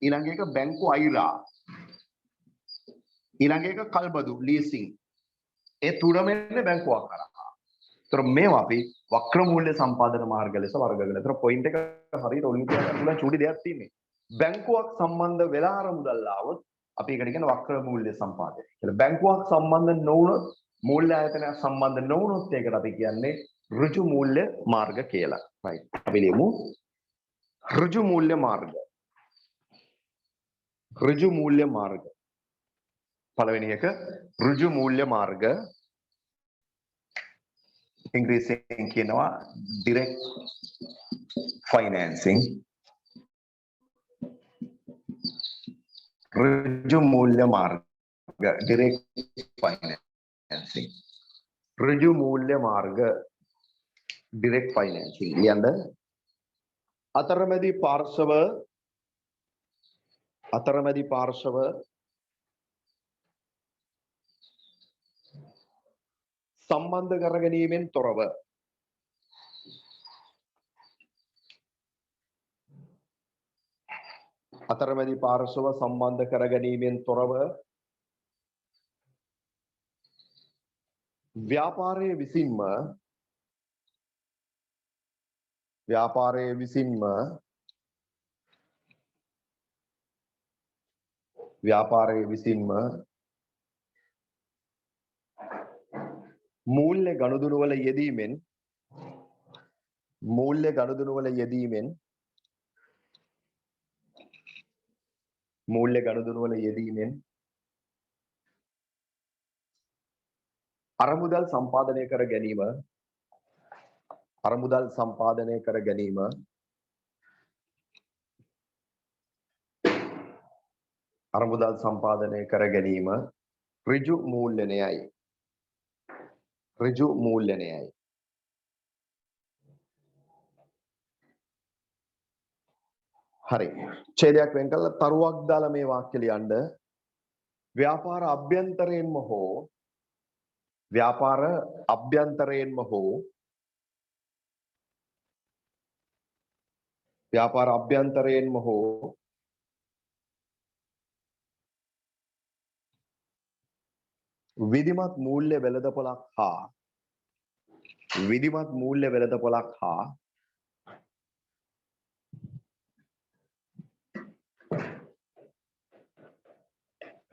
ඊළඟ එක බැංකු අයිරා. ඊළඟ එක කල්බදු ලීසින්. ඒ තුනම එන්නේ බැංකුවක් කරා. ඒතර මේවා අපි වක්‍ර මූල්‍ය සම්පාදන මාර්ග ලෙස වර්ග කරනවා. ඒතර පොයින්ට් එක හරියට ඔලින් කියන්න පුළුවන් චූටි දෙයක් තියෙන්නේ. බැංකුවක් සම්බන්ධ වෙලා අර මුදල් ආවොත් අපි ඒකට කියන වක්‍ර මූල්‍ය සම්පාදනය කියලා. බැංකුවක් සම්බන්ධ නොවුනොත් මූල්‍ය ආයතනයක් සම්බන්ධ නොවුනොත් ඒකට අපි කියන්නේ ඍජු මූල්‍ය මාර්ග කියලා. right. අපි ලියමු ඍජු මූල්‍ය මාර්ග. ඍජු මූල්‍ය මාර්ග. පළවෙනි එක ඍජු මූල්‍ය මාර්ග. ඉංග්‍රීසියෙන් කියනවා direct financing. ඍජු මූල්‍ය මාර්ග direct financing. ඍජු මූල්‍ය මාර්ග direct financing. ලියන්න අතරමැදි පාර්ශව සම්බන්ධ කර ගැනීමෙන් තොරව අතරමැදි පාර්ශව සම්බන්ධ කර ගැනීමෙන් තොරව ව්‍යාපාරයේ විසින්ම මූල්‍ය ගනුදෙනුවල යෙදීමෙන් අරමුදල් සම්පාදනය කර ගැනීම ඍජු මූල්‍යණයයි. හරි. ඡේදයක් වෙන් කළා තරුවක් දාලා මේ වාක්‍ය ලියන්න. ව්‍යාපාර අභ්‍යන්තරයෙන්ම හෝ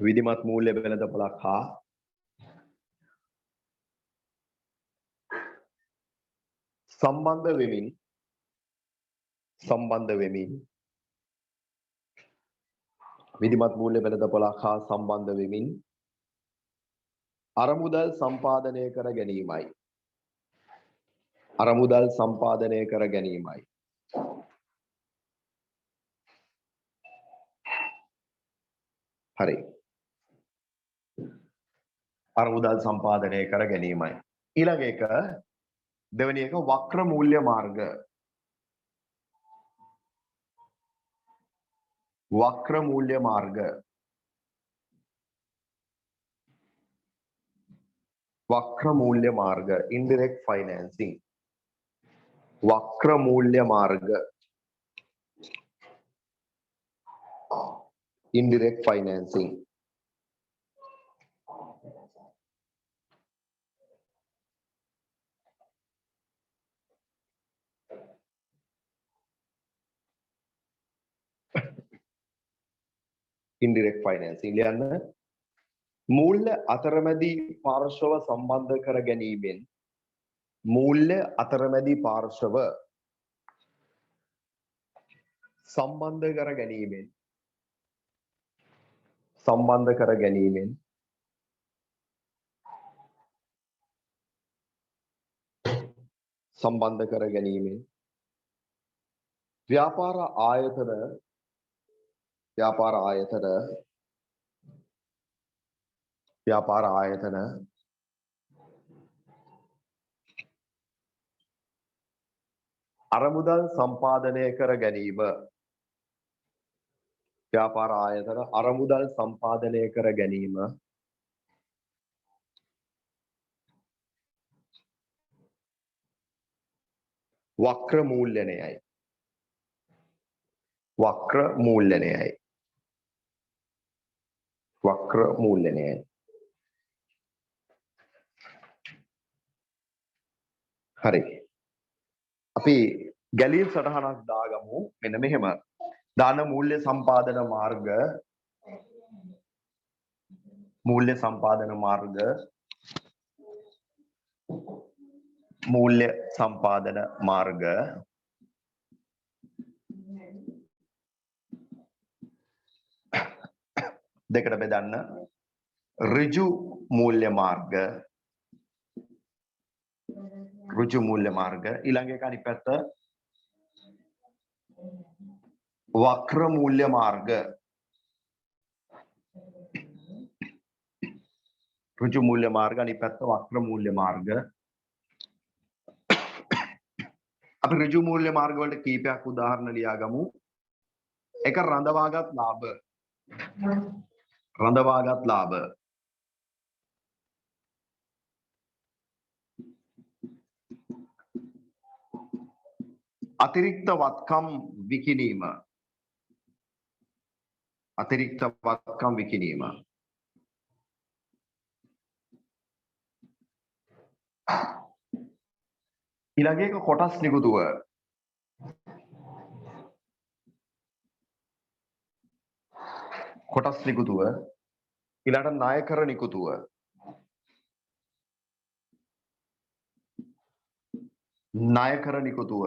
විධිමත් මූල්‍ය වෙළඳපොළක් හා සම්බන්ධ වෙමින් අරමුදල් සම්පාදනය කර ගැනීමයි. හරි. අරමුදල් සම්පාදනය කර ගැනීමයි. ඊළඟ එක දෙවෙනි එක වක්‍ර මූල්‍ය මාර්ග. indirect financing. indirect financing. indirect financing ලියන්න. මූල්‍ය අතරමැදි පාර්ශව සම්බන්ධ කර ගැනීමෙන් ව්‍යාපාර ආයතන අරමුදල් සම්පාදනය කර ගැනීම වක්‍ර මූල්‍යණයයි. හරි. අපි ගැලීම් සටහනක් දාගමු. මෙන්න මෙහෙම. දාන මූල්‍ය සම්පාදන මාර්ග දෙකට බෙදන්න. ඍජු මූල්‍ය මාර්ග ඊළඟ එක අනිත් පැත්ත වක්‍ර මූල්‍ය මාර්ග. ඍජු මූල්‍ය මාර්ග අනිත් පැත්ත වක්‍ර මූල්‍ය මාර්ග. අපි ඍජු මූල්‍ය මාර්ග වලට කීපයක් උදාහරණ ලියාගමු. එක රඳවාගත් ලාභ. අතිරික්ත වත්කම් විකිණීම. අතිරික්ත වත්කම් විකිණීම. ඊළඟ එක කොටස් නිකුතුව. කොටස් නිකුතුව. ඊළඟට ණයකර නිකුතුව. ණයකර නිකුතුව.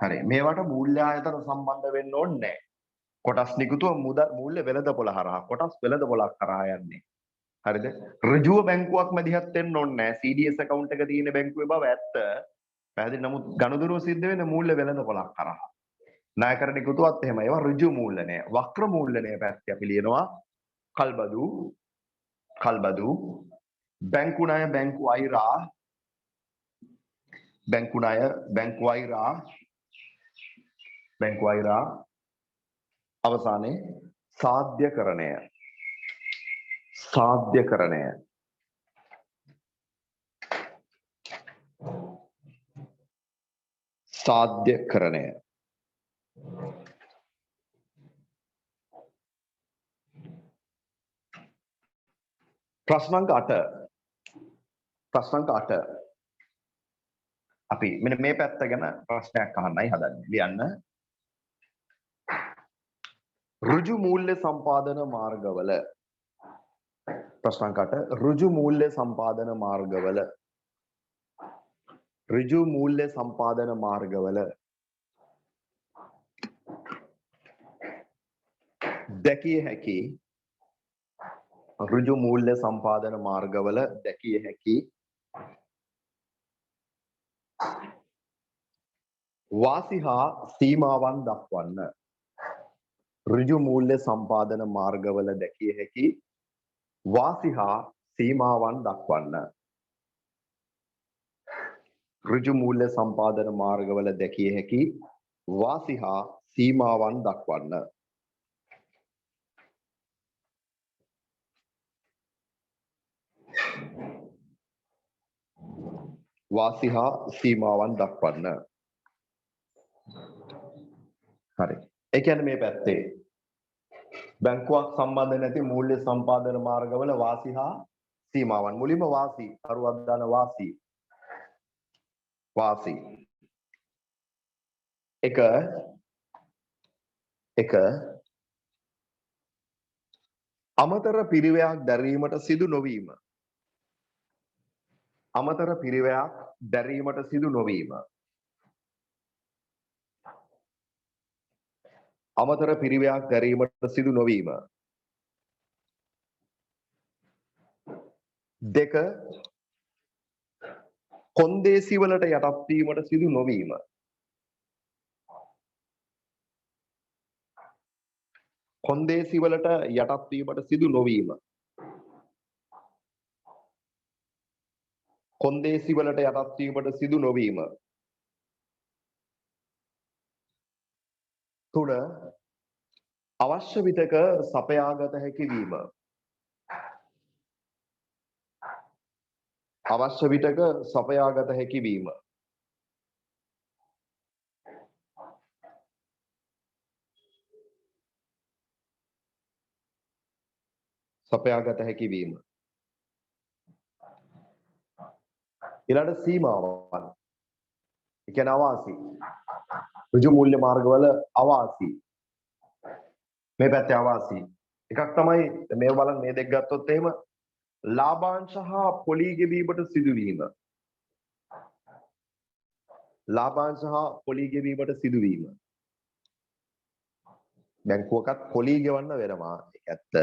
හරි මේවට මූල්‍ය ආයතන සම්බන්ධ වෙන්න ඕනේ නැහැ. කොටස් නිකුතුව මූල්‍ය වෙළඳපොළ හරහා කොටස් වෙළඳපොළක් කරා යන්නේ. හරිද? ඍජුව බැංකුවක් මැදිහත් වෙන්න ඕනේ නැහැ. CDS account එක තියෙන බැංකුවේ බව ඇත්ත. පැහැදිලි. නමුත් ගනුදෙනුව සිද්ධ වෙන්නේ මූල්‍ය වෙළඳපොළක් කරා. ණයකර නිකුතුවත් එහෙම. ඒවා ඍජු මූල්‍ය නෑ. වක්‍ර මූල්‍ය නෑ පැත්තේ අපි ලියනවා කල්බදු බැංකු ණය බැංකු අයිරා බැංකු ණය බැංකු අයිරා අවසානයේ සාධ්‍යකරණය ප්‍රශ්න අංක 8 අපි මෙන්න මේ පැත්ත ගැන ප්‍රශ්නයක් අහන්නයි හදන්නේ. ලියන්න. ඍජු මූල්‍ය සම්පාදන මාර්ගවල ප්‍රශ්න අංක 8 ඍජු මූල්‍ය සම්පාදන මාර්ගවල දැකිය හැකි ඍජු මූල්‍ය සම්පාදන මාර්ගවල දැකිය හැකි වාසි හා සීමාවන් දක්වන්න. ඍජු මූල්‍ය සම්පාදන මාර්ගවල දැකිය හැකි වාසි හා සීමාවන් දක්වන්න. ඍජු මූල්‍ය සම්පාදන මාර්ගවල දැකිය හැකි වාසි හා සීමාවන් දක්වන්න. වාසි හා සීමාවන් දක්වන්න. හරි. ඒ කියන්නේ මේ පැත්තේ බැංකුවක් සම්බන්ධ නැති මූල්‍ය සම්පාදන මාර්ගවල වාසි හා සීමාවන්. මුලින්ම වාසි අරුවක් දාන වාසි. එක අමතර පිරිවැයක් දැරීමට සිදු නොවීම. අමතර පිරිවැයක් දැරීමට සිදු නොවීම. අමතර පිරිවැයක් දැරීමට සිදු නොවීම. 2 කොන්දේසි වලට යටත් වීමට සිදු නොවීම. කොන්දේසි වලට යටත් වීමට සිදු නොවීම. කොන්දේසි වලට යටත් වීමට සිදු නොවීම. 3 අවශ්‍ය විටක සපයාගත හැකි වීම. අවශ්‍ය විටක සපයාගත හැකි වීම. සපයාගත හැකි වීම. ඊළඟ සීමාවන්. ඒ කියන්නේ අවාසි. ඍජු මූල්‍ය මාර්ගවල අවාසි. මේ පැත්තේ අවාසි. එකක් තමයි මේ බලන්න මේ දෙක ගත්තොත් එහෙම ලාභාංශ හා පොලී ගෙවීමට සිදුවීම. ලාභාංශ හා පොලී ගෙවීමට සිදුවීම. බැංකුවකත් පොලී ගෙවන්න වෙනවා. ඒක ඇත්ත.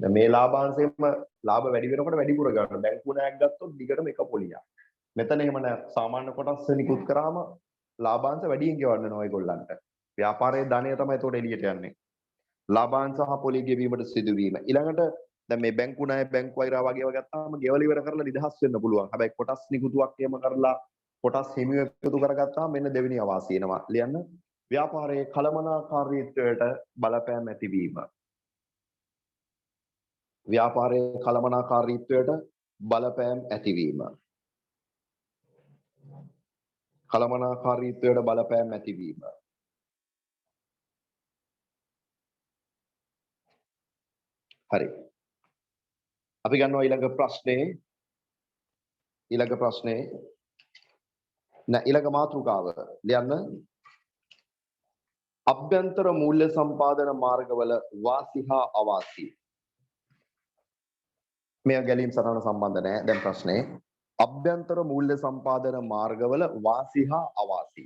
මේ ලාභාංශයෙන්ම ලාභ වැඩි වෙනකොට වැඩිපුර ගන්න. බැංකුව ණයක් ගත්තොත් දිගටම එක පොලියක්. මෙතන එහෙම නෑ. සාමාන්‍ය කොටස් නිකුත් කරාම ලාභාංශ වැඩියෙන් ගෙවන්න වෙනවා ඒගොල්ලන්ට. ව්‍යාපාරයේ ධනය තමයි ඒතකොට එළියට යන්නේ. ලාභාංශ සහ පොලී ගෙවීමට සිදුවීම. ඊළඟට දැන් මේ බැංකු ණය බැංකු වෛරා වගේ ඒවා ගත්තාම ගෙවල ඉවර කරලා නිදහස් වෙන්න පුළුවන්. හැබැයි කොටස් නිකුතුවක් එහෙම කරලා කොටස් හිමිව එකතු කරගත්තාම මෙන්න දෙවෙනි අවාසිය එනවා. ලියන්න. ව්‍යාපාරයේ කළමනාකාරීත්වයට බලපෑම් ඇතිවීම. ව්‍යාපාරයේ කළමනාකාරීත්වයට බලපෑම් ඇතිවීම. කළමනාකාරීත්වයට බලපෑම් ඇතිවීම. හරි. අපි ගන්නවා ඊළඟ ප්‍රශ්නේ. ඊළඟ මාතෘකාව ලියන්න. අභ්‍යන්තර මූල්‍ය සම්පාදන මාර්ගවල වාසි හා අවාසි. මේ ගැලීම් සටහන සම්බන්ධ නැහැ. දැන් ප්‍රශ්නේ අභ්‍යන්තර මූල්‍ය සම්පාදන මාර්ගවල වාසි හා අවාසි.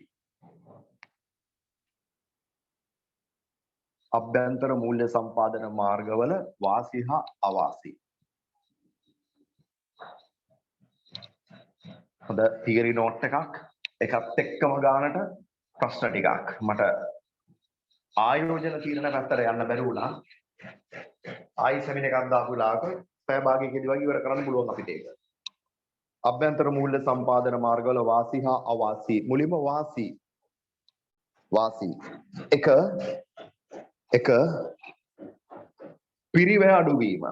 අභ්‍යන්තර මූල්‍ය සම්පාදන මාර්ගවල වාසි හා අවාසි. හොඳ තියරි නෝට් එකත් එක්කම ගානට ප්‍රශ්න ටිකක් මට ආයෝජන තීරණ පැත්තට යන්න බැරි වුණා. ආයි සෙමින එකක් දාපු වෙලාවක පැය භාගයකදී වගේ ඉවර කරන්න පුළුවන් අපිට ඒක. අභ්‍යන්තර මූල්‍ය සම්පාදන මාර්ගවල වාසි හා අවාසි. මුලින්ම වාසි. එක පිරිවැය අඩුවීම.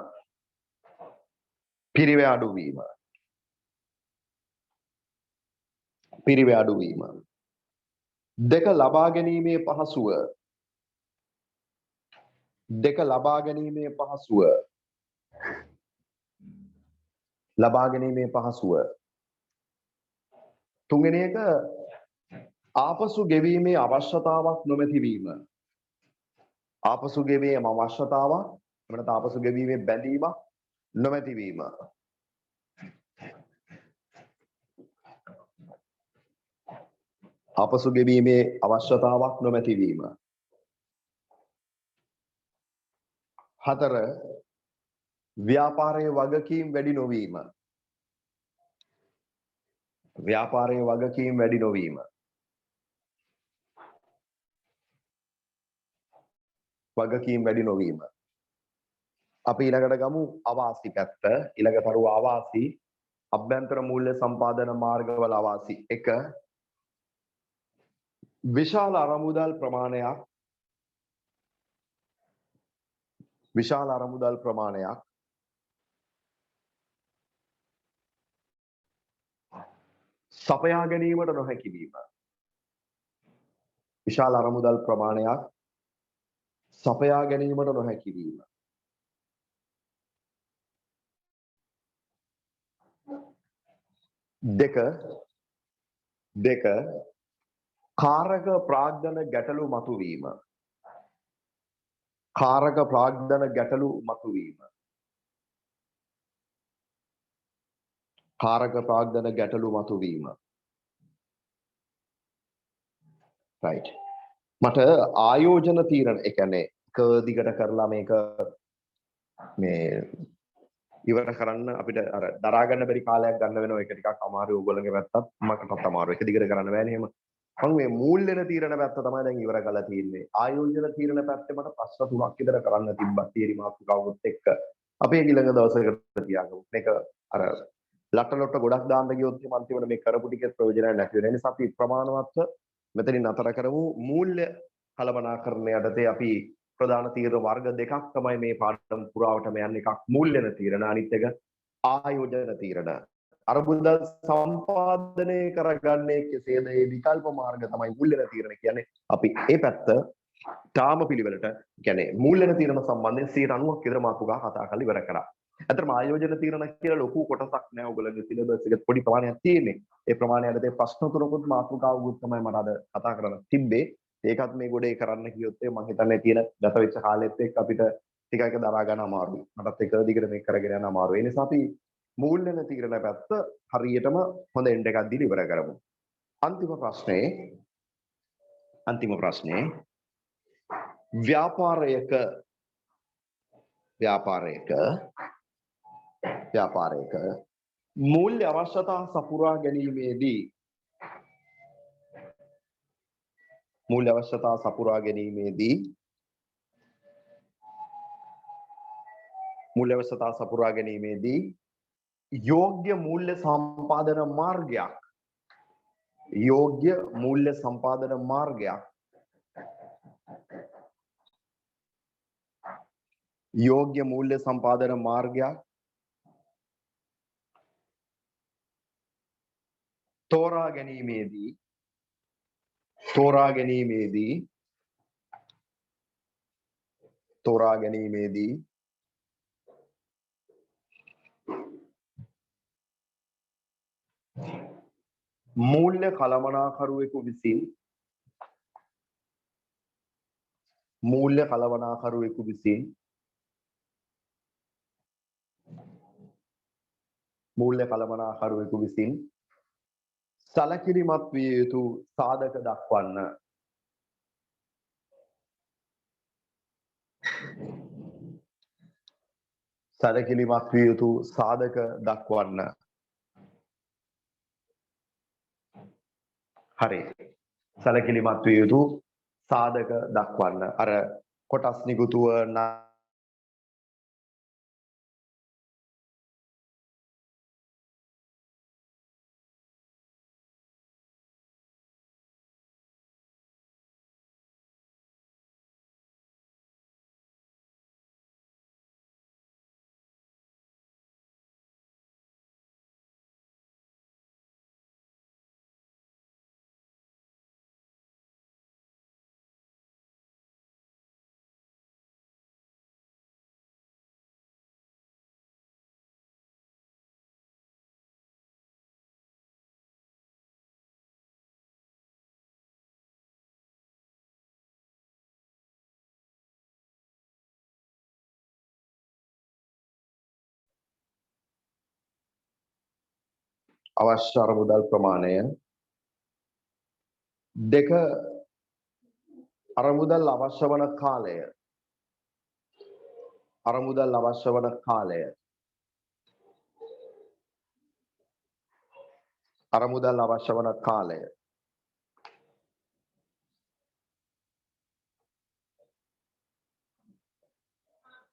දෙක ලබා ගැනීමේ පහසුව. තුන්වෙනි එක ආපසු ගෙවීමේ අවශ්‍යතාවක් නොමැතිවීම. ආපසු ගෙවීමේ අවශ්‍යතාවක් එමෙන්නත ආපසු ගෙවීමේ බැඳීමක් නොමැතිවීම. ආපසු ගෙවීමේ අවශ්‍යතාවක් නොමැතිවීම. 4 ව්‍යාපාරයේ වගකීම් වැඩි නොවීම. අපි ඊළඟට ගමු අවාසි පැත්ත. ඊළඟ තරුව අවාසි. අභ්‍යන්තර මූල්‍ය සම්පාදන මාර්ගවල අවාසි. 1 විශාල අරමුදල් ප්‍රමාණයක් සපයා ගැනීමට නොහැකි වීම. විශාල අරමුදල් ප්‍රමාණයක් සපයා ගැනීමට නොහැකි වීම. 2 කාරක ප්‍රාග්ධන ගැටලු මතුවීම. right. මට ආයෝජන තීරණ ඒ කියන්නේ එක දිගට කරලා මේක මේ ඉවර කරන්න අපිට අර දරා ගන්න බැරි කාලයක් ගන්න වෙනවා. ඒක ටිකක් අමාරුයි ඕගොල්ලෝගේ පැත්තත් මකටත් අමාරුයි. එක දිගට කරන්න බෑනේ එහෙම. මම මේ මූල්‍යන තීරණ පැත්ත තමයි දැන් ඉවර කරලා තියෙන්නේ. ආයෝජන තීරණ පැත්තේ මට ප්‍රශ්න 3ක් විතර කරන්න තිබ්බා තියරි මාතෘකාවුත් එක්ක. අපි ඊළඟ දවසකට තියාගමු. මේක අර ලට්ට ගොඩක් දාන්න ගියොත් අන්තිමට මේ කරපු ටිකේ ප්‍රයෝජනයක් නැති වෙන නිසා අපි ප්‍රමාණවත්ව මෙතනින් අතර කරමු. මූල්‍ය කළමනාකරණය යටතේ අපි ප්‍රධාන තීරණ වර්ග දෙකක් තමයි මේ පාඩම් පුරාවටම යන්නේ. එකක් මූල්‍යන තීරණ, අනිත් එක ආයෝජන තීරණ. අරමුදල් සම්පාදනය කරගන්නේ කෙසේද? මේ විකල්ප මාර්ග තමයි මූල්‍යන තීරණ කියන්නේ. අපි මේ පැත්ත තාම පිළිවෙලට කියන්නේ මූල්‍යන තීරණ සම්බන්ධයෙන් 90ක් විතර මාතෘකා කතා කරලා ඉවර කරා. අතරම ආයෝජන තීරණ කියලා ලොකු කොටසක් නෑ. ඔයගොල්ලෝගේ සිලබස් එකේ පොඩි ප්‍රමාණයක් තියෙන්නේ. ඒ ප්‍රමාණය යටතේ ප්‍රශ්න තුනකුත් මාතෘකාවකුත් තමයි මට අද කතා කරන්න තිබ්බේ. ඒකත් මේ ගොඩේ කරන්න කියොත් මම හිතන්නේ තියෙන ගත වෙච්ච කාලෙත් එක්ක අපිට ටික එක දරා ගන්න අමාරුයි. මටත් එක දිගට මේක කරගෙන යන්න අමාරුයි. ඒ නිසා අපි මූල්‍යන තීරණ පැත්ත හරියටම හොඳ එන්ඩ් එකක් දීලා ඉවර කරමු. අන්තිම ප්‍රශ්නේ ව්‍යාපාරයක මූල්‍ය අවශ්‍යතා සපුරා ගැනීමේදී යෝග්‍ය මූල්‍ය සම්පාදන මාර්ගයක් योग्य मूल्य संपादन मार्गයක් තෝරා ගැනීමේදී මූල්‍ය කළමනාකරුවෙකු විසින් සැලකිලිමත් විය යුතු සාධක දක්වන්න. සැලකිලිමත් විය යුතු සාධක දක්වන්න. හරි. සැලකිලිමත් විය යුතු සාධක දක්වන්න. අර කොටස් නිකුතුව අවශ්‍ය අරමුදල් ප්‍රමාණය දෙක අරමුදල් අවශ්‍ය වන කාලය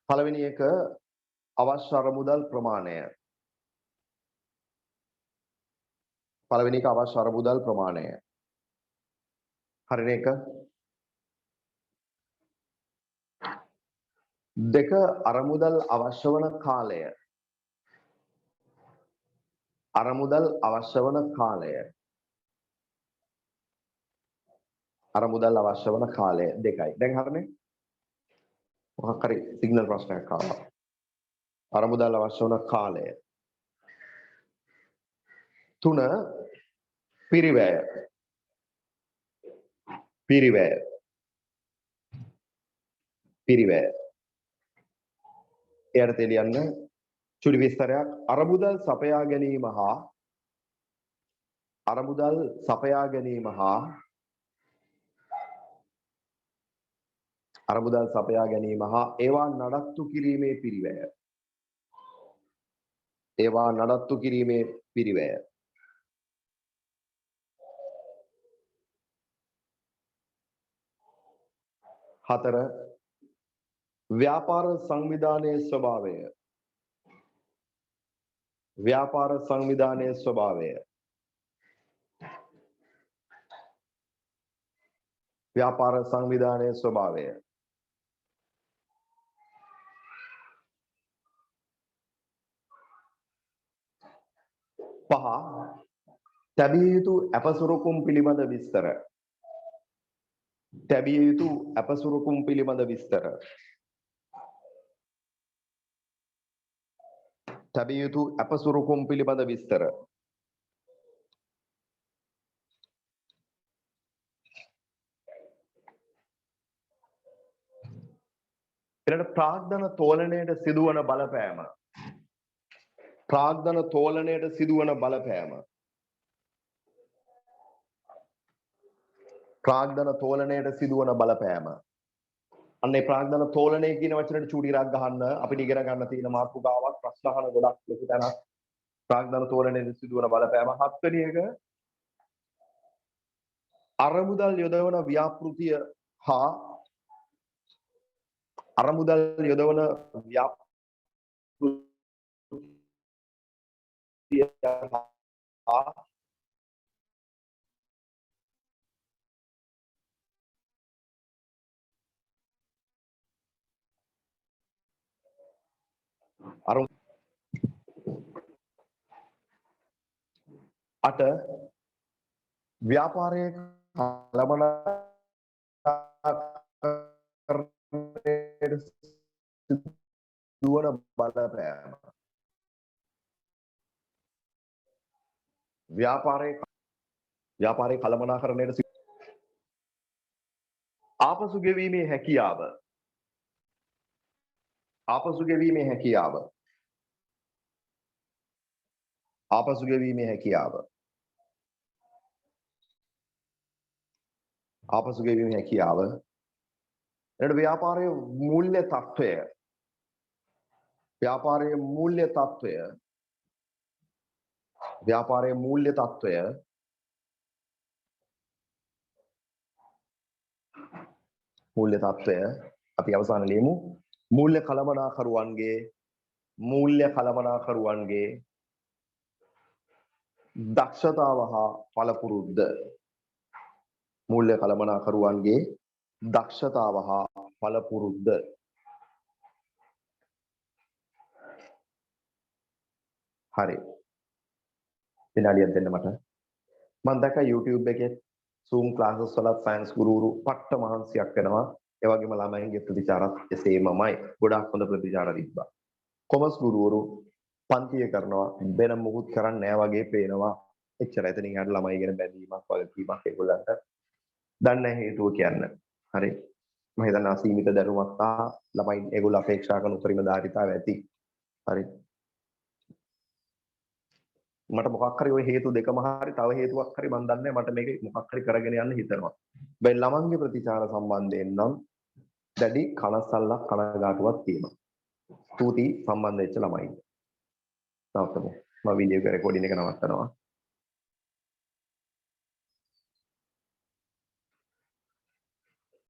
පළවෙනි එක අවශ්‍ය අරමුදල් ප්‍රමාණය හරිනේ එක දෙක අරමුදල් අවශ්‍ය වන කාලය දෙකයි. දැන් හරිනේ මොකක් හරි සිග්නල් ප්‍රශ්නයක් ආවා. අරමුදල් අවශ්‍ය වන කාලය. 3 පිරිවැය. එයට තෙලියන්න චුටි විස්තරයක්. අරමුදල් සපයා ගැනීම හා ඒවා නඩත්තු කිරීමේ පිරිවැය. 4 ව්‍යාපාර සංවිධානයේ ස්වභාවය. පහ තැබිය යුතු අපසුරුකුම් පිළිබඳ විස්තර. ඊළඟ ප්‍රාග්ධන තෝලනයට සිදුවන බලපෑම. අන්නේ ප්‍රාග්ධන තෝලනය කියන වචනේට චූටි ඉරක් ගහන්න අපිට ඉගෙන ගන්න තියෙන මාතෘකාවක් ප්‍රශ්න අහන ගොඩක් ලොකු තැනක්. ප්‍රාග්ධන තෝලනයේ සිදුවන බලපෑම. 7 වෙනි එක අරමුදල් යොදවන ව්‍යාපෘතිය හා අරුන් 8 ව්‍යාපාරයේ කළමනාකරණයට සිදුවන බලපෑම ව්‍යාපාරයේ කළමනාකරණයට ආපසු ගෙවීමේ හැකියාව ආපසු ගෙවීමේ හැකියාව ආපසු ගෙවීමේ හැකියාව ආපසු ගෙවීමේ හැකියාව එතකොට ව්‍යාපාරයේ මූල්‍ය තත්ත්වය ව්‍යාපාරයේ මූල්‍ය තත්ත්වය ව්‍යාපාරයේ මූල්‍ය තත්ත්වය මූල්‍ය තත්ත්වය අපි අවසාන ලියමු මූල්‍ය කළමනාකරුවන්ගේ දක්ෂතාව හා පළපුරුද්ද මූල්‍ය කළමනාකරුවන්ගේ දක්ෂතාව හා පළපුරුද්ද හරි විනාඩියක් දෙන්න මට මම දැක්කා YouTube එකේ Zoom classes වල සයන්ස් ගුරුවරු පට්ට මහන්සියක් වෙනවා ඒ වගේම ළමයින්ගේ ප්‍රතිචාරත් එසේමමයි ගොඩාක් හොඳ ප්‍රතිචාර තිබ්බා කොමර්ස් ගුරුවරු පන්තිය කරනවා වෙන මොකුත් කරන්නේ නැහැ වගේ පේනවා එච්චර එතනින් හරිය ළමයි ගැන බැඳීමක් වගකීමක් ඒගොල්ලන්ට දන්නේ හේතුව කියන්න හරි මම හිතන්නේ අසීමිත දැනුමක් තා ළමයි ඒගොල්ලෝ අපේක්ෂා කරන උපරිම ධාරිතාව ඇති හරි මට මොකක් හරි ওই හේතු දෙකම හරි තව හේතුවක් හරි මම දන්නේ මට මේක මොකක් හරි කරගෙන යන්න හිතනවා. බයි ළමන්ගේ ප්‍රතිචාර සම්බන්ධයෙන් නම් දැඩි කනස්සල්ලක් කනගාටුවක් තියෙනවා. ස්තුතියි සම්බන්ධ වෙච්ච ළමයින්ට. නවත්තමු. මම වීඩියෝ එක රෙකෝඩින් එක නවත්තනවා.